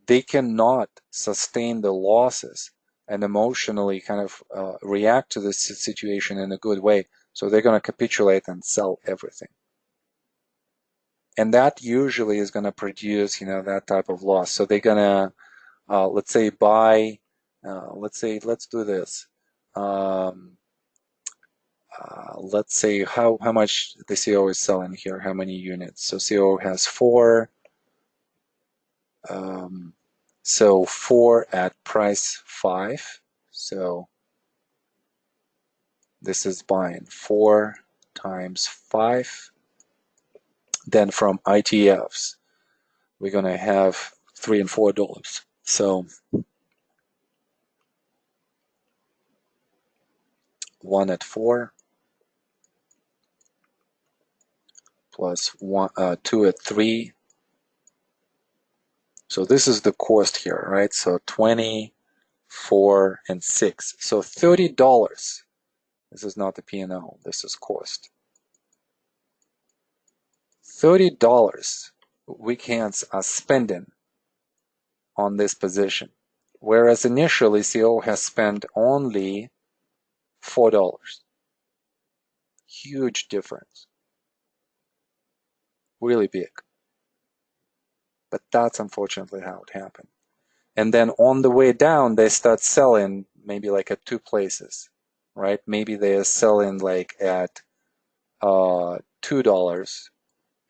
they cannot sustain the losses and emotionally kind of react to this situation in a good way. So they're going to capitulate and sell everything. And that usually is going to produce, that type of loss. So they're going to, let's say, buy, let's do this. Let's say how much the CO is selling here, how many units. So CO has 4. So 4 at price 5. So this is buying 4 times 5. Then from ITFs, we're going to have $3 and $4. So 1 at 4 plus 2 at 3. So this is the cost here, right? So 20, 4, and 6. So $30. This is not the P&L. This is cost. $30 weak hands are spending on this position, whereas initially CO has spent only $4. Huge difference. Really big. But that's unfortunately how it happened. And then on the way down, they start selling maybe like at 2 places, right? Maybe they are selling like at $2,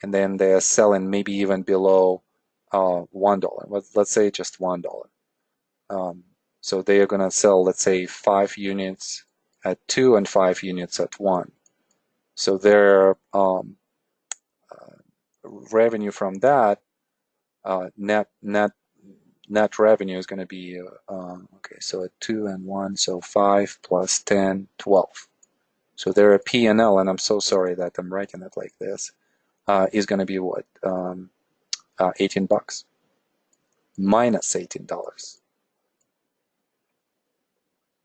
and then they are selling maybe even below $1. Let's say just $1. So they are going to sell, let's say, 5 units at 2 and 5 units at 1. So their revenue from that, net revenue is going to be, okay, so at 2 and 1, so 5 plus 10, 12. So their P&L, and I'm so sorry that I'm writing it like this, is going to be what? $18. Minus $18.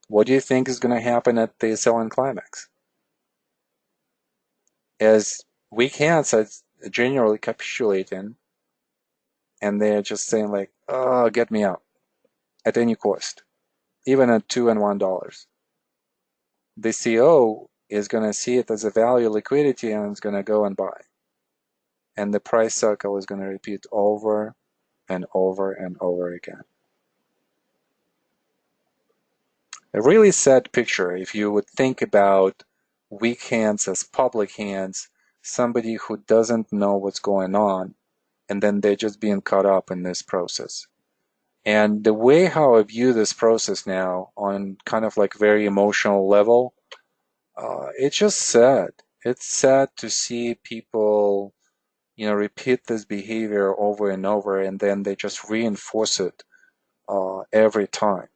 What do you think is going to happen at the selling climax? As weak hands are generally capitulating, and they're just saying like, oh, get me out at any cost, even at $2 and $1. The CO is going to see it as a value liquidity and it's going to go and buy. And the price cycle is going to repeat over and over and over again. A really sad picture if you would think about weak hands as public hands, somebody who doesn't know what's going on, and then they're just being caught up in this process. And the way how I view this process now on kind of like very emotional level, it's just sad. It's sad to see people, repeat this behavior over and over, and then they just reinforce it every time.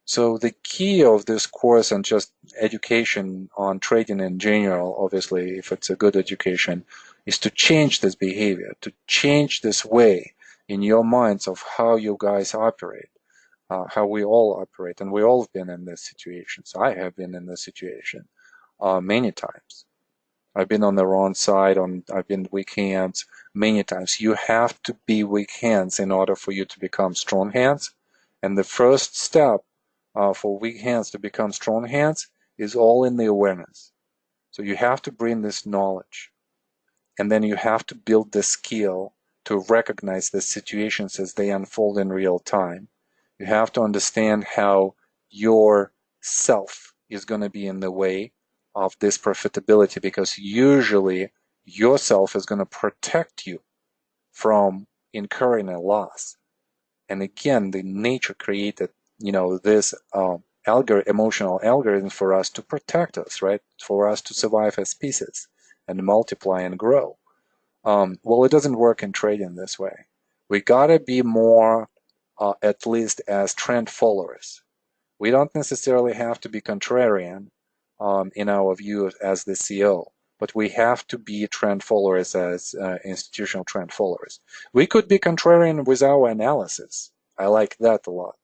So the key of this course and just education on trading in general, obviously, if it's a good education, is to change this behavior, to change this way in your minds of how you guys operate, how we all operate. And we all have been in this situation. So I have been in this situation many times. I've been on the wrong side, I've been weak hands many times. You have to be weak hands in order for you to become strong hands. And the first step for weak hands to become strong hands is all in the awareness. So you have to bring this knowledge, and then you have to build the skill to recognize the situations as they unfold in real time. You have to understand how your self is going to be in the way of this profitability, because usually yourself is going to protect you from incurring a loss. And again, the nature created this emotional algorithms for us to protect us, right? For us to survive as species and multiply and grow. Well, it doesn't work in trading this way. We gotta be more, at least as trend followers. We don't necessarily have to be contrarian in our view as the CO, but we have to be trend followers as institutional trend followers. We could be contrarian with our analysis. I like that a lot.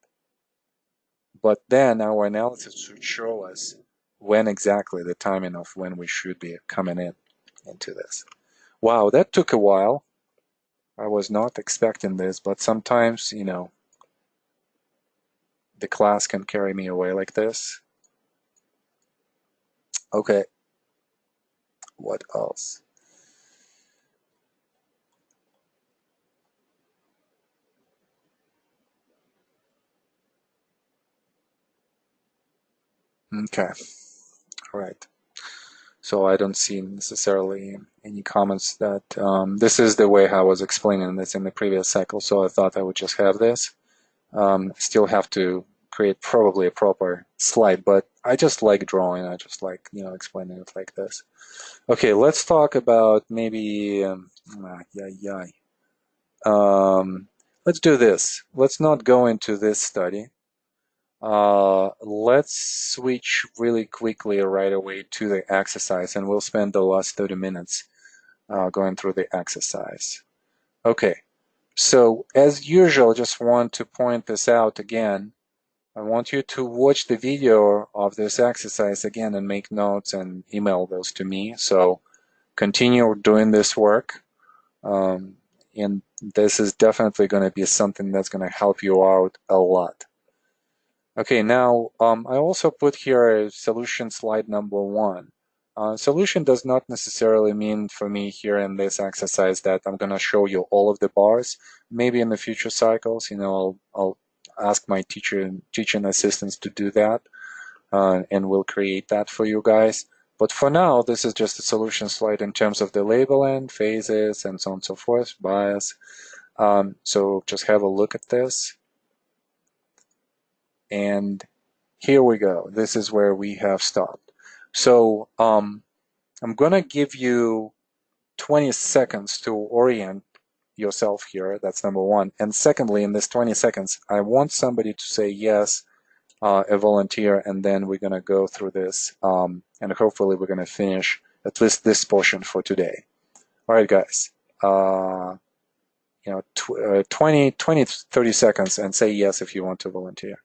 But then our analysis should show us when exactly the timing of when we should be coming into this. Wow, that took a while. I was not expecting this, but sometimes, the class can carry me away like this. Okay, what else? Okay, all right. So I don't see necessarily any comments that this is the way I was explaining this in the previous cycle, so I thought I would just have this. Still have to create probably a proper slide, but I just like drawing. I just like, explaining it like this. Okay, let's talk about maybe, let's do this. Let's not go into this study. Let's switch really quickly right away to the exercise, and we'll spend the last 30 minutes going through the exercise. Okay, so as usual, just want to point this out again. I want you to watch the video of this exercise again and make notes and email those to me. So continue doing this work. And this is definitely going to be something that's going to help you out a lot. Okay, now I also put here a solution slide number 1. Solution does not necessarily mean for me here in this exercise that I'm going to show you all of the bars. Maybe in the future cycles, I'll ask my teaching assistants to do that, and we'll create that for you guys. But for now, this is just a solution slide in terms of the labeling, phases, and so on and so forth, bias. So just have a look at this. And here we go. This is where we have stopped. So I'm going to give you 20 seconds to orient yourself here. That's number 1. And secondly, in this 20 seconds, I want somebody to say yes, a volunteer, and then we're going to go through this. And hopefully we're going to finish at least this portion for today. All right, guys. 20, 30 seconds and say yes if you want to volunteer.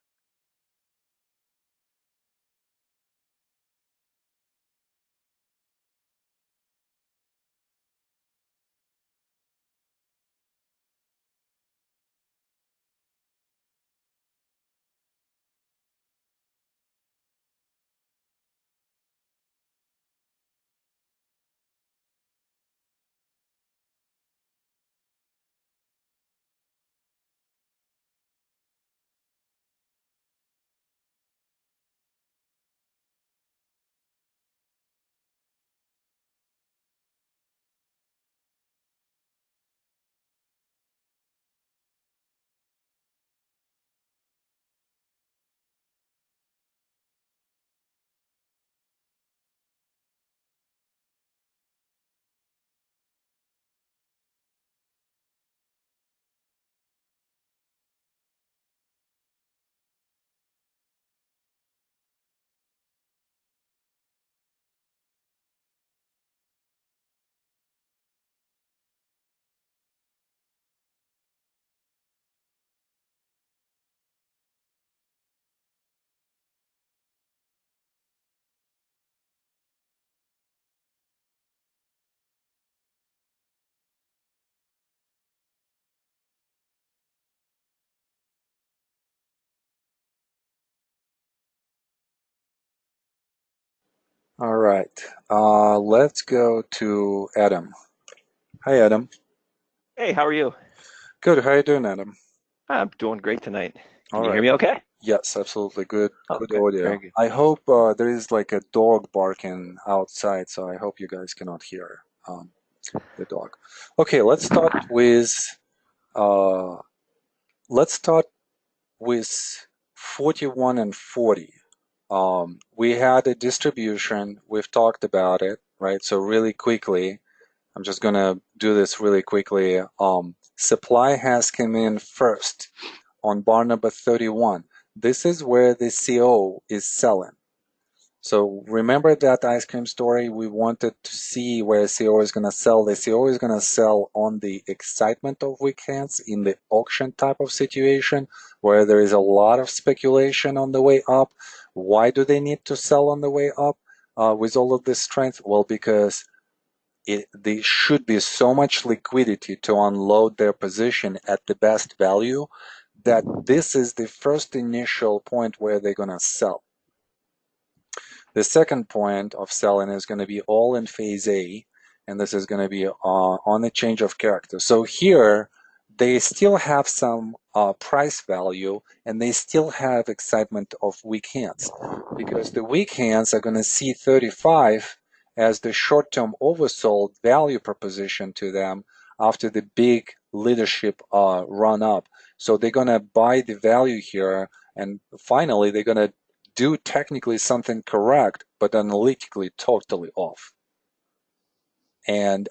All right. Let's go to Adam. Hi, Adam. Hey, how are you? Good. How you doing, Adam? I'm doing great tonight. Can All you hear right. me okay? Yes, absolutely. Good. Oh, Good good. Very audio. good. I hope there is like a dog barking outside, so I hope you guys cannot hear the dog. Okay. Uh, let's start with 41 and 40. We had a distribution. We've talked about it, right? So really quickly, I'm just gonna do this really quickly. Supply has come in first on bar number 31. This is where the CO is selling. So remember that ice cream story? We wanted to see where CO is going to sell. The CO is going to sell on the excitement of weak hands in the auction type of situation where there is a lot of speculation on the way up. Why do they need to sell on the way up with all of this strength? Well, because there should be so much liquidity to unload their position at the best value that this is the first initial point where they're going to sell. The second point of selling is going to be all in phase A, and this is going to be on the change of character. So here, they still have some price value, and they still have excitement of weak hands, because the weak hands are going to see 35 as the short-term oversold value proposition to them after the big leadership run up. So they're going to buy the value here, and finally, they're going to do technically something correct, but analytically totally off. And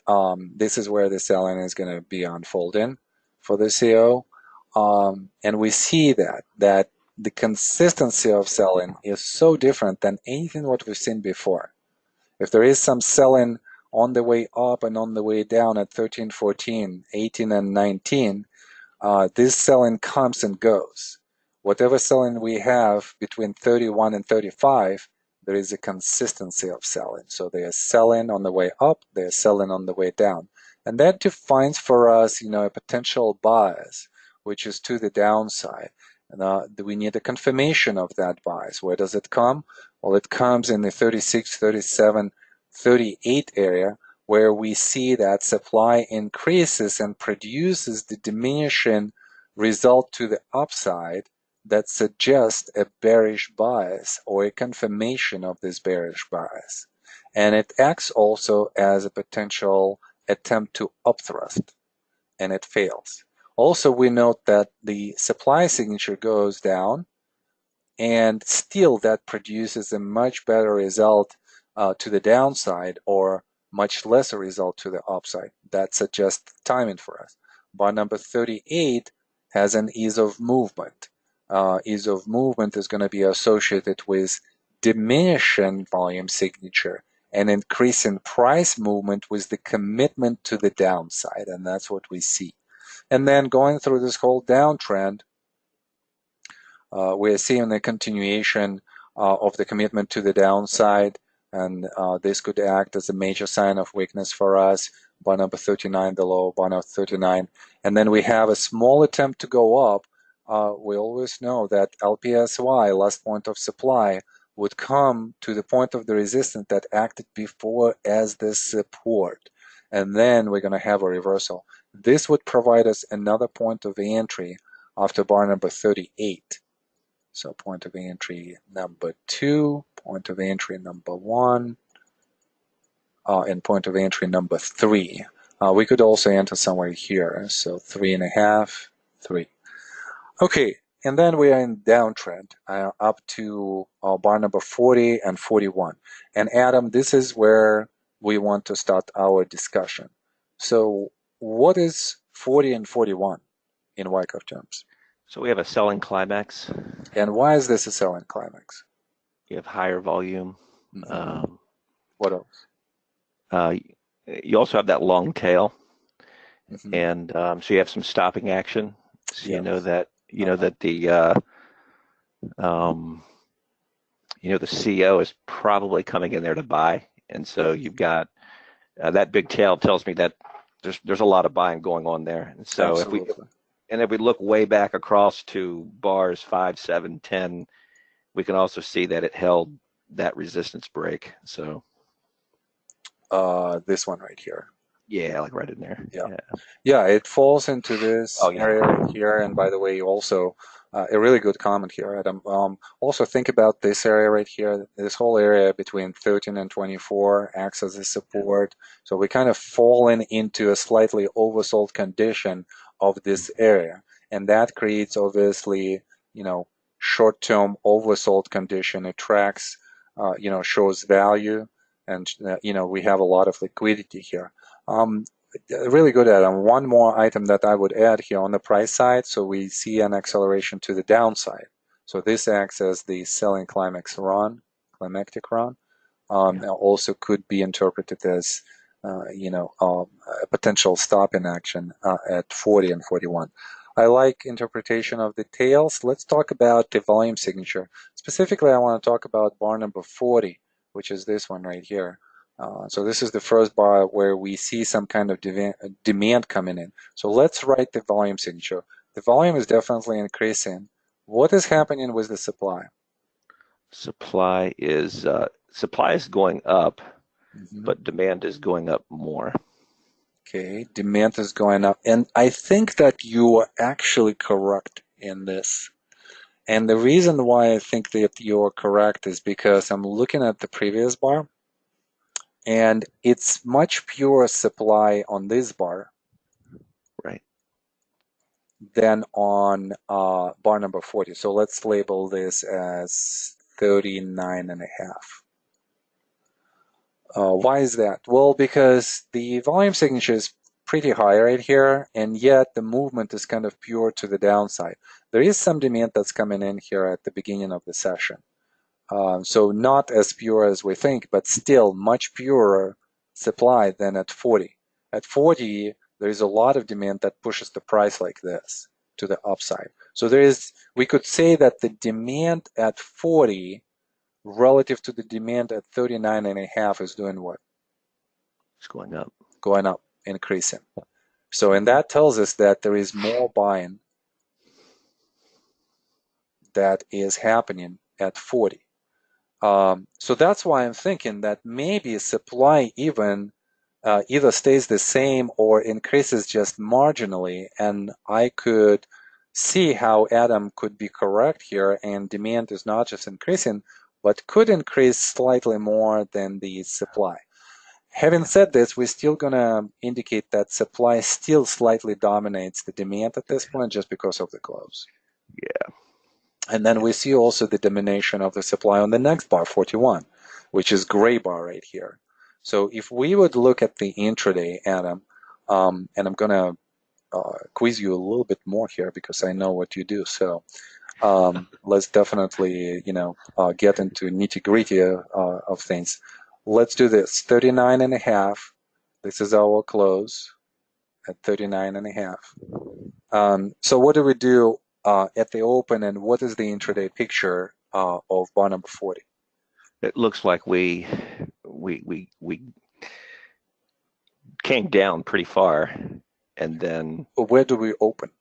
this is where the selling is going to be unfolding for the CO. And we see that the consistency of selling is so different than anything what we've seen before. If there is some selling on the way up and on the way down at 13, 14, 18, and 19, this selling comes and goes. Whatever selling we have between 31 and 35, there is a consistency of selling. So they are selling on the way up, they are selling on the way down. And that defines for us, a potential bias, which is to the downside. And we need a confirmation of that bias. Where does it come? Well, it comes in the 36, 37, 38 area, where we see that supply increases and produces the diminishing result to the upside that suggests a bearish bias or a confirmation of this bearish bias. And it acts also as a potential attempt to upthrust, and it fails. Also, we note that the supply signature goes down, and still that produces a much better result to the downside or much lesser result to the upside. That suggests timing for us. Bar number 38 has an ease of movement. Ease of movement is going to be associated with diminishing volume signature and increasing price movement with the commitment to the downside, and that's what we see. And then going through this whole downtrend, we're seeing a continuation of the commitment to the downside, and this could act as a major sign of weakness for us. Bar number 39, the low, bar number 39. And then we have a small attempt to go up. We always know that LPSY, last point of supply, would come to the point of the resistance that acted before as the support. And then we're going to have a reversal. This would provide us another point of entry after bar number 38. So point of entry number 2, point of entry number 1, and point of entry number 3. We could also enter somewhere here, so 3.5, 3. Okay, and then we are in downtrend up to bar number 40 and 41. And Adam, this is where we want to start our discussion. So what is 40 and 41 in Wyckoff terms? So we have a selling climax. And why is this a selling climax? You have higher volume. What else? You also have that long tail, Mhm. and so you have some stopping action. So Yes. you know that the CO is probably coming in there to buy, and so you've got that big tail tells me that there's a lot of buying going on there. And so Absolutely. if we look way back across to bars 5, 7, 10, we can also see that it held that resistance break. So this one right here. yeah, like right in there. Yeah, it falls into this Oh, yeah. area right here. And by the way, also a really good comment here, Adam. Also think about this area right here. This whole area between 13 and 24 acts as a support. So we kind of fallen into a slightly oversold condition of this area. And that creates obviously, short-term oversold condition. It tracks, shows value, and we have a lot of liquidity here. Really good, Adam. One more item that I would add here on the price side. So we see an acceleration to the downside. So this acts as the selling climactic run. Also could be interpreted as a potential stop in action at 40 and 41. I like interpretation of the tails. Let's talk about the volume signature. Specifically, I want to talk about bar number 40, which is this one right here. So this is the first bar where we see some kind of demand coming in. So let's write the volume signature. The volume is definitely increasing. What is happening with the supply? Supply is going up, but demand is going up more. Okay, demand is going up. And I think that you are actually correct in this. And the reason why I think that you're correct is because I'm looking at the previous bar, and it's much purer supply on this bar Right. than on bar number 40. So let's label this as 39 and a half. Why is that? Well, because the volume signature is pretty high right here, and yet the movement is kind of pure to the downside. There is some demand that's coming in here at the beginning of the session. So not as pure as we think, but still much purer supply than at 40. At 40, there is a lot of demand that pushes the price like this to the upside. So we could say that the demand at 40 relative to the demand at 39 and a half is doing what? It's going up. Going up, increasing. So, and that tells us that there is more buying that is happening at 40. So that's why I'm thinking that maybe supply either stays the same or increases just marginally, and I could see how Adam could be correct here, and demand is not just increasing, but could increase slightly more than the supply. Having said this, we're still going to indicate that supply still slightly dominates the demand at this point just because of the close. Yeah. And then we see also the domination of the supply on the next bar, 41, which is gray bar right here. So if we would look at the intraday, Adam, and I'm going to quiz you a little bit more here because I know what you do. So let's definitely, get into nitty-gritty of things. Let's do this. 39 and a half. This is our close at 39 and a half. So what do we do at the open, and what is the intraday picture of bar number 40? It looks like we came down pretty far, and then Where do we open?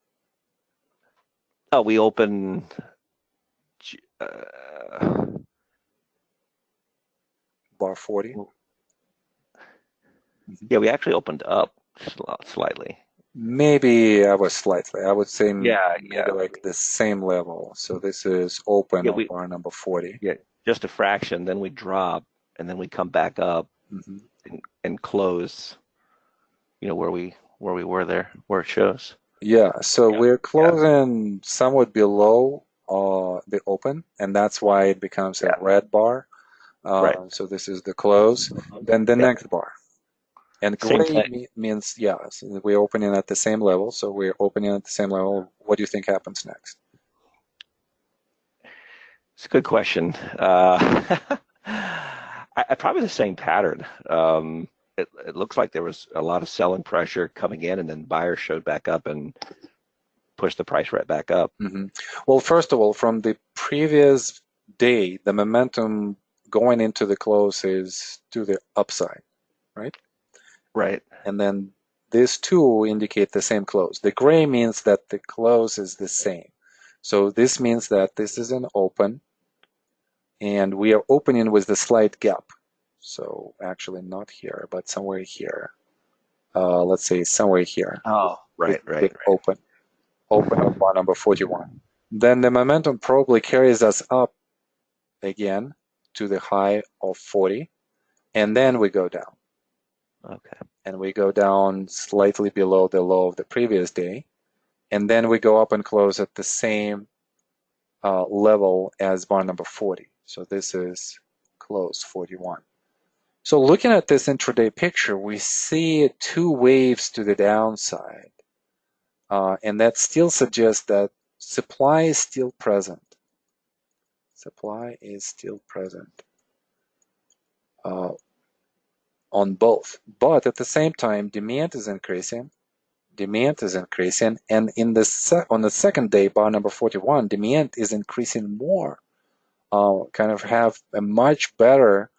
we open Bar 40? Yeah, we actually opened up slightly. Maybe I was slightly. I would say maybe Yeah. like the same level. So this is open on bar number 40. Yeah, just a fraction. Then we drop, and then we come back up and close. Where we were there, where it shows. Yeah, so we're closing somewhat below the open, and that's why it becomes a red bar. Right. So this is the close. Then the next bar. And Same gray thing. means, so we're opening at the same level. So we're opening at the same level. What do you think happens next? It's a good question. Probably the same pattern. It looks like there was a lot of selling pressure coming in, and then buyers showed back up and pushed the price right back up. Well, first of all, from the previous day, the momentum going into the close is to the upside, right? Right. And then these two indicate the same close. The gray means that the close is the same. So this means that this is an open, and we are opening with the slight gap. So actually not here, but somewhere here. Let's say somewhere here. Oh, right. Open of bar number 41. Then the momentum probably carries us up again to the high of 40, and then we go down. Okay. And we go down slightly below the low of the previous day, and then we go up and close at the same level as bar number 40. So this is close 41. So looking at this intraday picture, we see two waves to the downside. And that still suggests that supply is still present. Supply is still present on both. But at the same time, demand is increasing. Demand is increasing. And on the second day, bar number 41, demand is increasing more. Kind of have a much better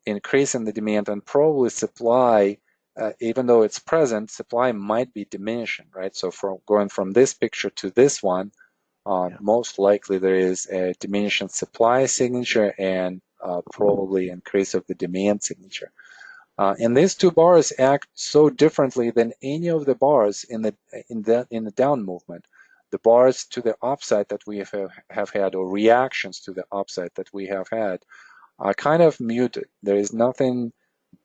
increase in the demand, and probably supply, even though it's present, supply might be diminishing, right? So from going from this picture to this one, most likely there is a diminishing supply signature and probably increase of the demand signature. And these two bars act so differently than any of the bars in the down movement. The bars to the upside that we have had, or reactions to the upside that we have had, are kind of muted. There is nothing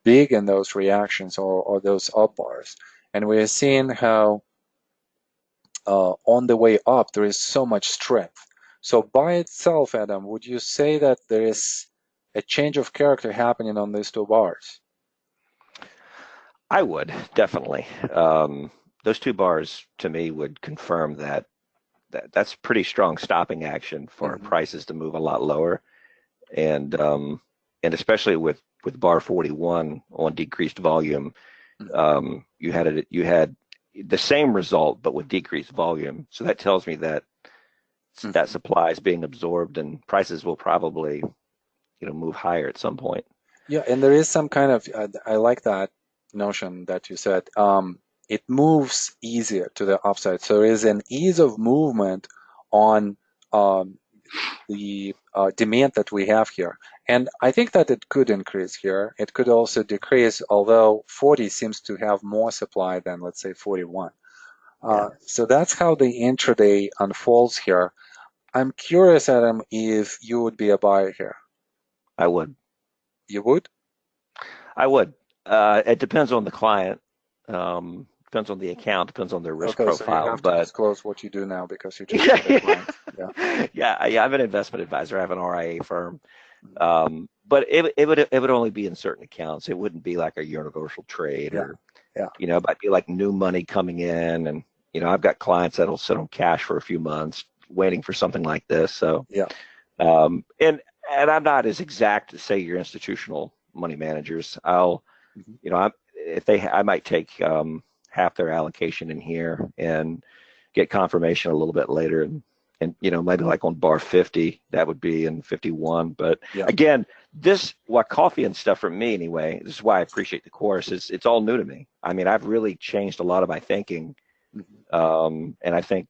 big in those reactions or those up bars. And we are seeing how on the way up there is so much strength. So by itself, Adam, would you say that there is a change of character happening on these two bars? I would, definitely. Those two bars to me would confirm that, that's pretty strong stopping action for prices to move a lot lower. And especially with bar 41 on decreased volume, you had the same result but with decreased volume. So that tells me that that supply is being absorbed and prices will probably move higher at some point. Yeah, and there is some kind of I like that notion that you said. It moves easier to the upside, so there is an ease of movement on the demand that we have here. And I think that it could increase here. It could also decrease, although 40 seems to have more supply than, let's say, 41. So that's how the intraday unfolds here. I'm curious, Adam, if you would be a buyer here. I would. You would? I would. It depends on the client. Depends on the account. Depends on their risk profile. So you have to disclose what you do now because you just had a client. Yeah. I'm an investment advisor. I have an RIA firm. But it would only be in certain accounts. It wouldn't be like a universal trade or it might be like new money coming in, and I've got clients that'll sit on cash for a few months waiting for something like this. So and I'm not as exact as say your institutional money managers. I might take half their allocation in here and get confirmation a little bit later, and maybe like on bar 50, that would be in 51. But again, this coffee and stuff for me anyway, this is why I appreciate the course. It's all new to me. I mean, I've really changed a lot of my thinking, and I think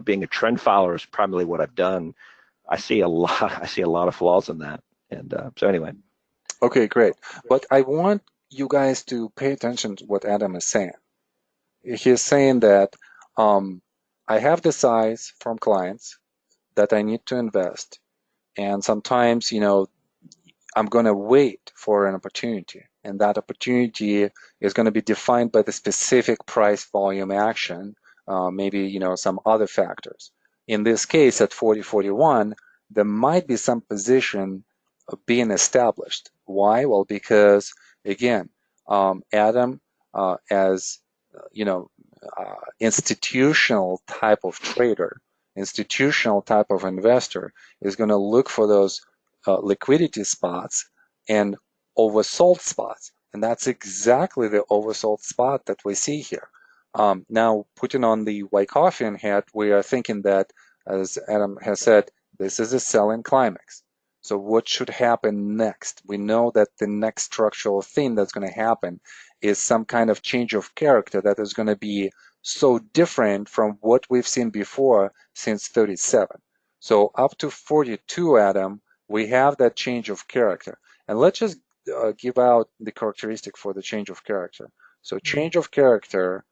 being a trend follower is primarily what I've done. I see a lot of flaws in that, and so anyway. Okay, great. But I want you guys to pay attention to what Adam is saying. He's saying that I have the size from clients that I need to invest, and sometimes, I'm going to wait for an opportunity, and that opportunity is going to be defined by the specific price volume action, maybe, some other factors. In this case, at 40.41, there might be some position being established. Why? Well, because again, Adam, as institutional type of trader, institutional type of investor, is going to look for those liquidity spots and oversold spots, and that's exactly the oversold spot that we see here. Now, putting on the Wyckoffean hat, we are thinking that, as Adam has said, this is a selling climax. So what should happen next? We know that the next structural thing that's going to happen is some kind of change of character that is going to be so different from what we've seen before since 37. So up to 42, Adam, we have that change of character. And let's just give out the characteristic for the change of character. So change of character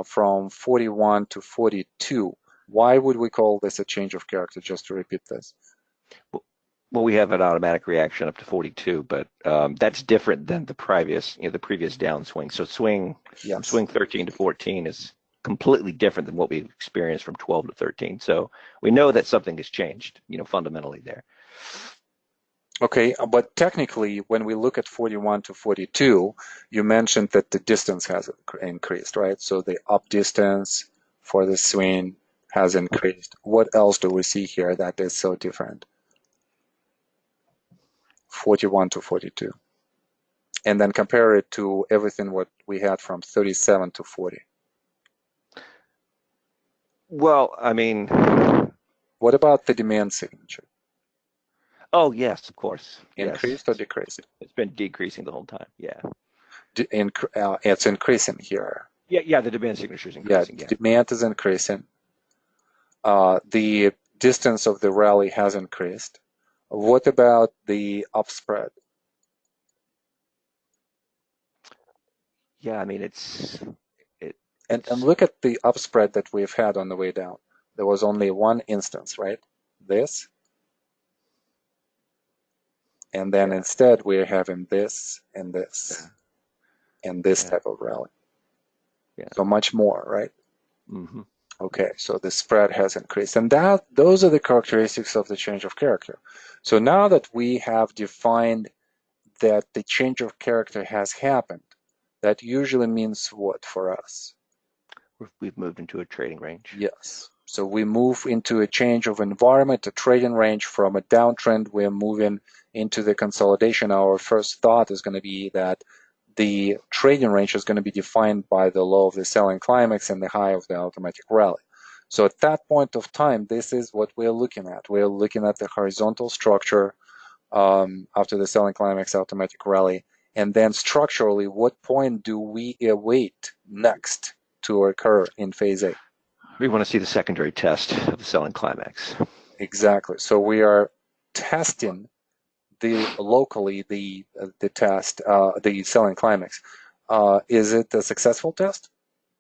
from 41 to 42. Why would we call this a change of character? Just to repeat this. Well, we have an automatic reaction up to 42, but that's different than the previous downswing. So swing 13 to 14 is completely different than what we experienced from 12 to 13. So we know that something has changed, fundamentally there. Okay, but technically, when we look at 41 to 42, you mentioned that the distance has increased, right? So the up distance for the swing has increased. What else do we see here that is so different? 41 to 42. And then compare it to everything what we had from 37 to 40. Well, I mean, What about the demand signature? oh, yes, of course. Yes. Increased or decreased? It's been decreasing the whole time. Yeah. It's increasing here. Yeah, yeah, the demand signature is Yeah, increasing. the Yeah. demand is increasing. The distance of the rally has increased. What about the up spread? Yeah, I mean, And it's look at the up spread that we've had on the way down. There was only one instance, right? This. And then yeah, instead we're having this and this and this yeah, type of rally. yeah. So much more, right? Hmm. Okay, so the spread has increased. And those are the characteristics of the change of character. So now that we have defined that the change of character has happened, that usually means what for us? We've moved into a trading range. Yes. So we move into a change of environment, a trading range. From a downtrend, we're moving into the consolidation. Our first thought is going to be that the trading range is going to be defined by the low of the selling climax and the high of the automatic rally. So at that point of time, this is what we're looking at. We're looking at the horizontal structure after the selling climax automatic rally. And then structurally, what point do we await next to occur in phase A? We want to see the secondary test of the selling climax. Exactly. So we are testing the test, the selling climax. Is it a successful test?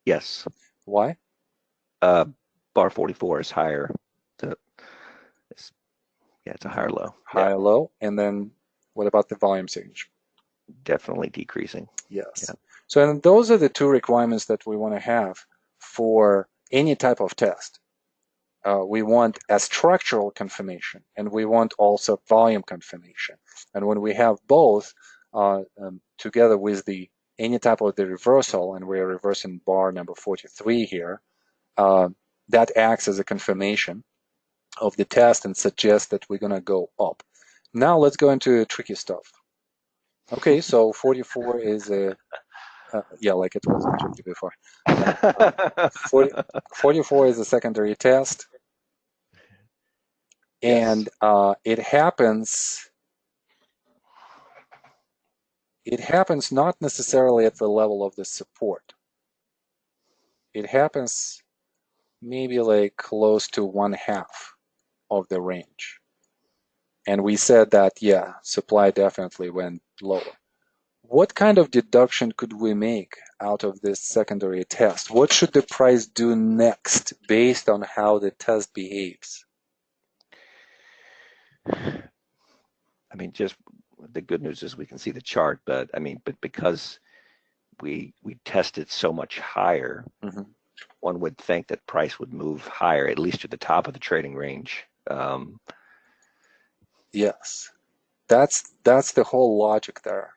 Yes. Why? Uh, bar 44 is higher. The, it's a higher Mhm. low. Yeah, High, low, and then what about the volume signature? definitely decreasing. Yes. Yeah. So and those are the two requirements that we want to have for any type of test. We want a structural confirmation, and we want also volume confirmation. And when we have both together with the any type of the reversal, and we're reversing bar number 43 here, uh, that acts as a confirmation of the test and suggests that we're going to go up. Now let's go into tricky stuff. Okay, so 44 is a yeah, like it wasn't tricky before. Uh, 40, 44 is a secondary test. Yes. And it happens not necessarily at the level of the support. It happens maybe like close to one half of the range. And we said that, yeah, supply definitely went lower. What kind of deduction could we make out of this secondary test? What should the price do next based on how the test behaves? I mean, just the good news is we can see the chart, but I mean, but because we tested so much higher, Mm-hmm. one would think that price would move higher, at least to the top of the trading range. Yes, that's the whole logic there.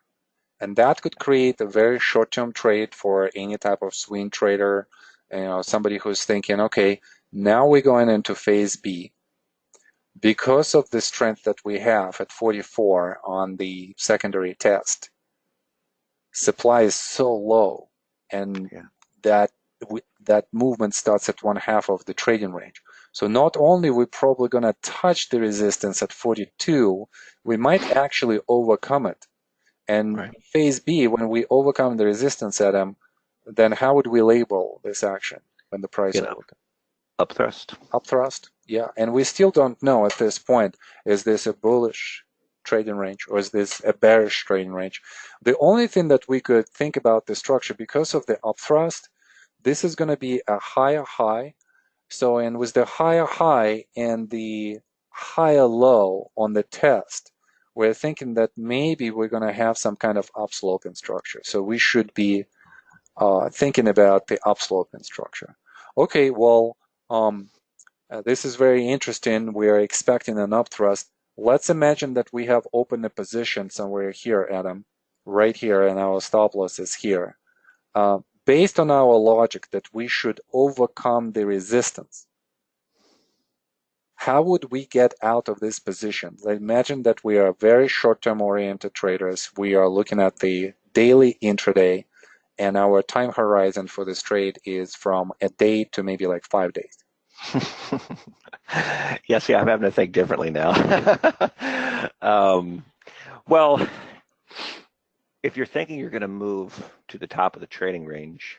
And that could create a very short-term trade for any type of swing trader, somebody who's thinking, okay, now we're going into phase B. Because of the strength that we have at 44 on the secondary test, supply is so low, and Yeah. that that movement starts at one half of the trading range. So not only we're probably going to touch the resistance at 42, we might actually overcome it. And Right. phase B, when we overcome the resistance at M, then how would we label this action when the price overcomes? Up thrust. Upthrust? Yeah. And we still don't know at this point, is this a bullish trading range or is this a bearish trading range? The only thing that we could think about the structure, because of the upthrust, this is going to be a higher high. So, and with the higher high and the higher low on the test, we're thinking that maybe we're going to have some kind of upslope in structure. So we should be thinking about the upsloping structure. Okay, well, this is very interesting. We are expecting an upthrust. Let's imagine that we have opened a position somewhere here, Adam, right here, and our stop loss is here. Based on our logic that we should overcome the resistance, how would we get out of this position? Imagine that we are very short-term oriented traders. We are looking at the daily intraday, and our time horizon for this trade is from a day to maybe like 5 days. Yeah, see, I'm having to think differently now. Well, if you're thinking you're going to move to the top of the trading range,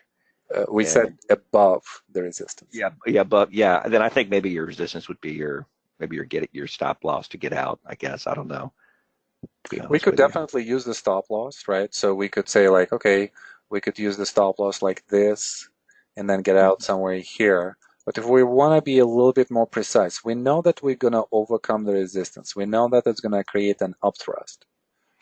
We and said above the resistance. then I think maybe your resistance would be your stop loss to get out. I guess I don't know. To be We honest could with you. definitely use the stop loss, right? So we could say like, okay, we could use the stop loss like this and then get out somewhere here. But if we want to be a little bit more precise, we know that we're going to overcome the resistance. We know that it's going to create an upthrust.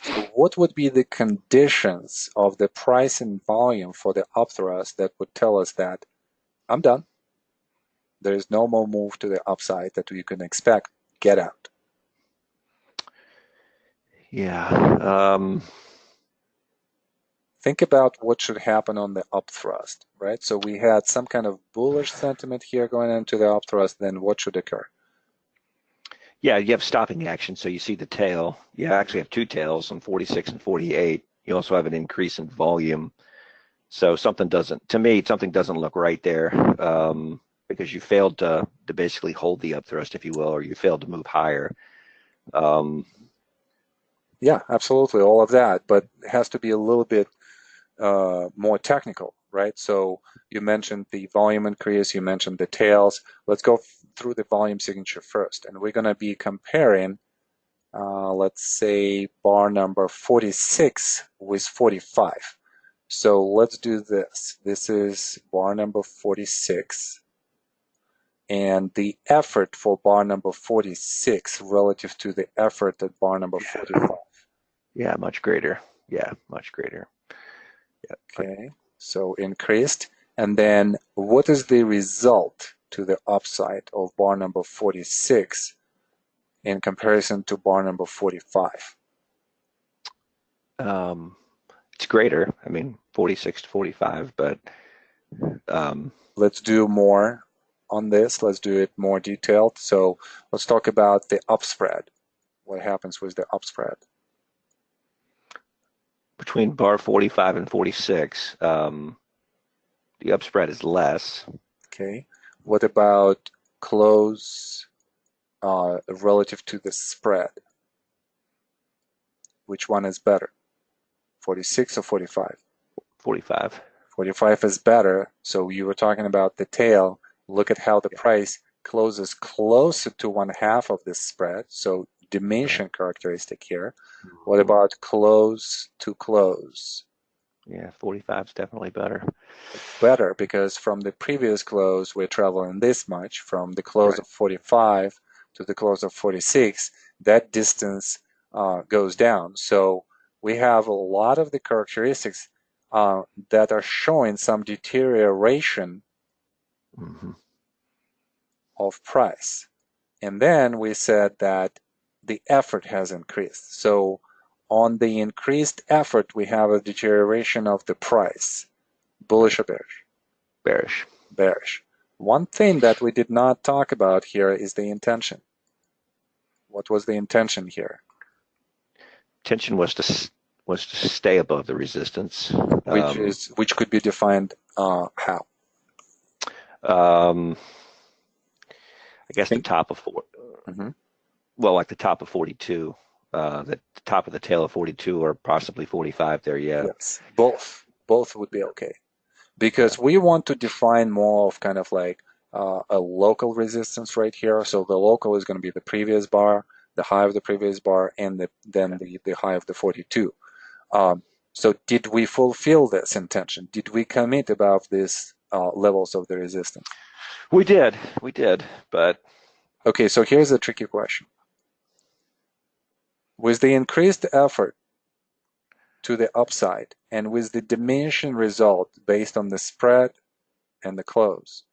So what would be the conditions of the price and volume for the upthrust that would tell us that I'm done? There is no more move to the upside that we can expect. Get out. Yeah. Think about what should happen on the upthrust, right? So we had some kind of bullish sentiment here going into the upthrust, then what should occur? Yeah, you have stopping action, so you see the tail. You actually have two tails on 46 and 48. You also have an increase in volume. So something doesn't look right there, because you failed to basically hold the upthrust, if you will, or you failed to move higher. Yeah, absolutely, all of that, but it has to be a little bit more technical, right? So you mentioned the volume increase, you mentioned the tails. Let's go through the volume signature first, and we're going to be comparing, let's say, bar number 46 with 45. So let's do this. This is bar number 46, and the effort for bar number 46 relative to the effort at bar number 45. Yeah, much greater. Yeah, much greater. Yeah. Okay, so increased. And then what is the result to the upside of bar number 46 in comparison to bar number 45? It's greater. I mean, 46 to 45, but Let's do more on this. Let's do it more detailed. So let's talk about the upspread. What happens with the upspread? between bar 45 and 46, the upspread is less. Okay. What about close relative to the spread? Which one is better? 46 or 45? 45. 45 is better. So you were talking about the tail. Look at how the price closes closer to 1/2 of this spread. So diminishing characteristic here. What about close to close? Yeah, 45 is definitely better. Better, because from the previous close we're traveling this much. From the close of 45 to the close of 46, that distance goes down. So we have a lot of the characteristics that are showing some deterioration of price. And then we said that the effort has increased. So on the increased effort, we have a deterioration of the price. Bullish or bearish? Bearish. Bearish. One thing that we did not talk about here is the intention. What was the intention here? Tension was to stay above the resistance. Which could be defined how? I guess the top of like the top of 42, the top of the tail of 42, or possibly 45 there. Yeah. Yes, both would be okay, because we want to define more of kind of like a local resistance right here. So the local is going to be the previous bar, the high of the previous bar, and then the high of the 42. So did we fulfill this intention? Did we commit above these levels of the resistance? We did, but okay. So here's a tricky question. With the increased effort to the upside, and with the diminishing result based on the spread and the close,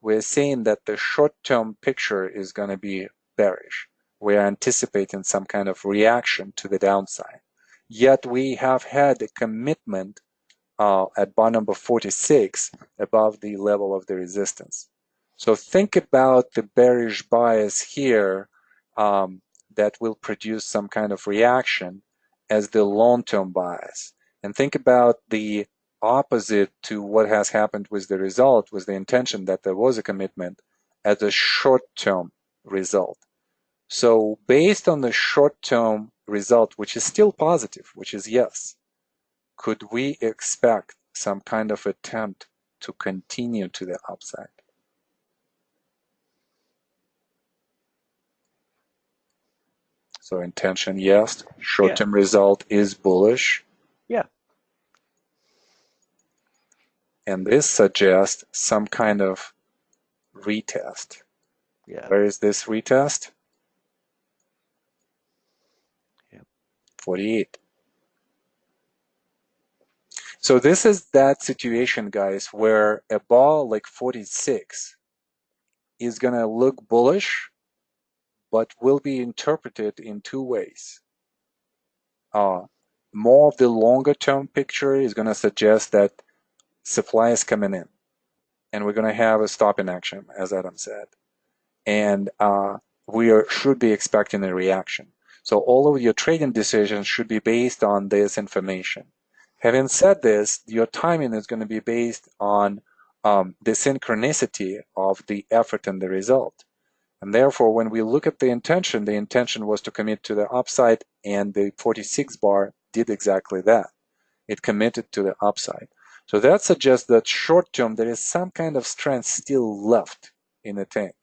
we're seeing that the short-term picture is going to be bearish. We're anticipating some kind of reaction to the downside. Yet we have had a commitment at bar number 46 above the level of the resistance. So think about the bearish bias here that will produce some kind of reaction as the long-term bias. And think about the opposite to what has happened with the result, was the intention that there was a commitment as a short-term result. So based on the short-term result, which is still positive, which is yes, could we expect some kind of attempt to continue to the upside? So intention, yes. Short-term result is bullish. Yeah. And this suggests some kind of retest. Yeah. Where is this retest? Yeah. 48. So this is that situation, guys, where a ball like 46 is going to look bullish, but will be interpreted in two ways. More of the longer term picture is going to suggest that supply is coming in, and we're going to have a stop in action, as Adam said. And should be expecting a reaction. So all of your trading decisions should be based on this information. Having said this, your timing is going to be based on the synchronicity of the effort and the result. And therefore, when we look at the intention was to commit to the upside, and the 46 bar did exactly that. It committed to the upside. So that suggests that short term, there is some kind of strength still left in the tank.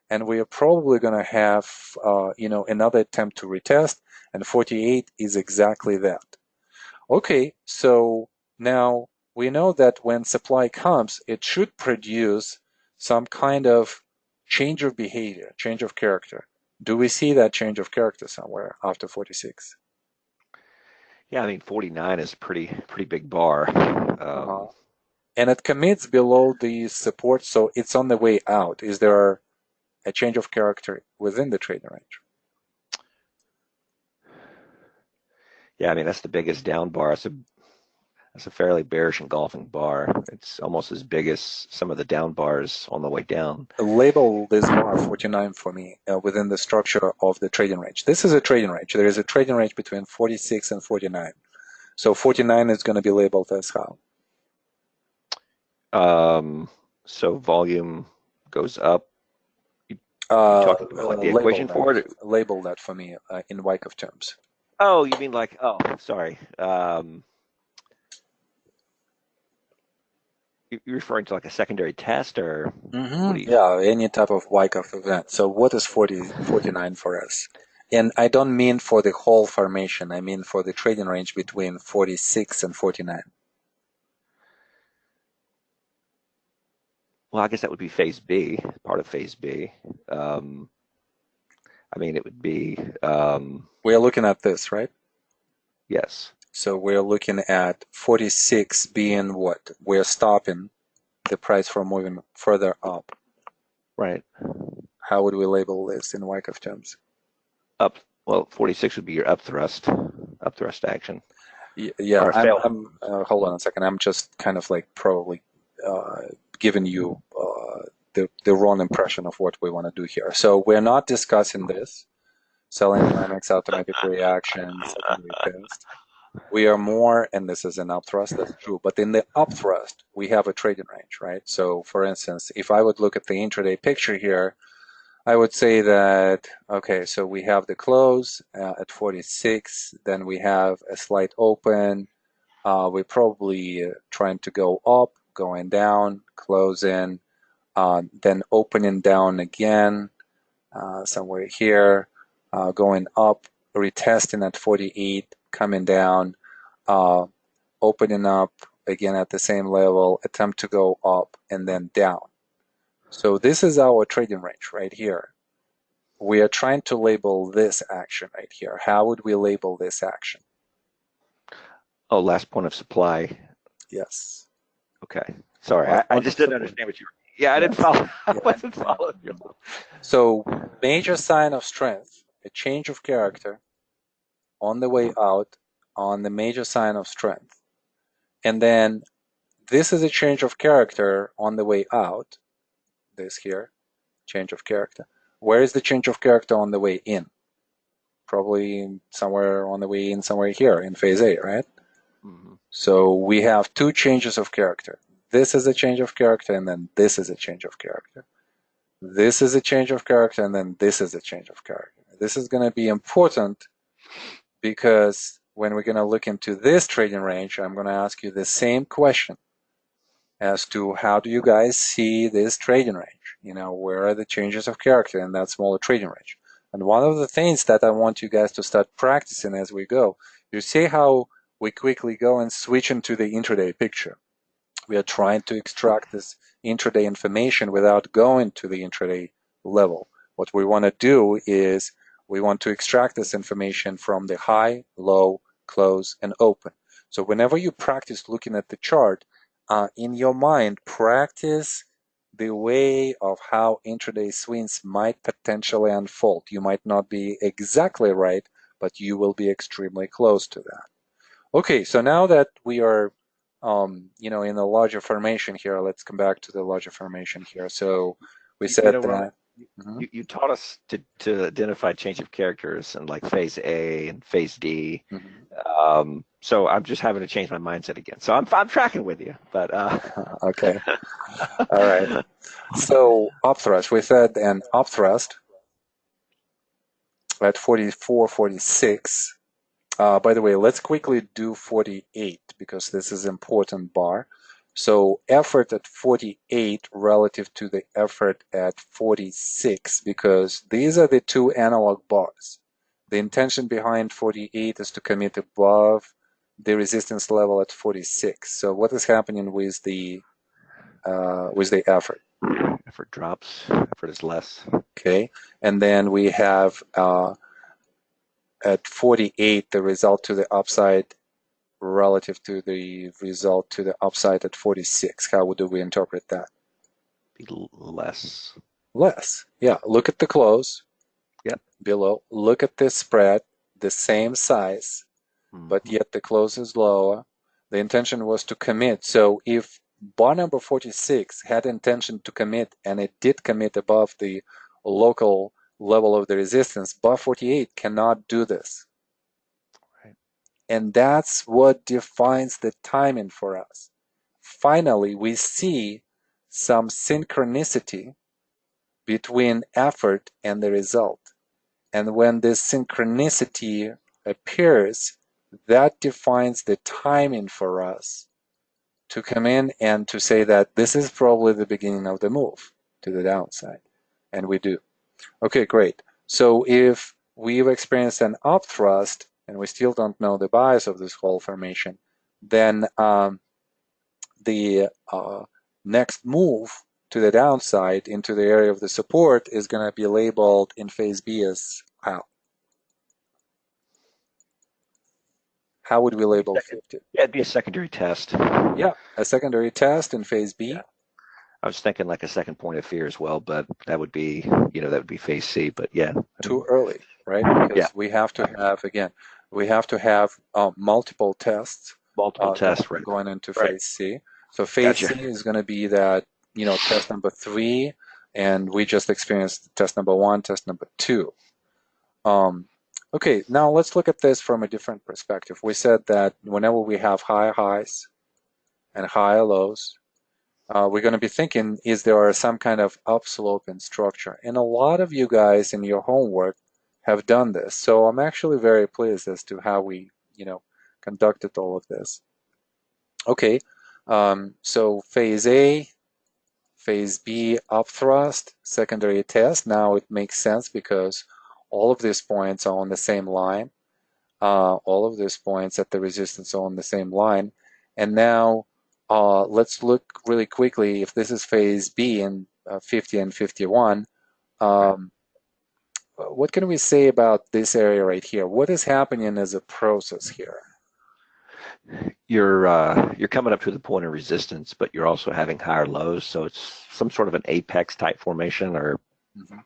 And we are probably going to have, another attempt to retest, and 48 is exactly that. Okay, so now we know that when supply comes, it should produce some kind of change of behavior, change of character. Do we see that change of character somewhere after 46? Yeah, I mean 49 is pretty big bar. And it commits below the support, so it's on the way out. Is there a change of character within the trading range? Yeah, I mean that's the biggest down bar. That's a fairly bearish engulfing bar. It's almost as big as some of the down bars on the way down. Label this bar 49 for me within the structure of the trading range. This is a trading range. There is a trading range between 46 and 49. So 49 is going to be labeled as how? So volume goes up. You talking about like the equation for it? Label that for me in Wyckoff terms. Oh, you mean like, oh, sorry. You're referring to like a secondary test, or Yeah, any type of Wyckoff event. So what is 49 for us? And I don't mean for the whole formation. I mean for the trading range between 46 and 49. Well, I guess that would be phase B, part of phase B. I mean, it would be. We are looking at this, right? Yes. So we're looking at 46 being what? We're stopping the price from moving further up. Right. How would we label this in Wyckoff terms? Up. Well, 46 would be your up thrust action. Yeah, I'm hold on a second. I'm just kind of like probably giving you the wrong impression of what we want to do here. So we're not discussing this. Selling dynamics, automatic reaction, secondary test. We are more, and this is an upthrust, that's true, but in the upthrust, we have a trading range, right? So for instance, if I would look at the intraday picture here, I would say that, okay, so we have the close at 46, then we have a slight open. We're probably trying to go up, going down, closing, then opening down again, somewhere here, going up, retesting at 48, coming down, opening up again at the same level, attempt to go up and then down. So this is our trading range right here. We are trying to label this action right here. How would we label this action? Oh, last point of supply. Yes. Okay. Sorry, Last I point just of didn't support. understand what you were. Yeah, I didn't Yes. follow. I Yeah. wasn't following you. So major sign of strength, a change of character on the way out on the major sign of strength. And then this is a change of character on the way out. This here, change of character. Where is the change of character on the way in? Probably somewhere on the way in, somewhere here in phase A, right? Mm-hmm. So we have two changes of character. This is a change of character, and then this is a change of character. This is a change of character, and then this is a change of character. This is going to be important because when we're going to look into this trading range, I'm going to ask you the same question as to how do you guys see this trading range? You know, where are the changes of character in that smaller trading range? And one of the things that I want you guys to start practicing as we go, you see how we quickly go and switch into the intraday picture. We are trying to extract this intraday information without going to the intraday level. What we want to do is we want to extract this information from the high, low, close, and open. So whenever you practice looking at the chart, in your mind, practice the way of how intraday swings might potentially unfold. You might not be exactly right, but you will be extremely close to that. Okay, so now that we are, in the larger formation here, let's come back to the larger formation here. So we You said know, Ron, that. Mhm, you taught us to identify change of characters and like phase A and phase D. mhm. So I'm just having to change my mindset again. So I'm tracking with you, but Okay, all right. So upthrust, we said an upthrust at 44, 46. By the way, let's quickly do 48 because this is important bar. So effort at 48 relative to the effort at 46 because these are the two analog bars. The intention behind 48 is to commit above the resistance level at 46. So what is happening with the effort? effort drops, effort is less. Okay, and then we have at 48 the result to the upside relative to the result to the upside at 46. How do we interpret that? Be less. Less. Yeah, look at the close Yep. below. Look at this spread, the same size, but Mm-hmm. yet the close is lower. The intention was to commit. So if bar number 46 had intention to commit and it did commit above the local level of the resistance, bar 48 cannot do this. Right. And that's what defines the timing for us. Finally, we see some synchronicity between effort and the result. And when this synchronicity appears, that defines the timing for us to come in and to say that this is probably the beginning of the move to the downside. And we do. Okay, great. So if we've experienced an upthrust and we still don't know the bias of this whole formation, then the next move to the downside into the area of the support is going to be labeled in phase B as how? How would we label 50? Yeah, it'd be a secondary test. Yeah, a secondary test in phase Yeah. B. I was thinking like a second point of fear as well, but that would be, that would be phase C. But yeah, I Too mean, early, right? yeah, Because we have to have, again, we have to have multiple tests multiple tests, right? going into Right. phase C. So phase Gotcha. C is going to be that, test number 3, and we just experienced test number 1, test number 2. Um, okay, now let's look at this from a different perspective. We said that whenever we have high highs and high lows, we're going to be thinking, is there some kind of upslope in structure? And a lot of you guys in your homework have done this. So I'm actually very pleased as to how we, conducted all of this. Okay, so phase A, phase B, upthrust, secondary test. Now it makes sense because all of these points are on the same line. All of these points at the resistance are on the same line. And now let's look really quickly if this is phase B in 50 and 51. Um, what can we say about this area right here? What is happening as a process here? you're coming up to the point of resistance, but you're also having higher lows, so it's some sort of an apex type formation or Mhm.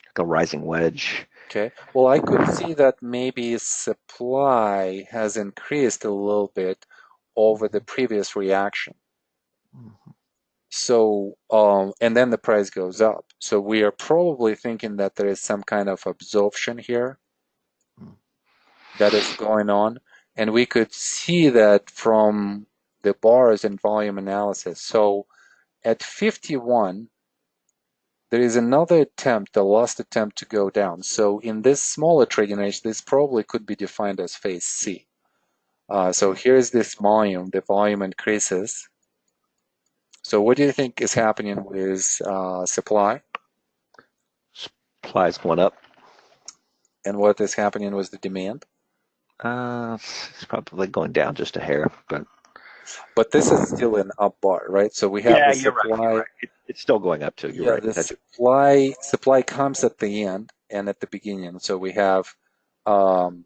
like a rising wedge. Okay. Well, I could see that maybe supply has increased a little bit over the previous reaction. So, and then the price goes up. So we are probably thinking that there is some kind of absorption here that is going on. And we could see that from the bars and volume analysis. So at 51, there is another attempt, the last attempt to go down. So in this smaller trading range, this probably could be defined as phase C. So here's this volume. The volume increases. So what do you think is happening with supply? Supply's going up. And what is happening with the demand? It's probably going down just a hair, but But this is still an up bar, right? So we have yeah, the you're right. You're supply. right. It's still going up too. You're Yeah, right. the That's supply comes at the end and at the beginning. So we have um,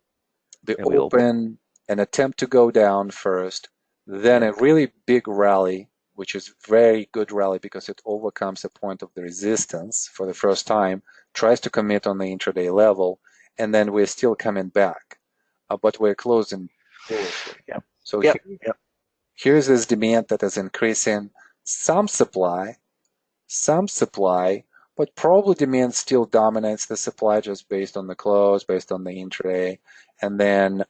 the and we open. open, an attempt to go down first, then Yep. a really big rally, which is very good rally because it overcomes a point of the resistance for the first time, tries to commit on the intraday level, and then we're still coming back, but we're closing bullishly. Yep. So Yep. Yep. here's this demand that is increasing, some supply, some supply, but probably demand still dominates the supply just based on the close, based on the intraday. And then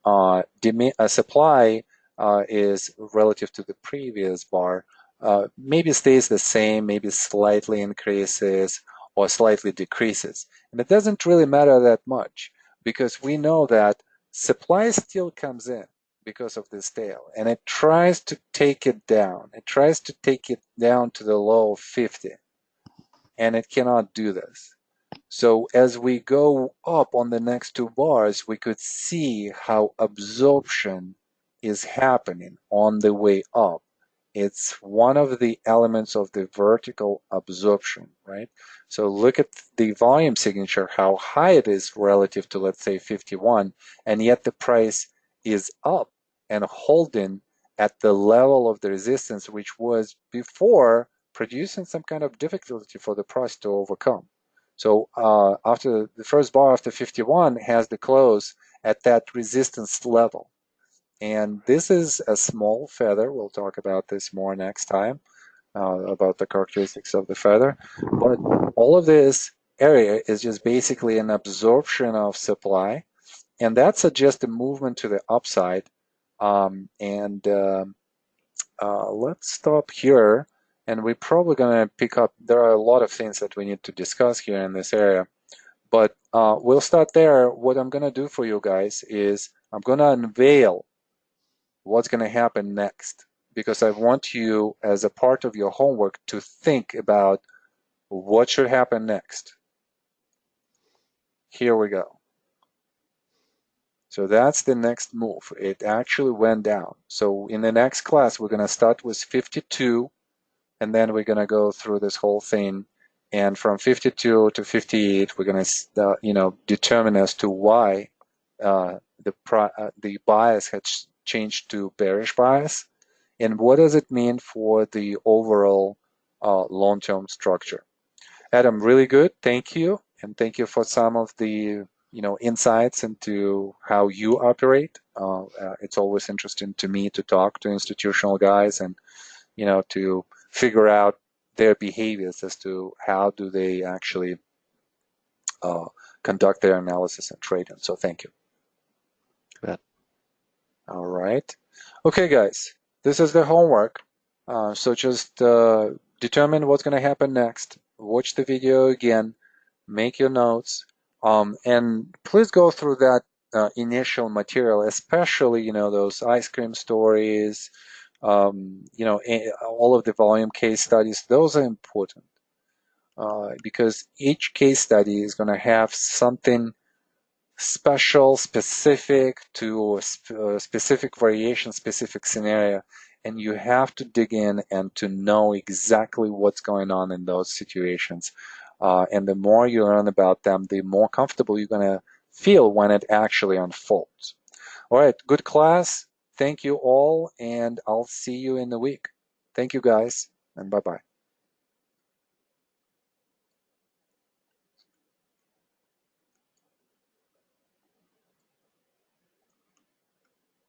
supply is relative to the previous bar, maybe stays the same, maybe slightly increases or slightly decreases. And it doesn't really matter that much because we know that supply still comes in because of this tail and it tries to take it down. It tries to take it down to the low of 50 and it cannot do this. So as we go up on the next two bars, we could see how absorption is happening on the way up. It's one of the elements of the vertical absorption, right? So look at the volume signature, how high it is relative to, let's say, 51, and yet the price is up and holding at the level of the resistance, which was before producing some kind of difficulty for the price to overcome. So after the first bar after 51 has the close at that resistance level. And this is a small feather. We'll talk about this more next time, about the characteristics of the feather. But all of this area is just basically an absorption of supply. And that suggests a movement to the upside. Let's stop here. And we're probably going to pick up, there are a lot of things that we need to discuss here in this area. But we'll start there. What I'm going to do for you guys is I'm going to unveil what's going to happen next because I want you, as a part of your homework, to think about what should happen next. Here we go. So that's the next move. It actually went down. So in the next class, we're going to start with 52, and then we're going to go through this whole thing. And from 52 to 58, we're going to, determine as to why the bias has changed to bearish bias, and what does it mean for the overall long-term structure. Adam, really good. Thank you, and thank you for some of the insights into how you operate. It's always interesting to me to talk to institutional guys and to figure out their behaviors as to how do they actually conduct their analysis and trading. So thank you. Yeah. All right. Okay, guys, this is the homework. So just determine what's going to happen next. Watch the video again, make your notes, and please go through that initial material, especially, those ice cream stories, all of the volume case studies. Those are important because each case study is going to have something special, specific to a specific variation, specific scenario, and you have to dig in and to know exactly what's going on in those situations. And the more you learn about them, the more comfortable you're going to feel when it actually unfolds. All right, good class. Thank you all, and I'll see you in the week. Thank you guys, and bye-bye.